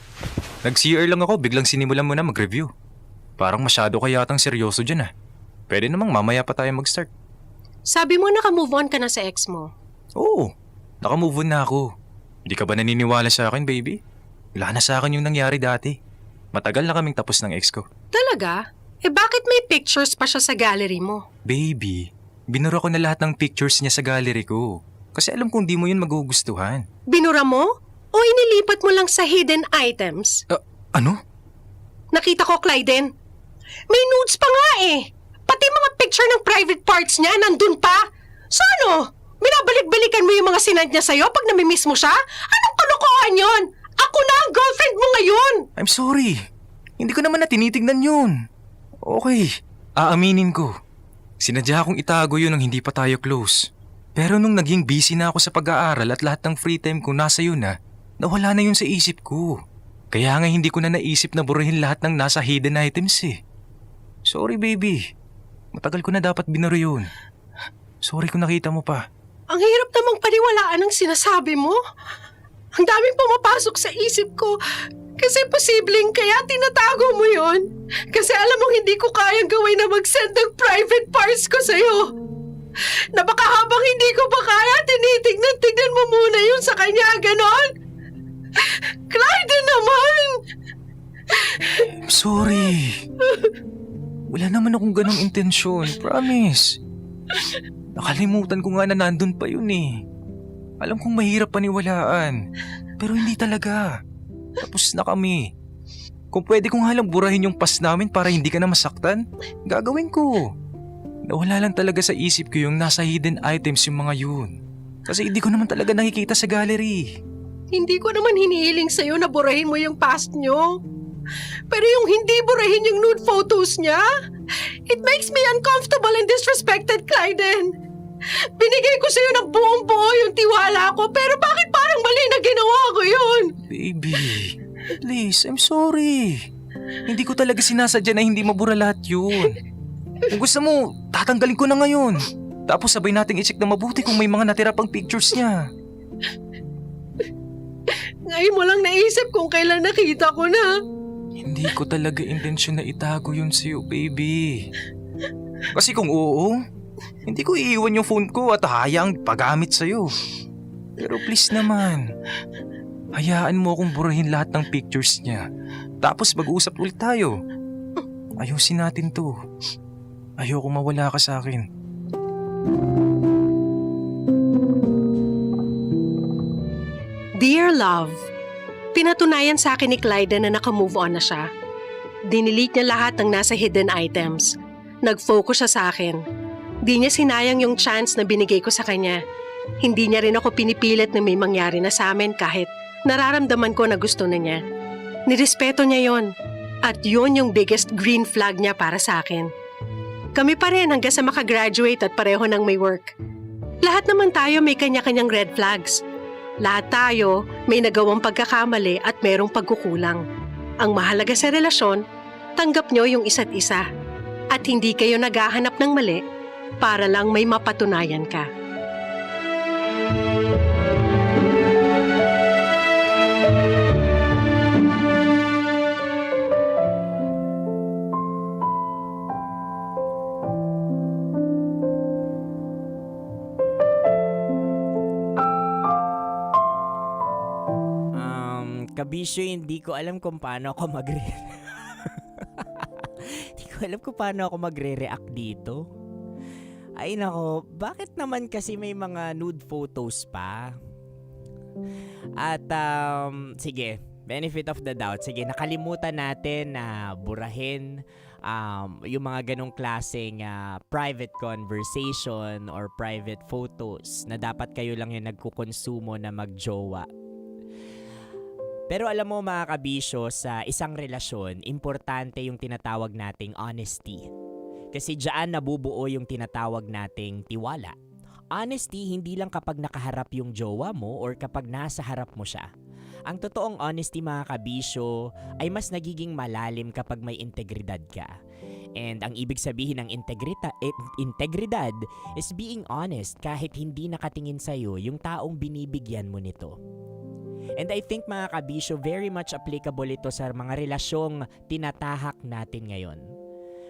Nag-CR lang ako, biglang sinimulan mo na mag-review. Parang masyado ka yatang seryoso dyan ah. Pwede namang mamaya pa tayo mag-start. Sabi mo naka-move on ka na sa ex mo. Oo, naka-move on na ako. Hindi ka ba naniniwala sa akin, baby? Wala na sa akin yung nangyari dati. Matagal na kaming tapos ng ex ko. Talaga? Eh bakit may pictures pa siya sa gallery mo? Baby, binura ko na lahat ng pictures niya sa gallery ko. Kasi alam kong di mo yun magugustuhan. Binura mo? O inilipat mo lang sa hidden items? Ano? Nakita ko, Clyden. May nudes pa nga eh. Pati mga picture ng private parts niya nandun pa. So ano? Binabalik-balikan mo yung mga sinend niya sa'yo pag namimiss mo siya? Anong kalokohan yun? Ako na ang girlfriend mo ngayon! I'm sorry. Hindi ko naman na tinitignan yun. Okay, aaminin ko. Sinadya akong itago yun nang hindi pa tayo close. Pero nung naging busy na ako sa pag-aaral at lahat ng free time ko nasa yun na, nawala na yun sa isip ko. Kaya nga hindi ko na naisip na burahin lahat ng nasa hidden items eh. Sorry baby. Matagal ko na dapat binuro yun. Sorry kung nakita mo pa. Ang hirap namang paniwalaan ang sinasabi mo. Ang daming pumapasok sa isip ko. Kasi posibleng kaya tinatago mo yon. Kasi alam mong hindi ko kayang gawin na mag-send ng private parts ko sa'yo. Na baka habang hindi ko pa kaya, tinitignan mo muna yun sa kanya, ganon? Clyden naman! I'm sorry. Wala naman akong ganong intensyon, promise. Nakalimutan ko nga na nandun pa yun eh. Alam kong mahirap paniwalaan, pero hindi talaga. Tapos na kami. Kung pwede kong halang burahin yung past namin para hindi ka na masaktan, gagawin ko. Nawala lang talaga sa isip ko yung nasa hidden items yung mga yun. Kasi hindi ko naman talaga nakikita sa gallery. Hindi ko naman hinihiling sa'yo na burahin mo yung past nyo. Pero yung hindi burahin yung nude photos niya, it makes me uncomfortable and disrespected, Clyden. Binigay ko sa'yo ng buong-buo yung tiwala ko, pero bakit parang mali na ginawa ko yun? Baby, please, I'm sorry. Hindi ko talaga sinasadya na hindi mabura lahat yun. Kung gusto mo, tatanggalin ko na ngayon. Tapos sabay nating i-check na mabuti kung may mga natira pang pictures niya. Ngayon mo lang naisip kung kailan nakita ko na. Hindi ko talaga intensyon na itago yun sa'yo, baby. Kasi kung oo, hindi ko iiwan yung phone ko at hayaang pagamit sa'yo. Pero please naman, hayaan mo akong burahin lahat ng pictures niya. Tapos mag-uusap ulit tayo. Ayusin natin to. Ayoko mawala ka sa akin. Dear Love, pinatunayan sa akin ni Clyden na naka-move on na siya. Dinidelete niya lahat ng nasa hidden items. Nag-focus siya sa akin. Di niya sinayang yung chance na binigay ko sa kanya. Hindi niya rin ako pinipilit na may mangyari na sa amin kahit nararamdaman ko na gusto na niya. Nirespeto niya yon. At yun yung biggest green flag niya para sa akin. Kami pa rin hanggang sa makagraduate at pareho nang may work. Lahat naman tayo may kanya-kanyang red flags. Lahat tayo may nagawang pagkakamali at merong pagkukulang. Ang mahalaga sa relasyon, tanggap nyo yung isa't isa. At hindi kayo naghahanap ng mali para lang may mapatunayan ka. Kabisyo, hindi ko alam kung paano ako Hindi ko alam kung paano ako magre-react dito. Ay nako, bakit naman kasi may mga nude photos pa? At sige, benefit of the doubt. Sige, nakalimutan natin na burahin yung mga ganong klaseng private conversation or private photos na dapat kayo lang yung nagkukonsumo na magjowa. Pero alam mo mga kabisyo, sa isang relasyon, importante yung tinatawag nating honesty. Kasi diyan nabubuo yung tinatawag nating tiwala. Honesty, hindi lang kapag nakaharap yung jowa mo or kapag nasa harap mo siya. Ang totoong honesty mga kabisyo ay mas nagiging malalim kapag may integridad ka. And ang ibig sabihin ng integridad is being honest kahit hindi nakatingin sa'yo yung taong binibigyan mo nito. And I think mga kabisyo, very much applicable ito sa mga relasyong tinatahak natin ngayon.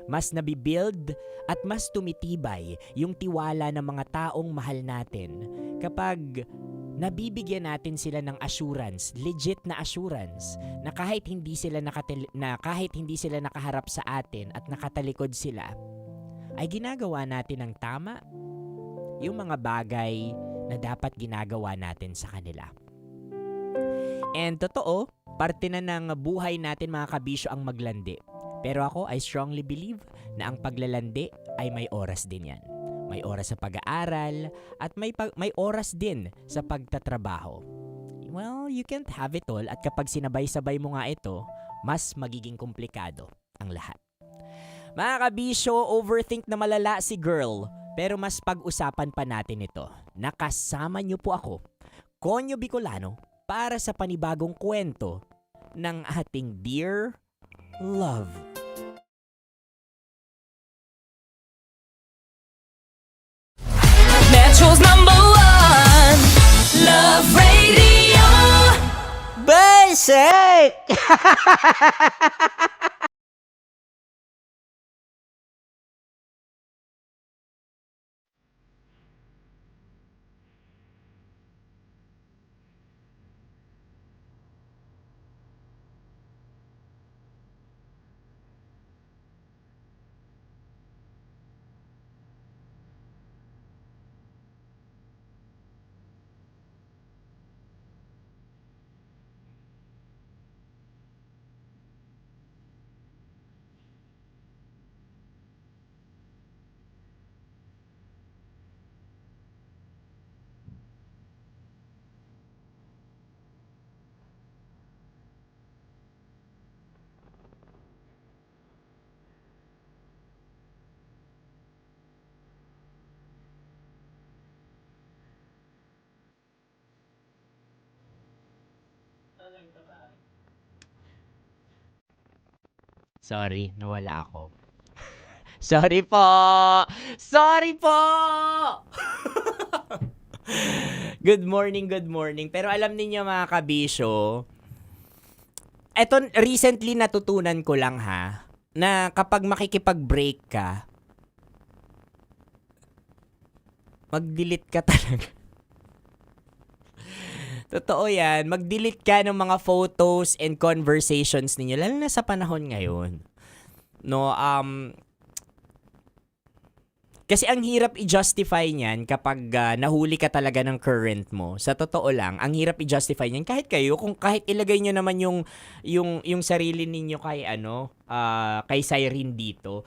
Mas nabibuild at mas tumitibay yung tiwala ng mga taong mahal natin kapag nabibigyan natin sila ng assurance, legit na assurance, na kahit hindi sila nakaharap sa atin at nakatalikod sila, ay ginagawa natin ang tama, yung mga bagay na dapat ginagawa natin sa kanila. And totoo, parte na ng buhay natin mga kabisyo ang maglandi. Pero ako, I strongly believe na ang paglalandi ay may oras din yan. May oras sa pag-aaral at may oras din sa pagtatrabaho. Well, you can't have it all at kapag sinabay-sabay mo nga ito, mas magiging komplikado ang lahat. Mga kabisyo, overthink na malala si girl. Pero mas pag-usapan pa natin ito. Nakasama niyo po ako, Konyo Bicolano, para sa panibagong kwento ng ating Dear Love. Metro's #1 Love Radio. Basic! Sorry, nawala ako. Sorry po! Sorry po! Good morning, good morning. Pero alam niyo mga kabisyo, eto recently natutunan ko lang na kapag makikipag-break ka, mag-delete ka talaga. Totoo yan. Mag-delete ka ng mga photos and conversations ninyo, lalo na sa panahon ngayon. No, kasi ang hirap i-justify niyan kapag nahuli ka talaga ng current mo. Sa totoo lang, ang hirap i-justify niyan kahit kayo, kung kahit ilagay niyo naman yung sarili ninyo kay kay Cyrene dito.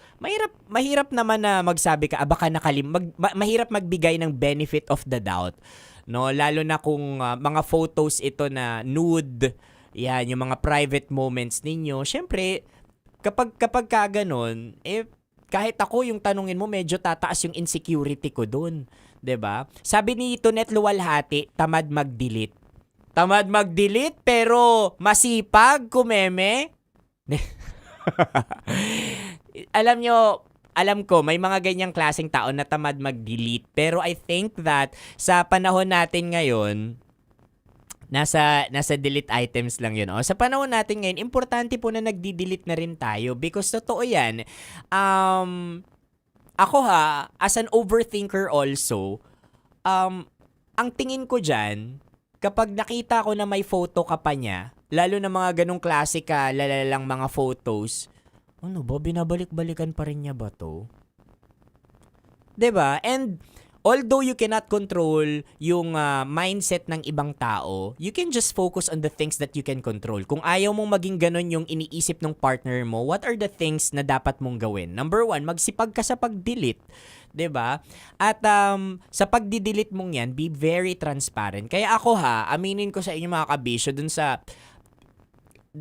Mahirap naman na magsabi ka, baka mahirap magbigay ng benefit of the doubt. No, lalo na kung mga photos ito na nude, yan, yung mga private moments ninyo. Syempre, kapag ka ganon, kahit ako yung tanungin mo, medyo tataas yung insecurity ko dun. 'Di ba? Sabi ni Tonet Luwalhati, tamad mag-delete. Tamad mag-delete pero masipag kumeme. Alam ko, may mga ganyang klaseng tao na tamad mag-delete. Pero I think that sa panahon natin ngayon, nasa delete items lang yun. Sa panahon natin ngayon, importante po na nagdi-delete na rin tayo. Because totoo yan. Ako as an overthinker also, ang tingin ko dyan, kapag nakita ko na may photo ka pa niya, lalo na mga ganong klasika, lalalang mga photos, ano ba, binabalik-balikan pa rin niya ba to? 'Di ba? And although you cannot control yung mindset ng ibang tao, you can just focus on the things that you can control. Kung ayaw mong maging ganon yung iniisip ng partner mo, what are the things na dapat mong gawin? Number 1, magsipag ka sa pag-delete. 'Di ba? At sa pagdi-delete mong yan, be very transparent. Kaya ako aminin ko sa inyo mga kabisyo dun sa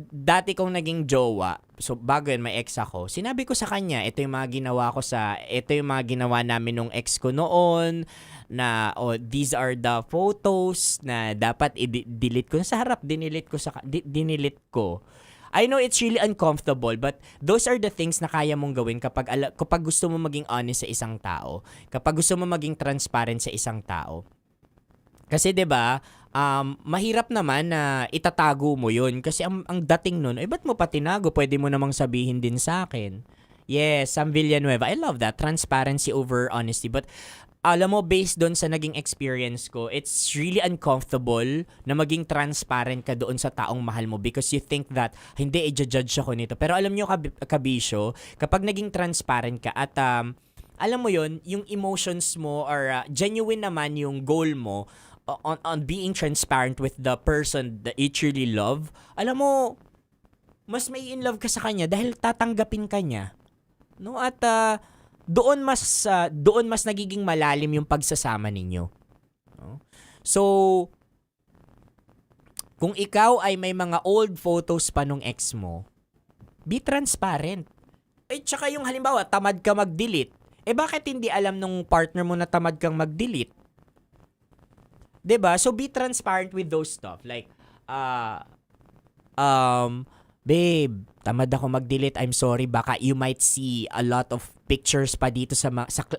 dati kong naging jowa, so bago yun, may ex ako, sinabi ko sa kanya, ito yung mga ginawa namin nung ex ko noon, na these are the photos na dapat i-delete ko. Sa harap, dinilit ko. I know it's really uncomfortable, but those are the things na kaya mong gawin kapag gusto mo maging honest sa isang tao, kapag gusto mo maging transparent sa isang tao. Kasi 'di ba, mahirap naman na itatago mo yun. Kasi ang dating nun, ba't mo pa tinago? Pwede mo namang sabihin din sa akin. Yes, Sam Villanueva. I love that. Transparency over honesty. But alam mo, based doon sa naging experience ko, it's really uncomfortable na maging transparent ka doon sa taong mahal mo because you think that, hindi, i-judge ako nito. Pero alam nyo, kabisyo, kapag naging transparent ka at alam mo yun, yung emotions mo or genuine naman yung goal mo, on being transparent with the person that you truly love, alam mo, mas may in love ka sa kanya dahil tatanggapin ka niya. No? At doon mas nagiging malalim yung pagsasama ninyo. No? So, kung ikaw ay may mga old photos pa nung ex mo, be transparent. Tsaka yung halimbawa, tamad ka mag-delete. Bakit hindi alam nung partner mo na tamad kang mag-delete? 'Diba? So be transparent with those stuff. Like babe, tamad ako mag-delete. I'm sorry, baka you might see a lot of pictures pa dito sa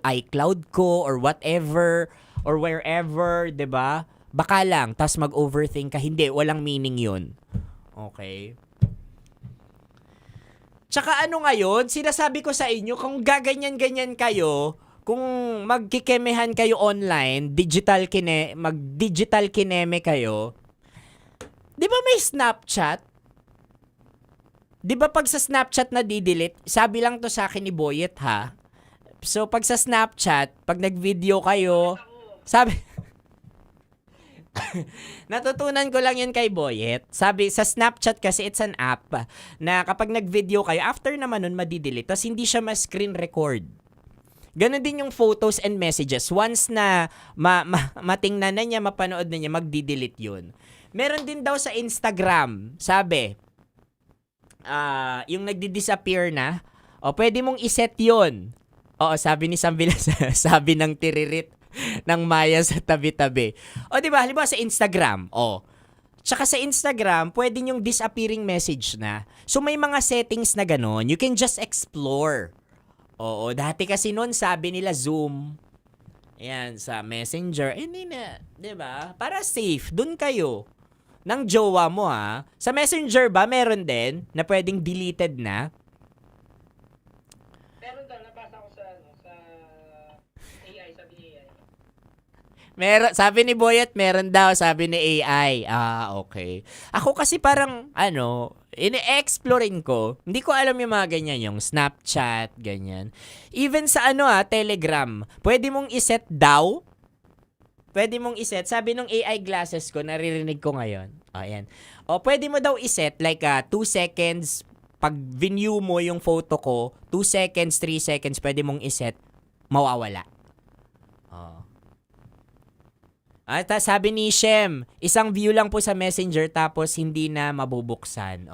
iCloud ko or whatever or wherever, 'di ba? Baka lang tas mag-overthink ka. Hindi, walang meaning 'yun. Okay? Tsaka ano ngayon, sinasabi ko sa inyo, kung gaganyan-ganyan kayo, kung magkikemehan kayo online, mag-digital kineme kayo, di ba may Snapchat? Di ba pag sa Snapchat na didelete, sabi lang to sa akin ni Boyet So pag sa Snapchat, pag nag-video kayo, sabi, natutunan ko lang yun kay Boyet. Sabi, sa Snapchat kasi it's an app na kapag nag-video kayo, after naman nun madidelete, tas hindi siya ma-screen record. Ganon din yung photos and messages. Once na matingnan na niya, mapanood na niya, magdi-delete yun. Meron din daw sa Instagram, sabi, yung nagdi-disappear na, pwede mong iset yun. Sabi ni Sam Villa, sabi ng tiririt ng Maya sa tabi-tabi. Diba, halimbawa sa Instagram, Tsaka sa Instagram, pwede yung disappearing message na. So may mga settings na ganon, you can just explore. Dati kasi noon sabi nila Zoom. Ayan, sa Messenger. Hindi na, 'di ba? Para safe, dun kayo. Nang jowa mo Sa Messenger ba meron din na pwedeng deleted na? Meron daw, nabasa ko sa AI, sabi ni AI. Meron, sabi ni Boyet, meron daw, sabi ni AI. Okay. Ako kasi parang, ini-explorein ko. Hindi ko alam yung mga ganyan, yung Snapchat, ganyan. Even sa Telegram, pwede mong iset daw. Pwede mong iset. Sabi nung AI glasses ko, naririnig ko ngayon. Ayan. Pwede mo daw iset, like 2 seconds, pag view mo yung photo ko, 2 seconds, 3 seconds, pwede mong iset, mawawala. At sabi ni Shem, isang view lang po sa Messenger tapos hindi na mabubuksan.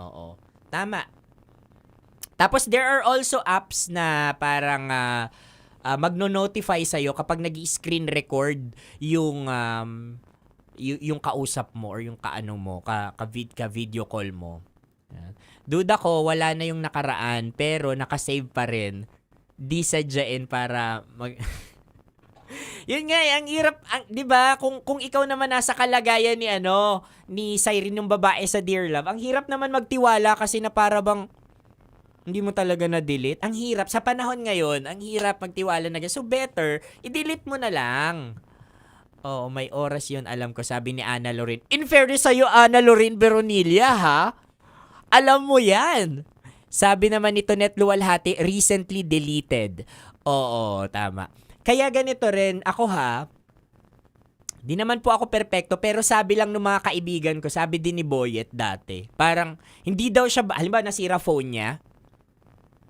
Tama. Tapos there are also apps na parang magno-notify sa'yo kapag nag-screen record yung yung kausap mo or yung kaano mo, ka-video call mo. Yan. Duda ko, wala na yung nakaraan, pero nakasave pa rin. Di sadyain para Yun nga, ang hirap, 'di ba? Kung ikaw naman nasa kalagayan ni Cyrene yung babae sa Dear Love, ang hirap naman magtiwala kasi na para bang hindi mo talaga na-delete. Ang hirap sa panahon ngayon, ang hirap magtiwala na. So better, i-delete mo na lang. Oo, may oras 'yun, alam ko, sabi ni Ana Lorin. In fairness sa'yo, Ana Lorin Veronilla, ha? Alam mo 'yan. Sabi naman ni Tonet Luwalhati, recently deleted. Oo, tama. Kaya ganito rin, ako di naman po ako perpekto, pero sabi lang ng mga kaibigan ko, sabi din ni Boyet dati, parang hindi daw siya, halimbawa nasira phone niya,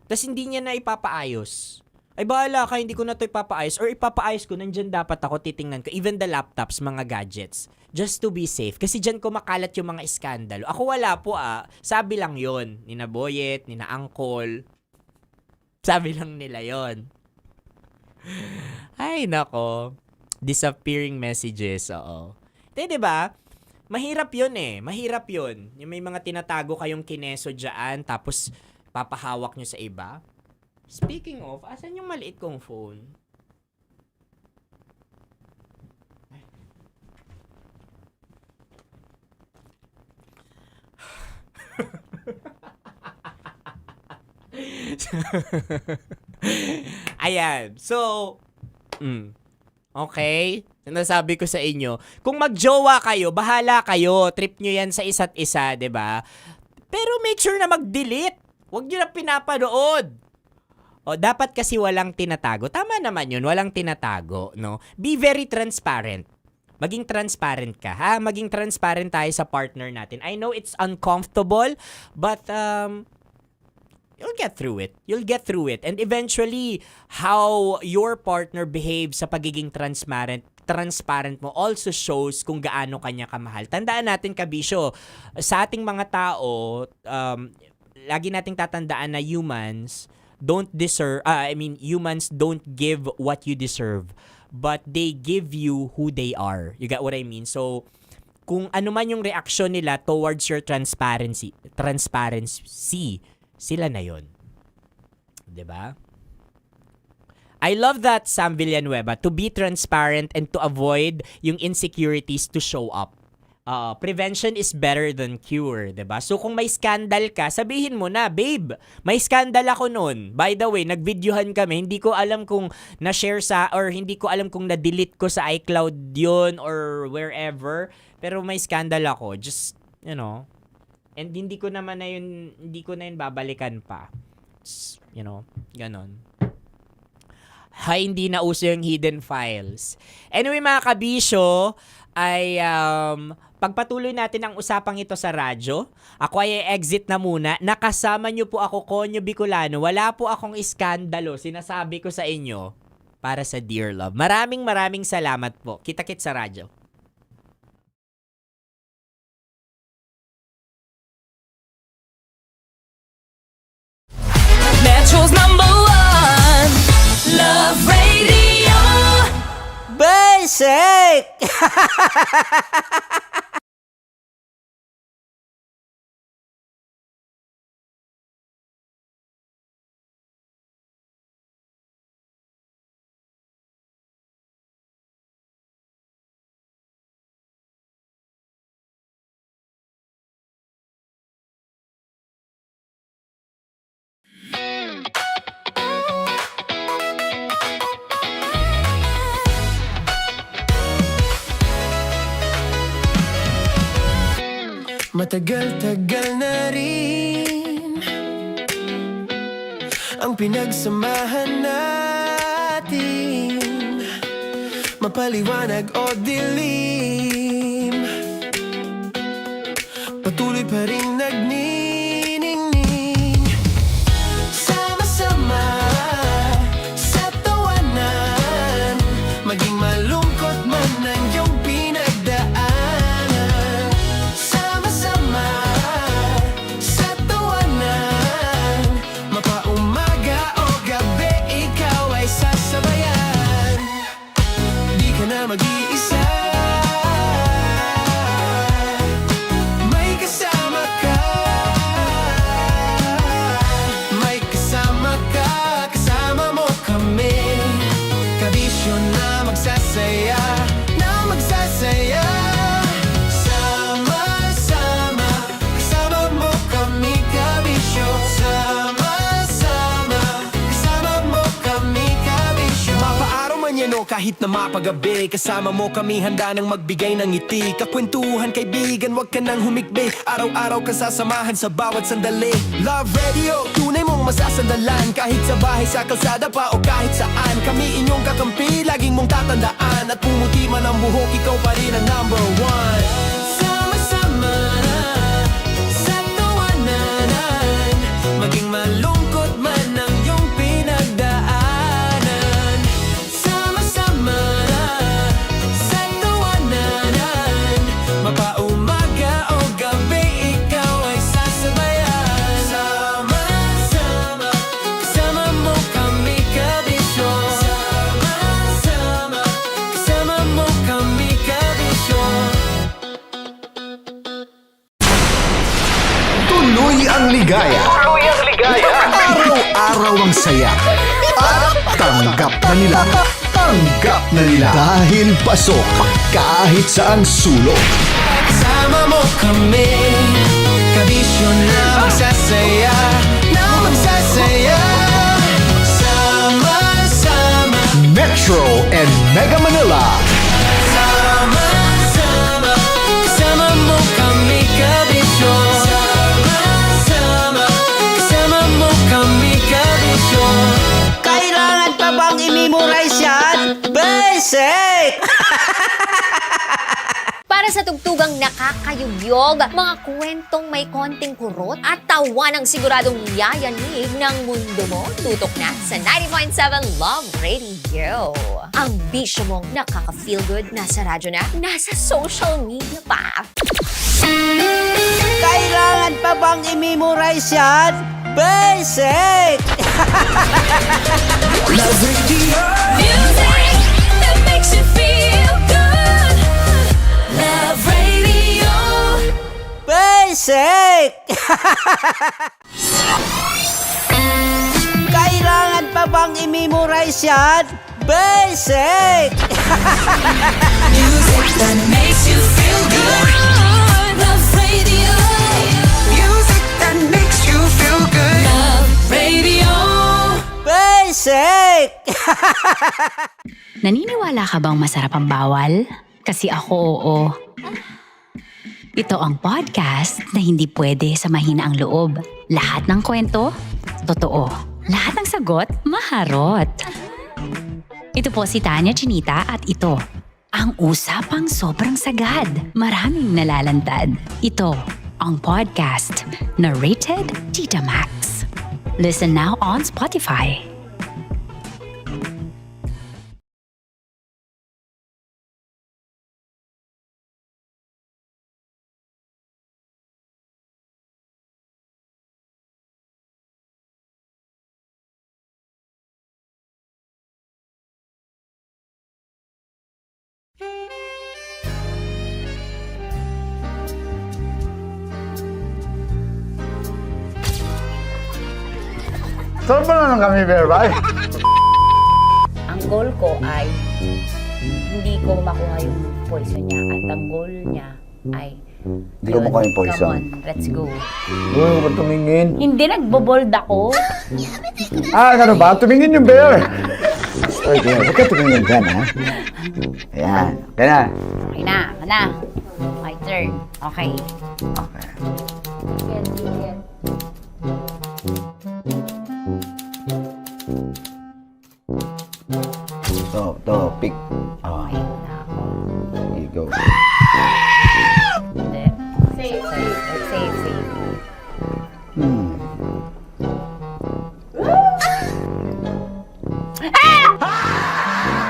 tas hindi niya na ipapaayos. Ay bahala ka, hindi ko na to ipapaayos, or ipapaayos ko, nandyan dapat ako, titingnan ko, even the laptops, mga gadgets, just to be safe. Kasi dyan ko makalat yung mga iskandalo. Ako wala po sabi lang yon ni na Boyet, ni na Uncle, sabi lang nila yon. Ay, nako. Disappearing messages, oo. Diba? Mahirap yun Mahirap yun. Yung may mga tinatago kayong kineso dyan, tapos papahawak nyo sa iba. Speaking of, asan yung maliit kong phone? Ayan. So, okay. Sinasabi ko sa inyo, kung magjowa kayo, bahala kayo. Trip nyo yan sa isa't isa, 'di ba? Pero make sure na mag-delete. Huwag nyo na pinapanood. O, dapat kasi walang tinatago. Tama naman yun, walang tinatago, no? Be very transparent. Maging transparent ka, ha? Maging transparent tayo sa partner natin. I know it's uncomfortable, but you'll get through it. You'll get through it. And eventually, how your partner behaves sa pagiging transparent mo also shows kung gaano kanya kamahal. Tandaan natin, kabisyo, sa ating mga tao, lagi nating tatandaan na humans don't give what you deserve, but they give you who they are. You get what I mean? So, kung ano man yung reaksyon nila towards your transparency, sila na yun. 'Di ba? I love that, Sam Villanueva, to be transparent and to avoid yung insecurities to show up. Prevention is better than cure, 'di ba? So kung may scandal ka, sabihin mo na, babe, may scandal ako noon. By the way, nagvideohan kami, hindi ko alam kung na-share or hindi ko alam kung na-delete ko sa iCloud 'yon or wherever, pero may scandal ako. Just, and hindi ko na yun babalikan pa. Ganon. Hindi na uso yung hidden files. Anyway, mga kabisyo, ay pagpatuloy natin ang usapang ito sa radyo. Ako ay exit na muna. Nakasama niyo po ako, Konyo Bicolano. Wala po akong iskandalo. Sinasabi ko sa inyo para sa Dear Love. Maraming salamat po. Kita-kits sa radyo. Metro's #1 Love Radio. Basic! Matagal-tagal na rin ang pinagsamahan natin, mapaliwanag o dilim, patuloy pa rin nagniningning. Sama-sama sa tawanan, maging malungkot man ang iyong pinagdaanan. Sama-sama sa tawanan, mapaumaga o gabi, ikaw ay sasabayan. Di ka na mag-iisa. nyo kahit na mapagabi. Kasama mo kami handa nang magbigay ng ngiti. Kakwentuhan kaibigan, wag ka nang humikbi. Araw-araw ka sasamahan sa bawat sandali. Love Radio, tunay mong masasandalan. Kahit sa bahay, sa kalsada pa o kahit saan. Kami inyong kakampi, laging mong tatandaan. At pumuti man ang buhok, ikaw pa rin ang number one. Sama-sama sa tawanan, maging malungkot man ang iyong pinagdaanan. Sama-sama sa tawanan, mapaumaga o gabi, ikaw ay sasabayan. Sama-sama, kasama mo kami kabisyo. Sama-sama, kasama mo kami kabisyo. Tuloy ang ligaya. Araw-araw ang saya. At tanggap na nila. Tanggap na nila. Dahil pasok kahit saang sulok. Sama mo kami, kabisyo na magsasaya, na magsasaya. Sama-sama, Metro and Mega Manila. sama-sama, kasama mo kami kabisyo. Sama-sama, kasama mo kami kabisyo. Kailangan pa bang i-memorize yan? Basic! Para sa tugtugang nakakayugyog, mga kwentong may konting kurot at tawa ng siguradong yayanig ng mundo mo, tutok na sa 90.7 Love Radio. Ang bisyo mong nakaka-feel good, nasa radyo na, nasa social media pa. Kailangan pa bang i-memorize yan? Basic! Love Radio. Music that makes you feel good. Love Radio. Basic! Kailangan pa bang i-memorize yan? Basic! Music that makes you feel good. Love Radio. Music that makes you feel good. Love Radio. Basic! Naniniwala ka bang masarap ang bawal? Kasi ako oo. Ito ang podcast na hindi pwede sa mahina ang loob. Lahat ng kwento, totoo. Lahat ng sagot, maharot. Ito po si Tanya Chinita at ito, ang usapang sobrang sagad. Maraming nalalantad. Ito, ang podcast na Rated Tita Max. Listen now on Spotify. Saan ba na kami, Berbay? Ang goal ko ay hindi ko makuha yung poison niya at ang goal niya ay Hindi ko makuha yung poison. Come on, let's go. Huwag mo tumingin. Hindi, nagbobold ako. Ano ba? Tumingin yung bear. Oy, bear, huwag ka tumingin dyan, ha? Ayan. Kaya na. Okay na, my turn. Okay. Okay. Sige, sige. To, pick. Oh. Okay, go. Safe, safe.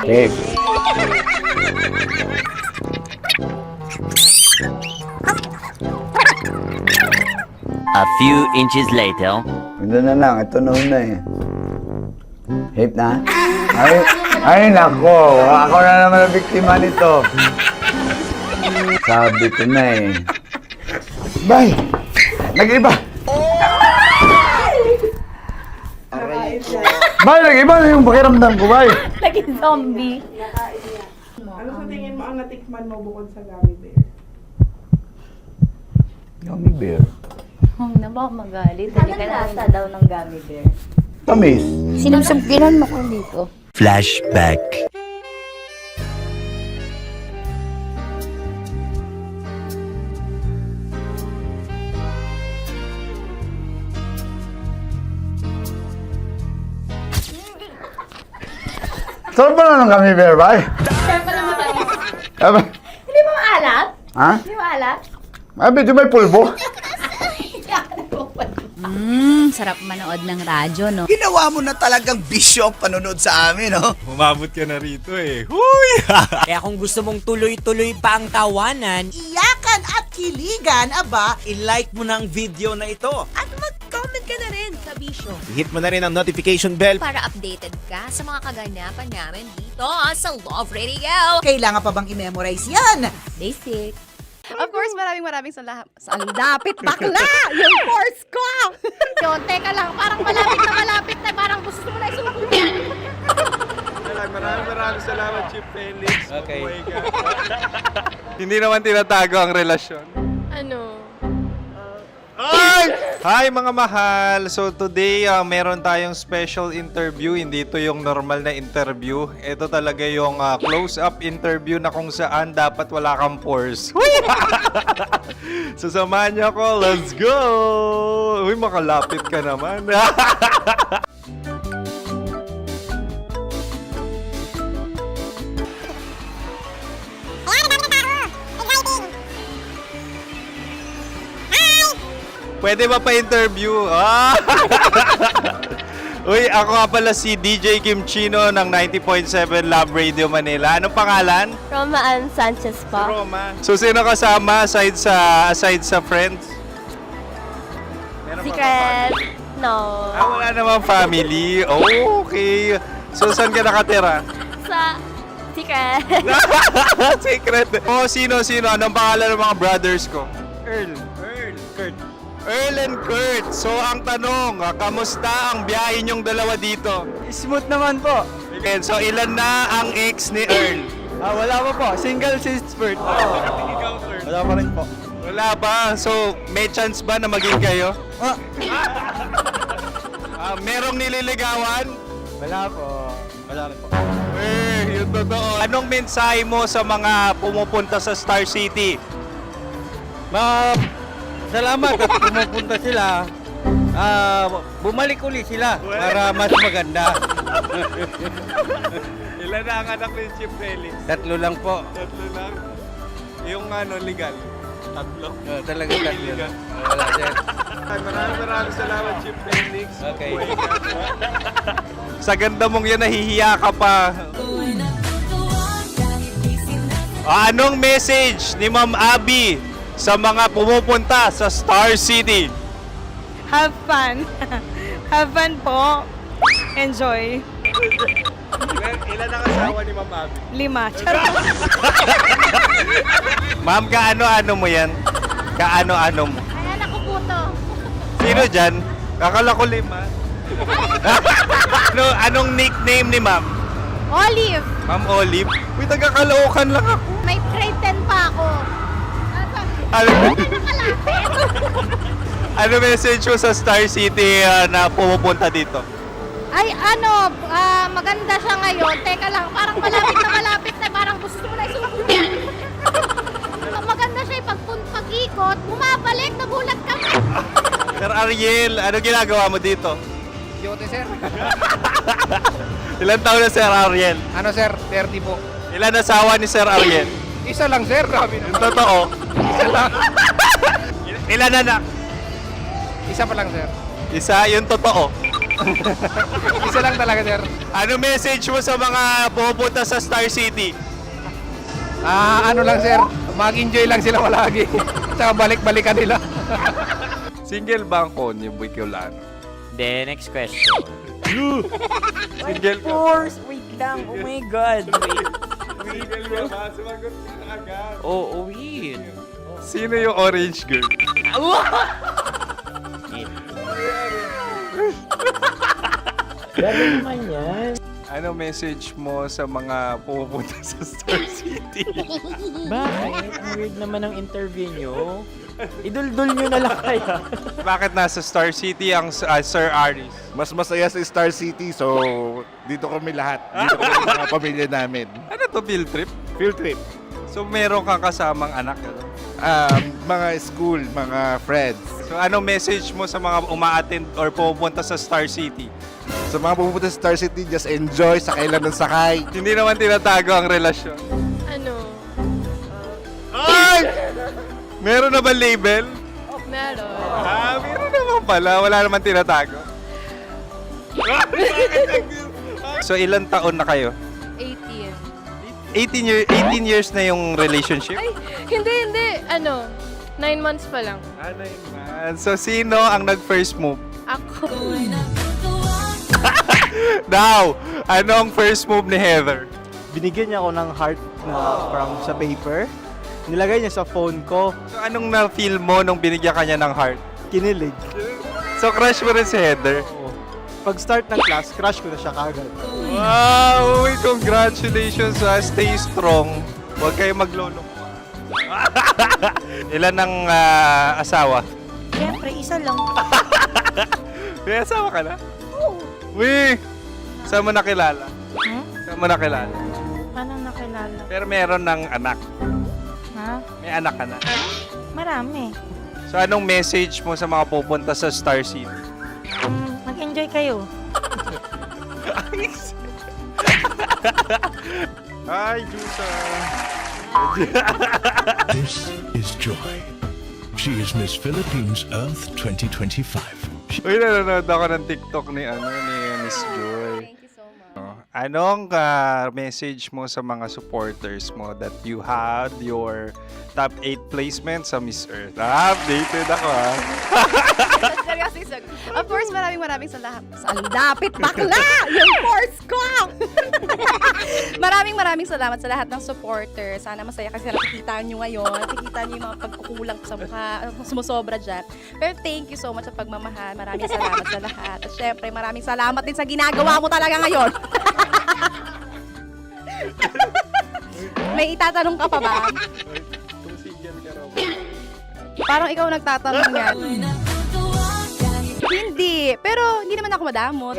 Safe. A few inches later. Ito na lang. Ito na una eh. Safe na? Ay, nako. Ako na naman ang biktima nito. Sabi ko na eh. Bay! Nag-iba! Bay, nag-iba na yung pakiramdam ko, bay! Naging zombie. Ano sa tingin mo ang natikman mo bukod sa gummy bear? Gummy bear? Huwag na ba magalit? Ano lasa daw ng gummy bear? Tamis. Sinusumpilan mo ko dito. Flashback. Sarap ba na ng kami, Berbay? Hindi ba maalat? Ha? Hindi maalat? Medyo may pulbo. Sarap manood ng radyo, no? Ginawa mo na talagang bisyo ang panonood sa amin, no? Umabot ka na rito eh. Huy! Kaya kung gusto mong tuloy-tuloy pa ang tawanan, Iyakan at kiligan, aba, i-like mo na ang video na ito. At mag-comment ka na rin, Kabisyo. Hit mo na rin ang notification bell. Para updated ka sa mga kaganapan namin dito sa Love Radio. kailangan pa bang i-memorize yan? Basic. Of course, maraming salamat. Ang lapit bakla! Yung force ko! Yun, teka lang, parang malapit na, parang gusto mo na isulat. Maraming salamat, Chief Felix. Okay. Hindi naman tinatago ang relasyon. Ano? Hi mga mahal! So today, meron tayong special interview. Hindi ito yung normal na interview. Ito talaga yung close-up interview na kung saan dapat wala kang pores. So samahan niyo ako. Let's go! Uy, makalapit ka naman. Pwede ba pa-interview? Uy, ako nga pala si DJ Kim Chino ng 90.7 Love Radio Manila. Anong pangalan? Roma Ann Sanchez po. Roma. So, sino kasama aside sa friends? Meron ba Secret. No. wala namang family. Oh, okay. So, saan ka nakatira? Sa secret. Secret. Oh, sino? Anong pangalan ng mga brothers ko? Earl, Kurt. Earl and Kurt. So, ang tanong, kamusta ang biyahe niyong dalawa dito? Smooth naman po. Okay, so, ilan na ang ex ni Earl? Wala pa po. Single since birth. Wala pa rin po. Wala ba? So, may chance ba na maging kayo? Merong nililigawan? Wala po. Wala rin po. Yung totoo. Anong mensahe mo sa mga pumupunta sa Star City? Salamat at pumupunta sila. Bumalik uli sila para mas maganda. Ilan na ang anak ni Chief Felix? 3 lang po. 3 lang? Yung legal? 3? Talaga 3 lang. Wala sir. Maraming salamat, Chief Felix. Okay. Sa ganda mong yan, nahihiya ka pa. Anong message ni Ma'am Abby sa mga pumupunta sa Star City? Have fun. Have fun po. Enjoy. Ilan ang asawa ni Ma'am Abby? 5. Ma'am, kaano-ano mo yan? Kaano-ano mo? Ayan ako po to. Sino dyan? Akala ko 5. Anong nickname ni Ma'am? Olive. Ma'am Olive? Uy, taga-Caloocan lang ako. May grade 10 pa ako. Ano message mo sa Star City na pumupunta dito? Ay, maganda siya ngayon. Teka lang, parang malapit na, parang gusto mo na isulat. Maganda siya pag-ikot, bumabalik, nagulat ka. Sir Ariel, ano ginagawa mo dito? Yote sir. Ilan taon na Sir Ariel? Ano sir? 30 po. Ilan asawa ni Sir Ariel? Isa lang sir. Yung totoo? Isa lang. Ilan anak? Isa pa lang sir. Isa, yung totoo. Isa lang talaga sir. Ano message mo sa mga pumupunta sa Star City? Ano lang sir. Mag-enjoy lang sila palagi. Tsaka balik-balikan nila. Single ba ang konyo, Boy Kiolano? Then, next question. Single ka? Wait lang. Oh my God. Single ka ba? Sumagot ka na agad. Oh, wait. Sino yung orange girl? Grabe naman yan. Ano message mo sa mga pumupunta sa Star City? Bakit? Ang weird naman ang interview nyo. Idul-dul nyo na lang kaya. Bakit nasa Star City ang Sir Aris? Mas masaya sa Star City, so dito kami lahat. Dito kami sa mga pamilya namin. Ano to, field trip? Field trip. So meron kang kasamang anak? Ano? Mga school, mga friends. So anong message mo sa mga uma-attend or pupunta sa Star City? Sa mga pupunta sa Star City, just enjoy, sakay lang ng sakay. Hindi naman tinatago ang relasyon. Ano? Ay! Meron na ba label? Meron. Meron naman pala. Wala naman tinatago. So ilang taon na kayo? 18. 18 years na yung relationship? Ay, hindi. 9 months pa lang. 9 months. So sino ang nag-first move? Ako. Now, anong first move ni Heather? Binigyan niya ako ng heart na from sa paper. Nilagay niya sa phone ko. So anong na-feel mo nung binigyan ka niya ng heart? Kinilig. So crush mo rin si Heather? Pag start ng class, crush ko na siya kagad. Wow! Uy, congratulations ha. Stay strong. Huwag kayo maglolo. Ilan ang asawa? Siyempre, isa lang. May asawa ka na? Oo. Uy! Saan mo nakilala? Saan mo nakilala? Paano nakilala? Pero meron ng anak. Ha? May anak ka na. Marami. So anong message mo sa mga pupunta sa Star City? Mag-enjoy kayo. Hi, Jusa! This is Joy. She is Miss Philippines Earth 2025. Uy, nanonood ako ng TikTok ni Miss Joy. Thank you so much. Anong message mo sa mga supporters mo that you had your top 8 placement sa Miss Earth? Updated ako ha. Of course, maraming salamat. Lapit bakla! Yung course ko! maraming salamat sa lahat ng supporter. Sana masaya kasi nakikita nyo ngayon. Nakikita nyo yung mga pagkukulang sa mukha, sumusobra dyan. Pero thank you so much sa pagmamahal. Maraming salamat sa lahat. At syempre, maraming salamat din sa ginagawa mo talaga ngayon. May itatanong ka pa ba? Parang ikaw nagtatanong yan. Hindi. Pero hindi naman ako madamot.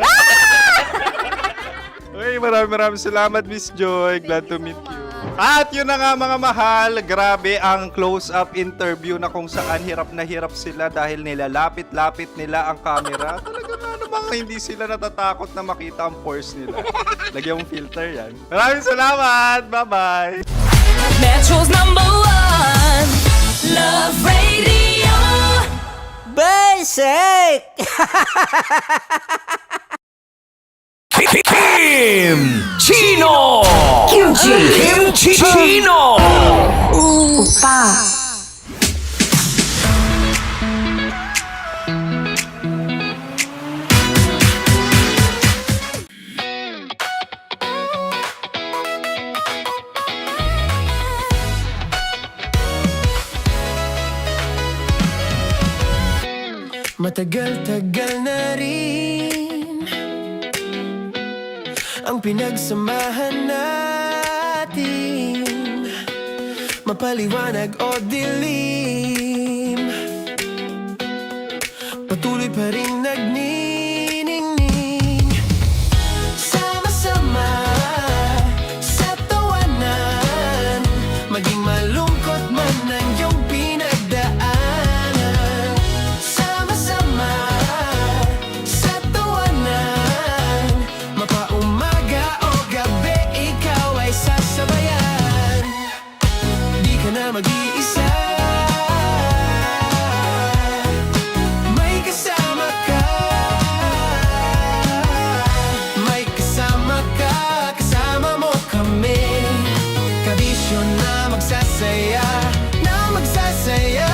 Uy, maraming salamat, Miss Joy. Glad to meet you. At yun na nga mga mahal, grabe ang close-up interview na kung saan hirap na hirap sila dahil nilalapit-lapit nila ang camera. Talaga nga namang hindi sila natatakot na makita ang pores nila. Lagyan mong filter yan. Maraming salamat! Bye-bye! Metro's #1 Love Radio. Basic! Kim Chino! Kim Chino! Upa! Matagal-tagal na rin ang pinagsamahan natin, mapaliwanag o dilim, patuloy pa rin nagniningning. Sama-sama sa tawanan, maging malungkot man ang iyong pinagdaanan. Sama-sama sa tawanan, mapaumaga o gabi, ikaw ay sasabayan. Di ka na mag-iisa, may kasama ka. May kasama ka, kasama mo kami. Kabisyo na magsasaya, na magsasaya.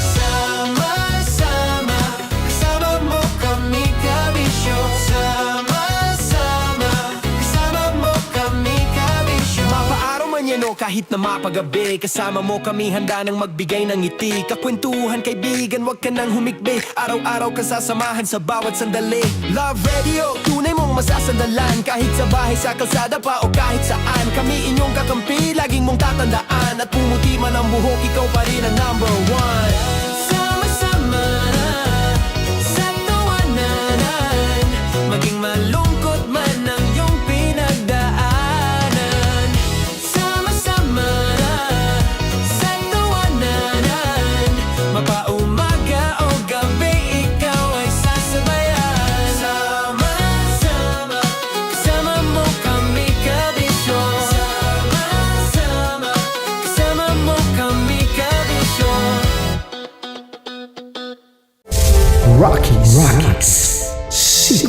Sama-sama, kasama mo kami, kabisyo. Sama-sama, kasama mo kami, kabisyo. Mapaaraw man yan o kahit na mapagabi, kasama mo kami, handa nang magbigay ng ngiti. Kakwentuhan, kaibigan, wag ka nang humikbi. Araw-araw kasasamahan sa bawat sandali. Love Radio, tunay mong masasandalan. Kahit sa bahay, sa kalsada pa o kahit saan, kami inyong kakampi, laging mong tatandaan. At pumuti man ang buhok, ikaw pa rin ang #1. Sama-sama sa tawanan, maging malungkot man ang iyong pinagdaanan. Sama-sama sa tawanan,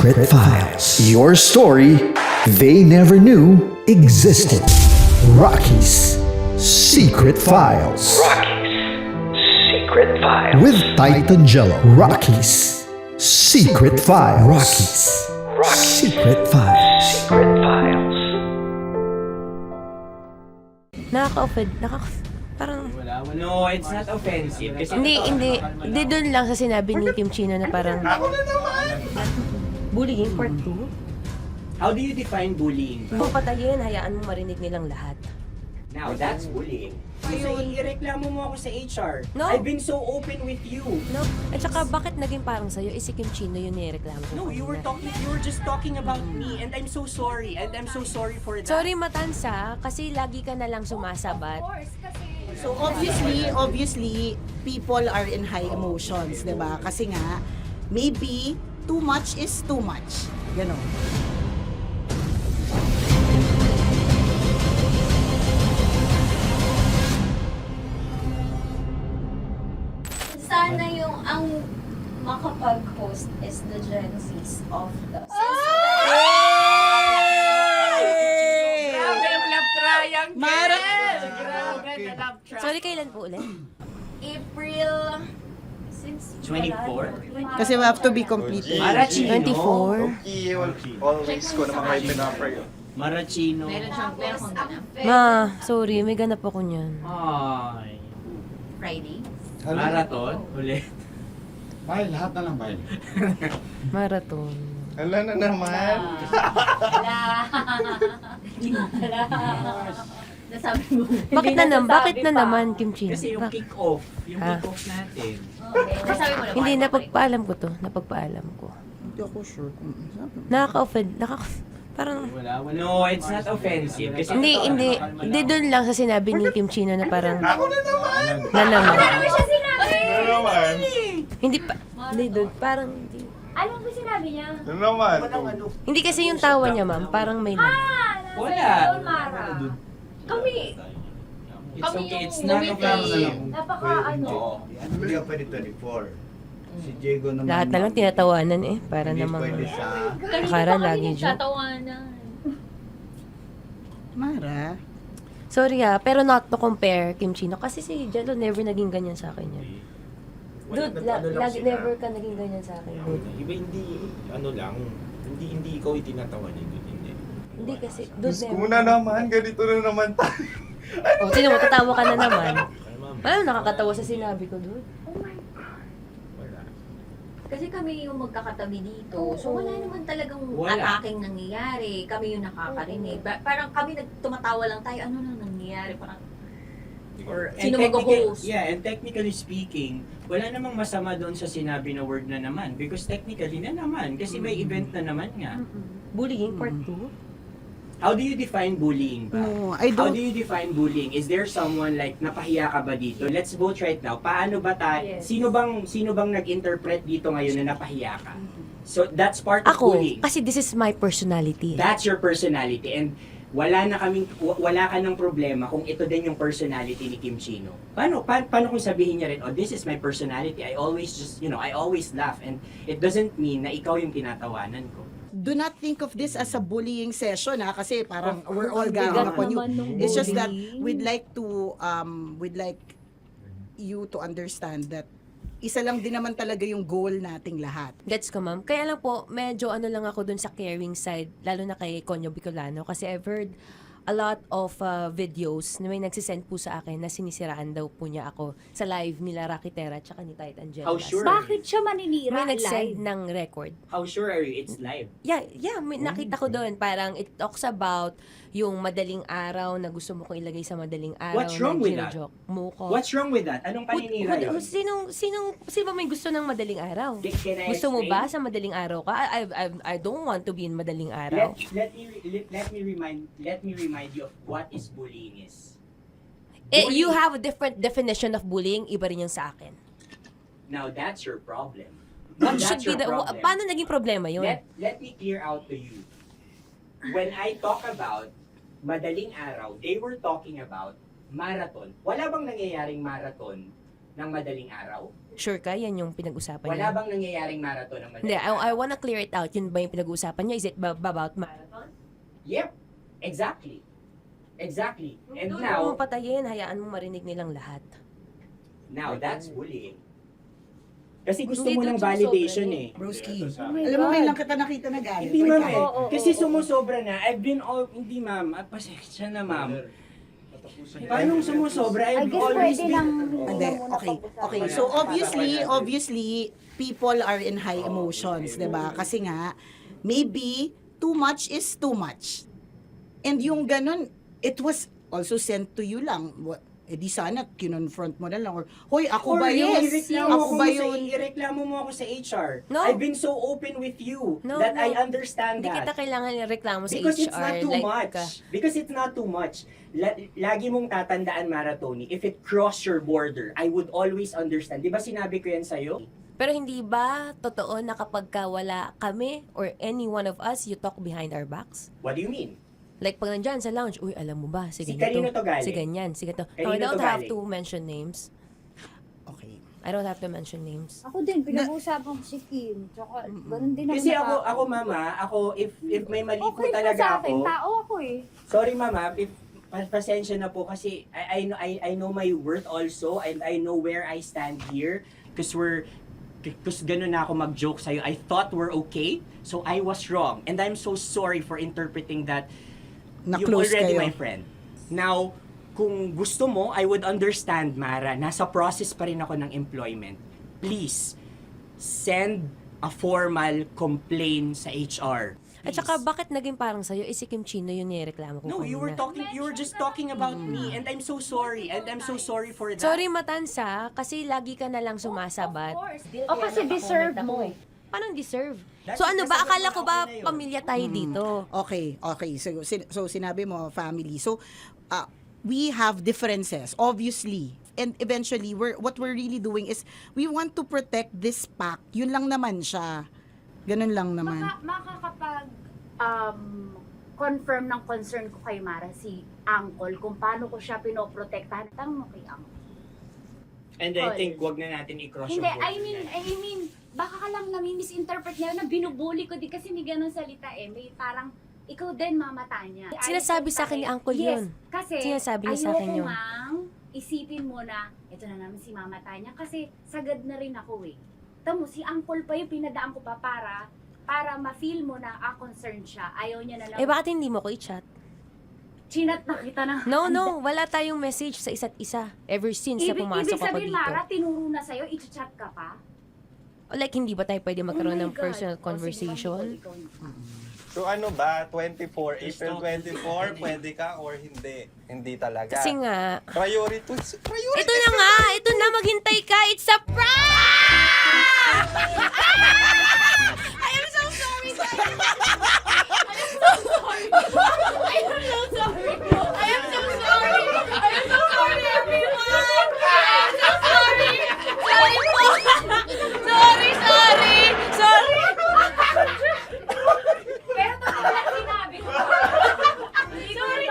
Secret Files. Your story they never knew existed. Rocky's Secret Files. Secret Files. With Titan Jello. Rocky's Secret Files. Rocky's Secret Files. Secret Files. Nakaka-offend. Parang... No, it's not offensive. Kasi Hindi doon lang sa sinabi ni Kim Chino na parang... Bullying, part 2? How do you define bullying? Kung patayin, hayaan mo marinig nilang lahat. Now, that's bullying. So, ireklamo mo ako sa HR. No. I've been so open with you. No. At saka, bakit naging parang sa'yo? Si Kim Chino yun nireklamo ko. No, you were just talking about me, and I'm so sorry. And I'm so sorry for that. Sorry, Matansa, kasi lagi ka na lang sumasabat. So obviously, people are in high emotions, 'di ba? Kasi nga maybe too much is too much. Ganon. Sana yung ang makapag-host is the Gen Zs of the... Grabe yung love triangle! Grabe na love triangle! Sorry, kailan po ulit? April... Since 24? Kasi we have to be completed. Marachino. 24? Always ko naman kayo pinapray. Marachino. Ma, sorry, may ganap ako niyan. Ay. Friday? Marathon? Ulit. Mahal, lahat na lang mahal. Marathon. Ala na naman. Nasabi mo. Bakit na naman, Kim Chino? Kasi yung kick-off. Yung kick-off natin. Nasabi mo naman. Hindi, napagpaalam ko to. Napagpaalam ko. Hindi ako sure kung Nakaka-offend. Parang... No, it's not offensive. Kasi Hindi doon lang sa sinabi ni Kim Chino na parang... Ako na naman. Ano siya sinabi? Hindi pa... Hindi doon, parang... Hindi. Ano ba sinabi niya? Ano naman? Hindi kasi yung tawa niya, ma'am. Parang may lang. Wala. Mara. Kami. It's okay, it's not offensive. Napaka Hindi ka pwede 24. Si Diego naman. Lahat na lang tinatawanan eh. Para Hindi namang... pwede sa... Akala lagi joke. Tatawanan. Mara. Sorry pero not to compare Kim Chino. Kasi si Jello never naging ganyan sa akin yan. Dude, lagi never ka naging ganyan sa akin. Dude. Iba hindi, hindi ikaw itinatawanan yun. Hindi kasi, dude, never. Kuna naman, ganito na naman tayo. O, sino mo, tatawa ka na naman. Ano, nakakatawa sa sinabi ko, dude. Kasi kami yung magkakatabi dito. So wala naman talagang Wala. ataking nangyayari. Kami yung nakakarinig. Parang kami tumatawa lang tayo. Ano na nangyayari? Parang or sino mag-host? Yeah, and technically speaking, wala namang masama doon sa sinabi na word na naman. Because technically na naman. Kasi may event na naman nga. Bullying part 2? How do you define bullying ba? No, I How don't. do you define bullying? Is there someone like napahiya ka ba dito? Let's vote right now. Paano ba tayo? Yes. Sino bang nag-interpret dito ngayon na napahiya ka? So that's part of Ako, bullying. kasi this is my personality. That's your personality and wala ka ng problema kung ito din yung personality ni Kim Chino. Paano kung sabihin niya rin, oh, this is my personality. I always I always laugh and it doesn't mean na ikaw yung tinatawanan ko. Do not think of this as a bullying session kasi parang we're all ganging upon you. It's just that we'd like you to understand that isa lang din naman talaga yung goal nating lahat. Gets ko, ma'am. Kaya lang po, medyo lang ako dun sa caring side, lalo na kay Conyo Bicolano, kasi I've heard a lot of videos na may nagsisend po sa akin na sinisiraan daw po niya ako sa live nila Rocky Terra at ni Tight Angela. How sure? Bakit siya maninira May nagsend live? ng record. How sure are you it's live? Yeah, may nakita ko doon. Parang it talks about yung madaling araw na gusto mo kong ilagay sa madaling araw. What's wrong na with that? gino-joke mo ko. What's wrong with that? Anong paninira yun? Sino ba may gusto ng madaling araw? Can I Gusto mo explain? ba sa madaling araw ka? I don't want to be in madaling araw. Let me remind you of what is bullying is. You have a different definition of bullying, iba rin yung sa akin. Now that's your problem. What That's should be your the problem. paano naging problema yun? Let me clear out to you. When I talk about madaling araw, they were talking about marathon. Wala bang nangyayaring marathon ng madaling araw? Sure ka? Yan yung pinag-usapan Wala niya? bang nangyayaring marathon ng Hindi, madaling araw? I wanna clear it out. Yun ba yung pinag-uusapan niya? Is it about marathon? Yep, exactly. Exactly. And Doon now, mo patayin, hayaan mo marinig nilang lahat. that's bullying. Kasi gusto Hindi, mo doon ng sumusobra validation niya. eh. Broski. my Alam mo, God. ngayon lang kita nakita na galit. Hindi ma'am eh. Oo, Kasi sumusobra na. I've been hindi ma'am. Pasensya na ma'am. Paano sumusobra? I've always been... Hindi, okay. So obviously, people are in high emotions, 'di ba? Kasi nga, maybe too much is too much. And yung ganun, it was also sent to you lang. Di sana kinonfront mo na lang or hoy, ako ba yun? Ako ba yun? Ireklamo mo ako sa HR. No. I've been so open with you that I understand Hindi that. kita kailangan ireklamo sa Because HR. it's not too like, much. Because it's not too much. Lagi mong tatandaan, Maratoni, if it cross your border, I would always understand. Di ba sinabi ko yan sa'yo? Pero hindi ba totoo na kapag wala kami or any one of us, you talk behind our backs? What do you mean? Like pag nandyan sa lounge, uy, alam mo ba, si Si ganito, kanino to galing? si ganyan, si ganito. Kanino I don't to have galing? to mention names. Okay. I don't have to mention names. Ako din, pinag-uusapan ko si Kim. Tsaka, ganun din Kasi naman ako mama, if may mali po Okay talaga sa akin, ako. tao ako eh. Sorry mama, if pasensya na po kasi I know my worth also and I know where I stand here because ganun na ako mag-joke sa'yo. I thought we're okay, so I was wrong. And I'm so sorry for interpreting that you're Na-close already kayo. my friend. Now, kung gusto mo, I would understand, Mara. Nasa process pa rin ako ng employment. Please, send a formal complaint sa HR. At saka, bakit naging parang sa'yo, si Kim Chino yung nireklamo ko No, you were just talking about me and I'm so sorry. And I'm so sorry for that. Sorry, Matansa, kasi lagi ka na lang sumasabat. O kasi deserve mo. Paano deserve? That's So ano ba, because akala ko ba ako na yun. pamilya tayo dito? Okay. So sinabi mo, family. So, we have differences, obviously. And eventually, what we're really doing is, we want to protect this pact. Yun lang naman siya. Ganun lang naman. Makakapag confirm ng concern ko kay Mara si Uncle kung paano ko siya pinoprotektahan. Tanong mo kay Uncle. And I think wag na natin i-cross Hindi, yung I mean, baka ka lang nami-misinterpret niya na binubuli ko di kasi hindi ganun salita eh. May parang, ikaw din mamata niya. Sinasabi sa akin ni Uncle yun. Yes, kasi Sinasabi niya sa akin yun. ayoko ngang isipin mo na, ito na naman si Mama Tanya kasi sagad na rin ako eh. Tamo, si Uncle pa yung pinadaan ko pa para ma-feel mo na concerned siya. Ayaw niya na lang. Eh, bakit hindi mo ko i-chat? Chinat na kita na. No, wala tayong message sa isa't isa ever since na pumasok Ibig ako sabihin, dito. Mara, tinuro na sa'yo, i-chat ka pa? Like, hindi ba tayo pwede magkaroon Oh my ng God. personal O, sige, conversation? ikaw. So ano ba, 24, April 24, pwede ka or hindi? Hindi talaga. Kasi nga, Priority. ito na nga, ito na, maghintay ka, it's a prank! I am so sorry, guys! I am so sorry! I am so sorry! I am so sorry! I am so sorry, everyone! I am so sorry! Sorry po! Sorry! Sorry! Pero totoo lang sinabi ko. Hindi ko rin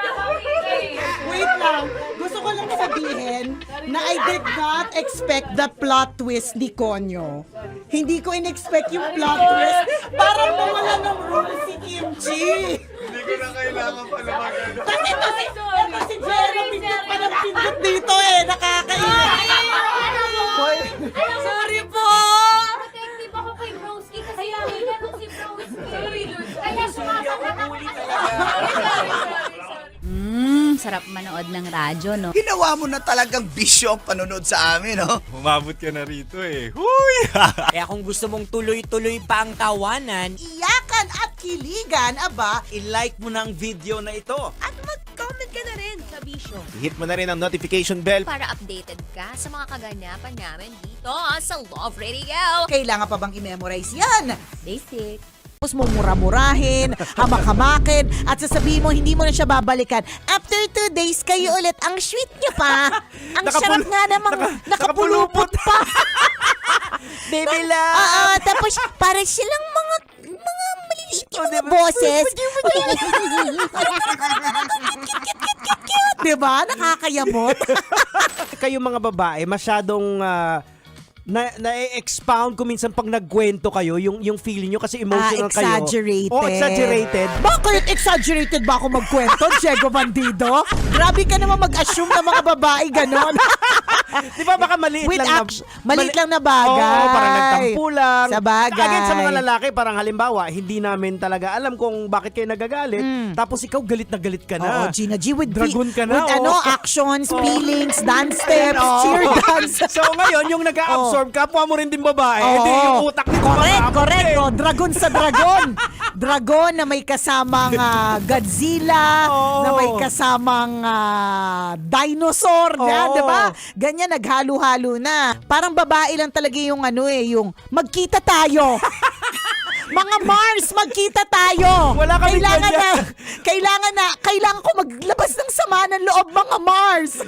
Wait lang. Gusto ko lang sabihin na I did not expect the plot twist ni Konyo. Hindi ko in-expect yung plot twist. Parang nawala ng role si Kimchi. Hindi ko na kailangan pa naman. Kasi ito si Jeremy na parang pindot dito eh. Nakakainis. Sorry po! Protective ako kay Broski kasi hindi ganun si Broski. Sorry, Lord. Kaya sumasagot ako kasi. Sarap manood ng radyo, no? Ginawa mo na talagang bisyo ang panonood sa amin, no? Umabot ka na rito eh. Huy! Kaya kung gusto mong tuloy-tuloy pa ang tawanan, Iyakan at kiligan, aba, i-like mo na ang video na ito. At mag-comment ka na rin sa Bisyo. I-hit mo na rin ang notification bell. Para updated ka sa mga kaganapan namin dito sa Love Radio. kailangan pa bang i-memorize yan? Basic. Tapos mo mura-murahin, hamak-hamakin, at sasabihin mo hindi mo na siya babalikan. After 2 days, kayo ulit. Ang sweet niyo pa. Ang sarap nga namang nakapulupot pa. Baby love! Oo, tapos para silang mga maliliit yung boses. Diba? Nakakayamot. kayo mga babae masyadong na-expound kung minsan pag nagkwento kayo, yung feeling nyo kasi emotional kayo. Exaggerated. Oh, exaggerated. Bakit exaggerated ba ako magkwento, Diego Bandido? Grabe ka naman mag-assume na mga babae ganon. Di ba baka maliit lang na bagay. Oo, parang nagtampo lang. Sa bagay. Again, sa mga lalaki, parang halimbawa, hindi namin talaga alam kung bakit kayo nagagalit. Tapos ikaw galit na galit ka na. Oo, Gina G, with Dragon ka na. with actions, feelings, dance steps, cheer dance. So ngayon, yung nag-absorb, kapwa mo rin din babae. Hindi yung utak nito. Correct. Oh, dragon sa dragon. Dragon na may kasamang Godzilla, na may kasamang dinosaur, di ba? Ganyan, naghalo-halo na. Parang babae lang talaga yung yung magkita tayo. Mga Mars, magkita tayo. Wala kami kailangan ko maglabas ng sama ng loob, mga Mars.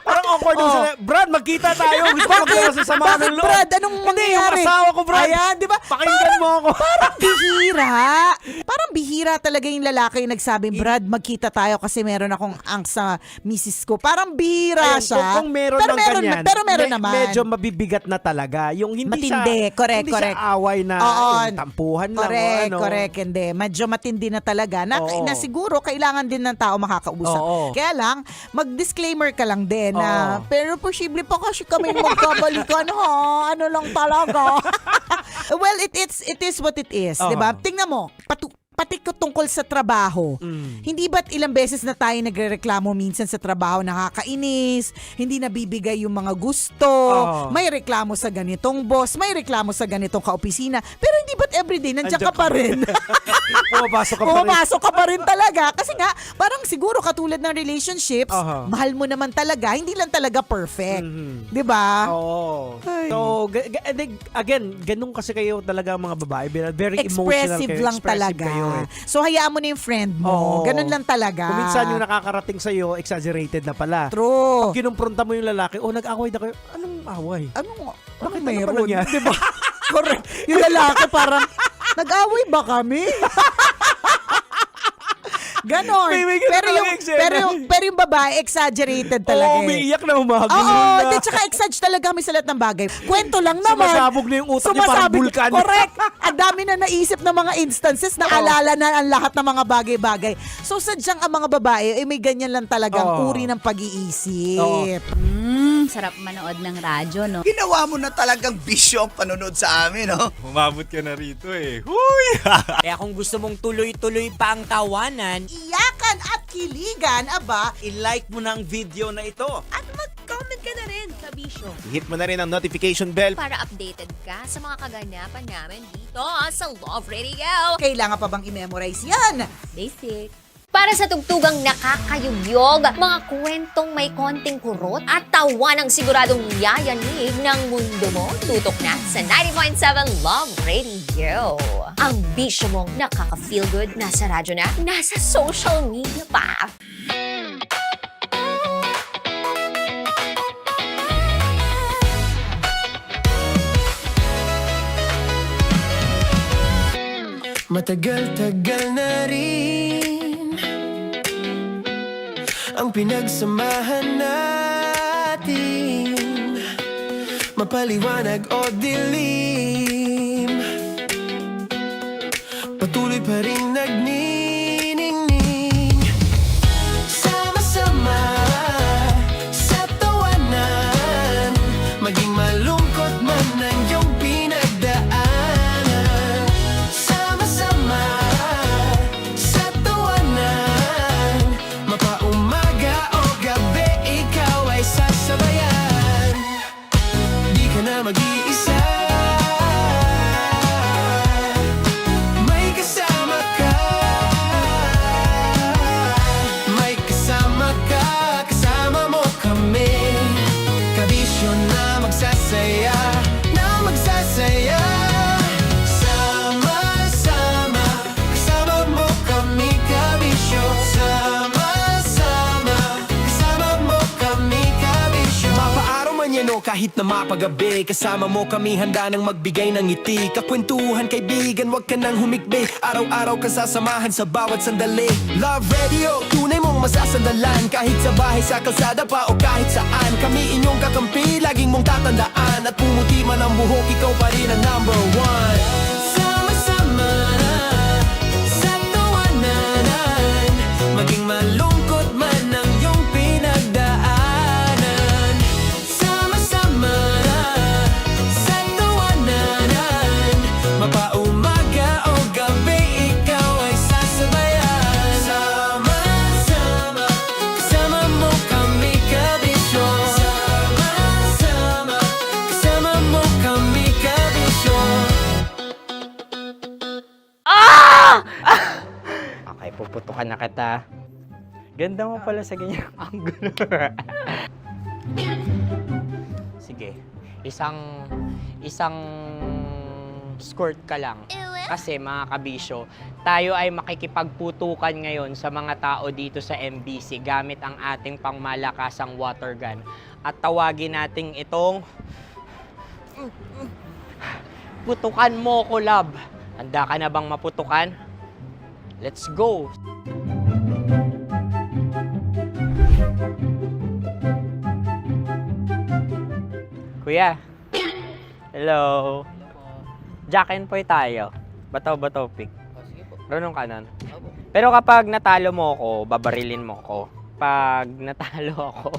Parang awkward sila. Brad, magkita tayo. Gusto ko maglabas ng sama ng loob. Brad, anong mangyayari? Yung asawa ko, Brad. Ayan, di ba? Pakinggan mo ako. Parang bihira talaga yung lalaki yung nagsabing, Brad, magkita tayo kasi meron akong angst sa misis ko. Parang bihira siya. Kung meron ng ganyan, pero meron naman. Medyo mabibigat na talaga. Yung hindi matindi, siya, hindi siya away na yung tampuhan lang. Correct, hindi. Medyo matindi na talaga. Na siguro, kailangan din ng tao makakausap. Kaya lang, mag-disclaimer ka lang din na, pero posible pa kasi kami magkabalikan, ha? Ano lang talaga. Well, it is what it is. Diba? Tingnan mo, pati tungkol sa trabaho. Hindi ba't ilang beses na tayo nagrereklamo minsan sa trabaho, nakakainis, hindi nabibigay yung mga gusto, may reklamo sa ganitong boss, may reklamo sa ganitong kaopisina, pero hindi ba't everyday nandiyan ka pa rin? Pumapasok ka pa rin talaga. Kasi nga, parang siguro katulad ng relationships, mahal mo naman talaga, hindi lang talaga perfect. Diba? Oo. So, again, ganun kasi kayo talaga mga babae. Very emotional kayo. Lang talaga. Kayo. So, hayaan mo na yung friend mo. Ganun lang talaga. Kung minsan yung nakakarating sa'yo, exaggerated na pala. True. Pag kinumpronta mo yung lalaki, nag-away na kayo. Anong away? Bakit mayroon? Diba? Correct. Yung lalaki parang, nag-away ba kami? Ganon. Pero yung babae, exaggerated talaga. Umiiyak na umagulo na. Tsaka talaga kami sa lahat ng bagay. Kwento lang naman. Sumasabog na yung utak niya, parang vulkan. Correct. Ang dami na naisip ng mga instances, naalala na ang lahat ng mga bagay-bagay. So sadyang ang mga babae, may ganyan lang talagang uri ng pag-iisip. Sarap manood ng radyo, no? Ginawa mo na talagang bisyo ang panonood sa amin, no? Umabot ka na rito eh. Huy! Kaya kung gusto mong tuloy-tuloy pa ang tawanan, iyakan at kiligan, i-like mo na ang video na ito. At mag-comment ka na rin, Kabisyo. Hit mo na rin ang notification bell Para updated ka sa mga kaganapan namin dito sa Love Radio. Kailangan pa bang i-memorize yan? Basic. Para sa tugtugang nakakayugyog, mga kwentong may konting kurot at tawa ng siguradong yayanig ng mundo mo, tutok na sa 90.7 Love Radio. Ang bisyo mong nakaka-feel good, nasa radyo na, nasa social media pa. Matagal-tagal na rin ang pinagsamahan natin, mapaliwanag o dilim, patuloy pa rin nagniningning. Sama-sama sa tawanan, maging malungkot man ang iyong pinagdaanan. Sama-sama sa tawanan, mapaumaga o gabi, ikaw ay sasabayan. Di ka na mag-iisa, may kasama ka. kahit na mapagabi. Kasama mo kami handa nang magbigay ng ngiti. Kakwentuhan kaibigan, wag ka nang humikbi. Araw-araw ka sasamahan sa bawat sandali. Love Radio, tunay mong masasandalan. Kahit sa bahay, sa kalsada pa o kahit saan. Kami inyong kakampi, laging mong tatandaan. At pumuti man ang buhok, ikaw pa rin ang number one. Sama-sama na sa tawanan, maging malungkot man ang iyong pinagdaanan. Sama-sama na sa tawanan, mapaumaga o gabi, ikaw ay sasabayan. Sama-sama, kasama mo kami kabisyo. Sama-sama, kasama mo kami kabisyo. Okay, puputukan na kita. Ganda mo pala sa ganyang angulo. Sige, isang skirt ka lang. Kasi mga kabisyo, tayo ay makikipagputukan ngayon sa mga tao dito sa MBC gamit ang ating pangmalakasang water gun. At tawagin natin itong putukan mo ko, love. Handa ka na bang maputukan? Let's go! Kuya. Hello. Jack and Poy tayo. Bato-bato pick. Runong kanan. Pero kapag natalo mo ako, babarilin mo ako. Pag natalo ako,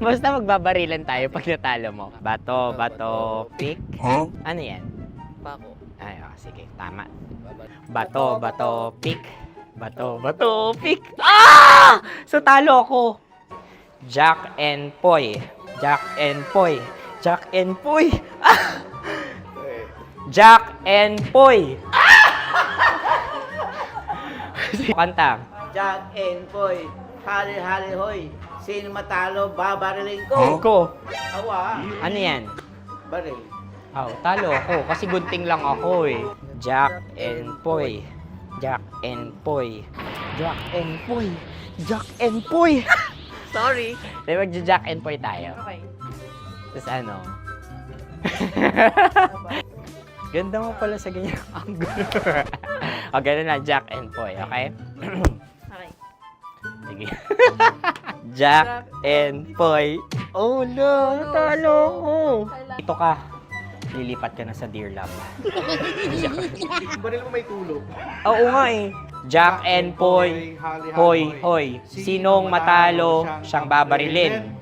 basta magbabarilan tayo pag natalo mo. Bato, pick. Huh? Ano yan? Pako. Ay, sige, tama. Bato, pick. Bato, pick. Ah! So, talo ako. Jack and Poy. Jack and Poy. Jack and Poy. Ah! Jack and Poy. Kanta. Jack and Poy, hali-hali hoy. Sino matalo, babariling ko. Ko. Awa. Ano yan? Baril. Oh, talo ako kasi gunting lang ako eh. Jack and Poy. Jack and Poy. Jack and Poy. Jack and Poy. Sorry. Di ba Jack and Poy tayo? Okay. Tapos ano? Ganda mo pala sa ganyang angulo. O, gano'n na, Jack and Poy, okay? Okay. Sige. Jack and Poy. Oh no, talo ko. Ito ka. Lilipat ka na sa Dear Love. Baril mo may tulog. Oo nga eh. Jack and Poy. Hoy, hoy. Sinong matalo, siyang babarilin.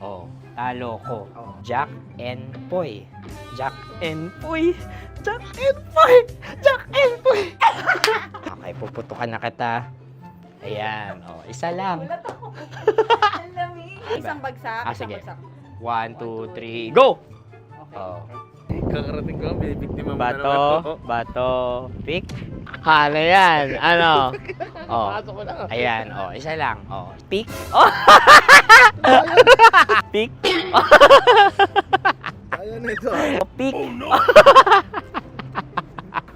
Oh, talo ko. Jack and Poy. Jack and Poy. Jack and Poy. Jack and Poy. Okay, puputukan na kita. Ayan. Oh, isa lang. Isang bagsak. Sige. 1, 2, 3, go! Oh. Kakarating ko, binibiktima mo Bato, pick. Ano yan? Ano? Oh. Ayan, oh, isa lang. Oh, pick. Oh. Pick. Ayaw na ito. Oh, pick.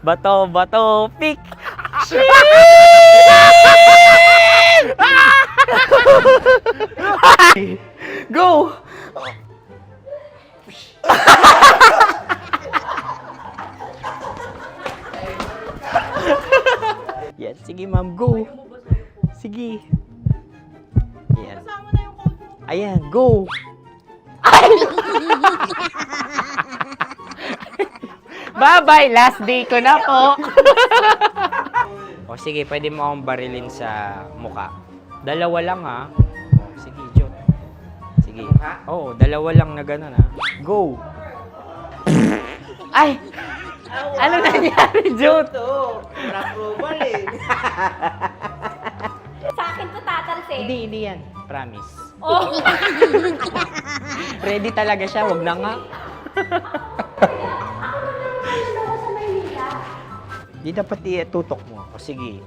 Bato, pick. Go! Yan, sige ma'am, go. Sige. Yan. Ayan, go. Bye-bye, last day ko na po. O sige, pwede mo akong barilin sa muka. Dalawa lang ha. O, sige, Jot. Sige. Oo, dalawa lang na gano'n ha. Go. Ay! Ano nangyari, Jot? Approval eh. Sa akin to tatalsin. Hindi yan. Promise. Oh. Ready talaga siya, wag na nga. Di dapat itutok mo. O sige.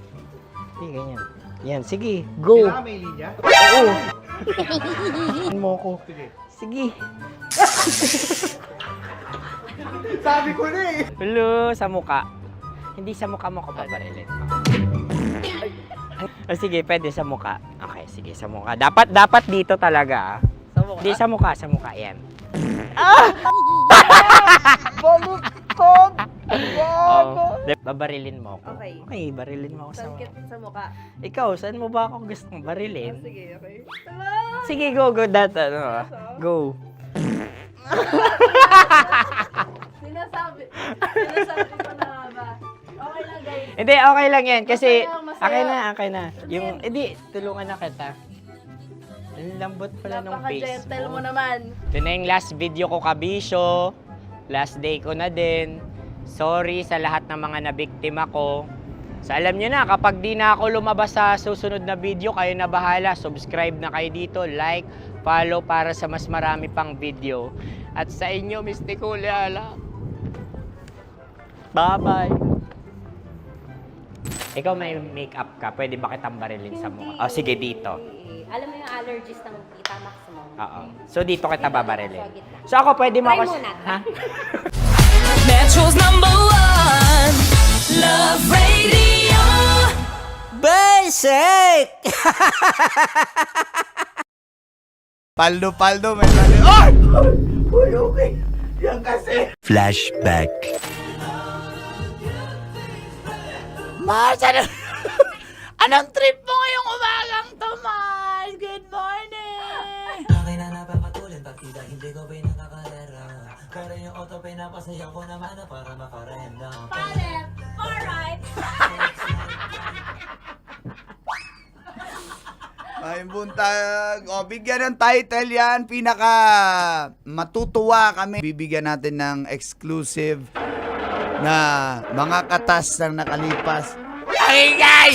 Hindi, ganyan. Yan, sige. Go. Kailangan may linya? Oo. Mo ko. Sige. Sabi ko na eh. Hello, sa muka. Hindi sa muka mo ko paparilin. O sige, pwede sa muka. Okay, sige, sa muka. Dapat dito talaga. Sa mukha Di, sa mukha, yan. Baluktot! Oh, babarilin mo ako. Okay. Okay, barilin mo ako sa mukha. Sa mukha. Ikaw, saan mo ba ako gustong barilin? Sige, okay. Sige, go, that, go. Sinasabi ko na ba? Okay lang, guys. Hindi, okay lang yan. Kasi, Masaya, masaya. okay na. Yung, hindi, tulungan na kita. Ang lambot pala ng face Napaka-gentle mo. mo naman. Ito na yung last video ko, Kabisyo. Last day ko na din. Sorry sa lahat ng mga nabiktima ko. So alam nyo na, kapag di na ako lumabas sa susunod na video, kayo na bahala. Subscribe na kayo dito, like, follow para sa mas marami pang video. At sa inyo, Mistiko Leala. Bye-bye. Ikaw may makeup ka, pwede ba kitang barilin sa mukha? Oh, sige, dito. Alam mo yung allergies ng Tita Max mo. Oo. So dito kita babarilin. So ako pwede mo Try ako... muna. Ha? Metro's #1 Love Radio. Basic! Paldo, may mali. Ay! Uy, okay. Yan kasi. Flashback. Mars, anong trip mo ngayong umagang to, Mars? Good morning! Okay na napapatulin, partida hindi ko pinakakalera. Pero yung auto pinapasaya ko naman na para makarenda. Palit! Alright! Ay, buntag. O, bigyan ng title yan. Pinaka matutuwa kami. Bibigyan natin ng exclusive na mga katas ng nakalipas. Ingay!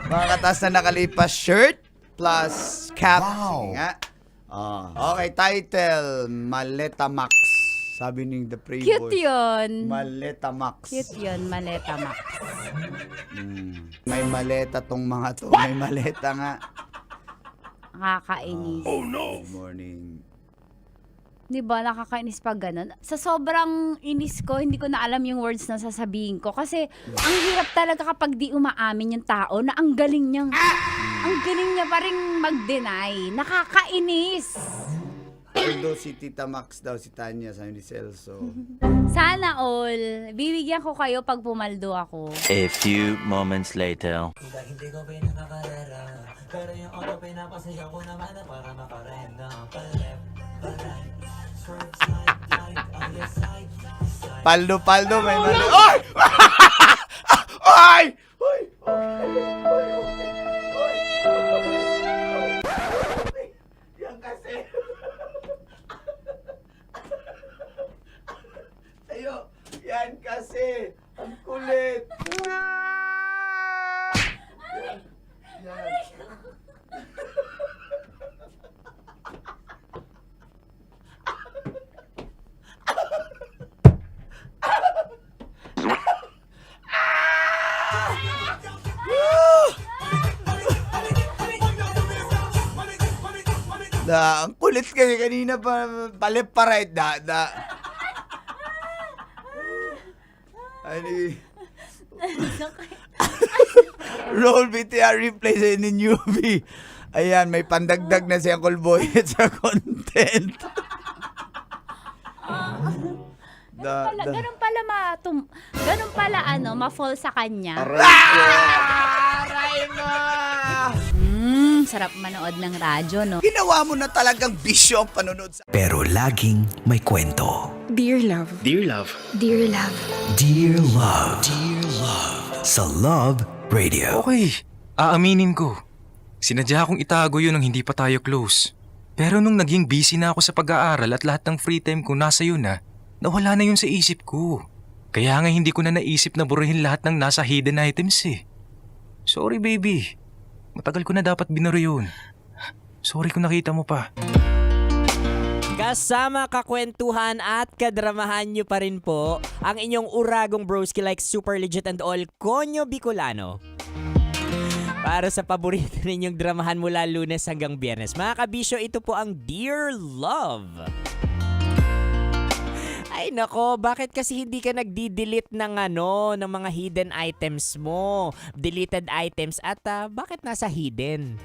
Mga katas na nakalipas shirt plus cap. Wow. Nga. Okay, title. Maleta Max. Sabi ni The Prey Cute Boys. yun. Maleta Max. Cute yun, Maleta Max. May maleta tong mga to. May maleta nga. Nakakainis. Oh no! Good morning. Di ba, nakakainis pag ganun. Sa sobrang inis ko, hindi ko na alam yung words na sasabihin ko. Kasi, ang hirap talaga kapag di umaamin yung tao na ang galing niya pa rin mag-deny. Nakakainis. Although si Tita Max daw, si Tanya, sabi ni Celso. Sana all, bibigyan ko kayo pag pumaldo ako. A few moments later. Hindi ko pinakakalera. Pero yung auto pinapasaya ko naman na para makarenda. Paldo, may mali. Ay! Ay! Uy! Yan kasi. Ayo, yan kasi. Ang kulit. Yan. Ang kulit kasi kanina pa paliparait da. Ani. Roll BTR replay sa ni newbie. Ayan, may pandagdag na si Uncle Boy sa content. Ganun pala ma-fall sa kanya. Aray mo! Sarap manood ng radyo, no? Ginawa mo na talagang bisyo ang panonood sa... Pero laging may kwento. Dear love. Dear Love. Dear love. Dear Love. Dear Love. Sa Love Radio. Okay, aaminin ko. Sinadya akong itago yun nang hindi pa tayo close. Pero nung naging busy na ako sa pag-aaral at lahat ng free time ko nasa yun na, nawala na yun sa isip ko. Kaya nga hindi ko na naisip na burahin lahat ng nasa hidden items eh. Sorry baby. Matagal ko na dapat binuro yun. Sorry kung nakita mo pa. Kasama kakwentuhan at kadramahan nyo pa rin po ang inyong uragong broski like super legit and all, Konyo Bicolano. Para sa paborito ninyong dramahan mula Lunes hanggang Biyernes. Mga kabisyo, ito po ang Dear Love. Ay nako, bakit kasi hindi ka nagdi-delete ng ng mga hidden items mo? Deleted items at bakit nasa hidden?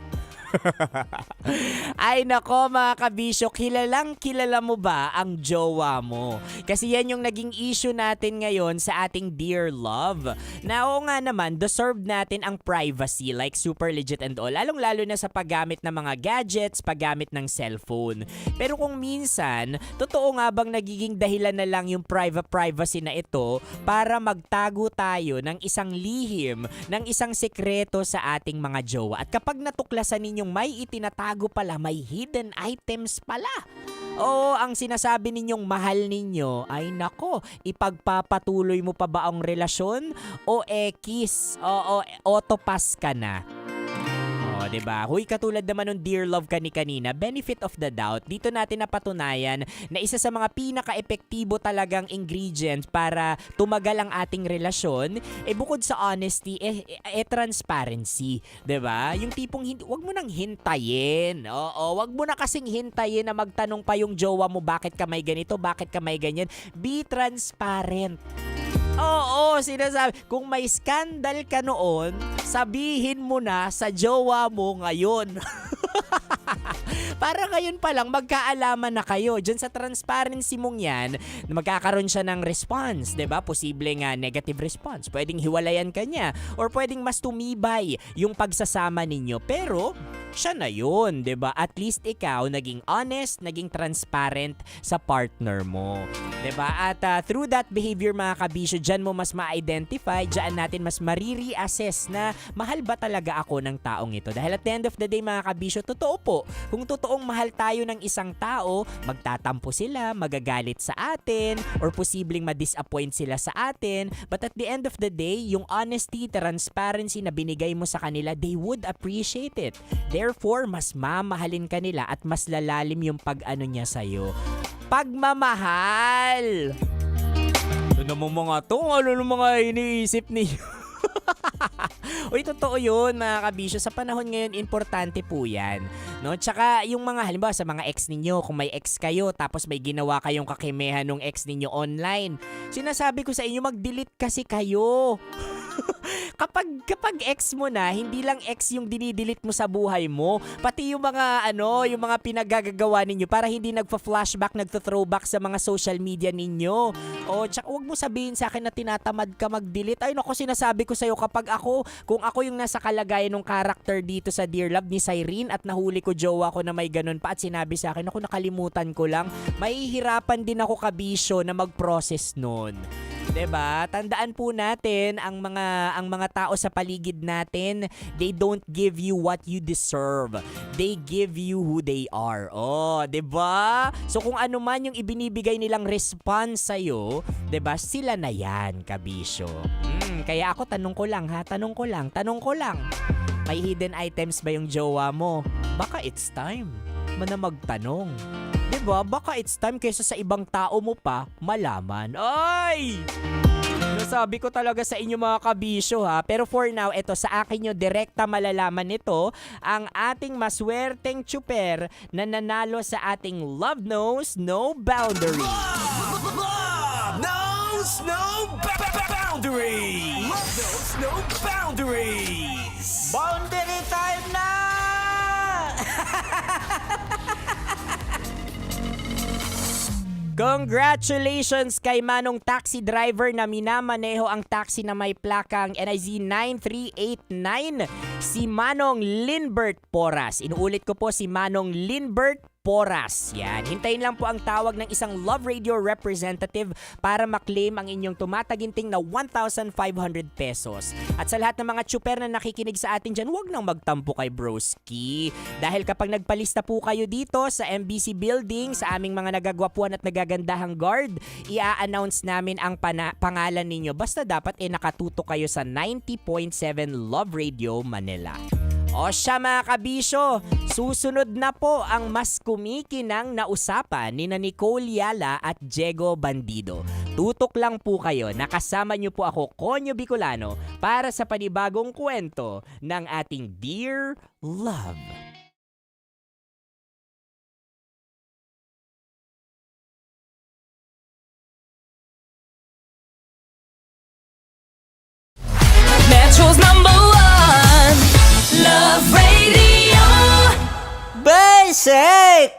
Ay nako mga kabisyo, kilala mo ba ang jowa mo? Kasi yan yung naging issue natin ngayon sa ating Dear Love. Na oo nga naman, deserve natin ang privacy like super legit and all. Lalong-lalo na sa paggamit ng mga gadgets, paggamit ng cellphone. Pero kung minsan, totoo nga bang nagiging dahilan na lang yung privacy na ito para magtago tayo ng isang lihim, ng isang sekreto sa ating mga jowa. At kapag natuklasan ninyong may itinatago pala, may hidden items pala. Oo, ang sinasabi ninyong mahal ninyo ay nako, ipagpapatuloy mo pa ba ang relasyon o kiss? Oo, autopass ka na. O, diba? Huy, katulad naman ng Dear Love kanina, benefit of the doubt, dito natin napatunayan na isa sa mga pinaka-epektibo talagang ingredients para tumagal ang ating relasyon, bukod sa honesty, transparency. Diba? Yung tipong, wag mo nang hintayin. Oo, wag mo na kasing hintayin na magtanong pa yung jowa mo, bakit ka may ganito, bakit ka may ganyan. Be transparent. Oo, sinasabi, kung may scandal ka noon, sabihin mo na sa jowa mo ngayon. Para ngayon pa lang, magkaalaman na kayo. Diyan sa transparency mong yan, magkakaroon siya ng response, 'di ba? Posible nga negative response. Pwedeng hiwalayan ka niya or pwedeng mas tumibay yung pagsasama ninyo. Pero siya na yun, 'di ba? At least ikaw naging honest, naging transparent sa partner mo. 'Di ba? At through that behavior mga kabisyo, diyan mo mas ma-identify, diyan natin mas mariri-assess na mahal ba talaga ako ng taong ito. Dahil at the end of the day mga kabisyo, totoo po, kung totoong mahal tayo ng isang tao, magtatampo sila, magagalit sa atin, or posibleng ma-disappoint sila sa atin. But at the end of the day, yung honesty, transparency na binigay mo sa kanila, they would appreciate it. Therefore, mas mamahalin ka nila at mas lalalim yung pag-ano niya sa'yo. Pagmamahal! Ano namang mga to? Ano namang mga iniisip niyo? Uy, totoo yun mga kabisyo. Sa panahon ngayon, importante po yan. No? Tsaka yung mga, halimbawa sa mga ex ninyo, kung may ex kayo, tapos may ginawa kayong kakimehan ng ex ninyo online, sinasabi ko sa inyo, mag-delete kasi kayo. Kapag ex mo na, hindi lang ex yung dinidelete mo sa buhay mo, pati yung mga yung mga pinagagagawa ninyo para hindi nagfa-flashback, nagto-throwback sa mga social media ninyo. O tsaka wag mo sabihin sa akin na tinatamad ka mag-delete. Ay nako, sinasabi ko sa'yo, kung ako yung nasa kalagayan ng character dito sa Dear Love ni Cyrene at nahuli ko jowa ko na may ganun pa at sinabi sa akin, ako nakalimutan ko lang, mahihirapan din ako kabisyo na mag-process nun. 'Di ba? Tandaan po natin ang mga tao sa paligid natin, they don't give you what you deserve. They give you who they are. Oh, 'di ba? So kung ano man yung ibinibigay nilang response sa iyo, 'di ba? Sila na 'yan, kabisyo. Kaya ako tanong ko lang. May hidden items ba yung jowa mo? Baka it's time na magtanong. Diba? Baka it's time kaysa sa ibang tao mo pa malaman. Ay! Nasabi ko talaga sa inyo mga kabisyo ha. Pero for now, ito sa akin nyo direkta malalaman nito ang ating maswerteng tsuper na nanalo sa ating Love Knows No Boundaries. Love knows no boundaries. Love knows no boundaries. Boundary time na! Congratulations kay Manong taxi driver na minamaneho ang taxi na may plakang NIZ 9389, si Manong Linbert Porras. Inuulit ko po, si Manong Linbert Porras. Yan. Hintayin lang po ang tawag ng isang Love Radio representative para maklaim ang inyong tumataginting na 1,500 pesos. At sa lahat ng mga tsuper na nakikinig sa atin dyan, huwag nang magtampo kay Broski. Dahil kapag nagpalista po kayo dito sa MBC Building, sa aming mga nagagwapuan at nagagandahang guard, i-a-announce namin ang pangalan ninyo. Basta dapat nakatutok kayo sa 90.7 Love Radio Manila. O siya mga kabisyo, susunod na po ang mas kumikinang na usapan ni Nicole Yala at Diego Bandido. Tutok lang po kayo, nakasama niyo po ako, Konyo Bicolano, para sa panibagong kwento ng ating Dear Love. Metro's #1 Love Radio. sake!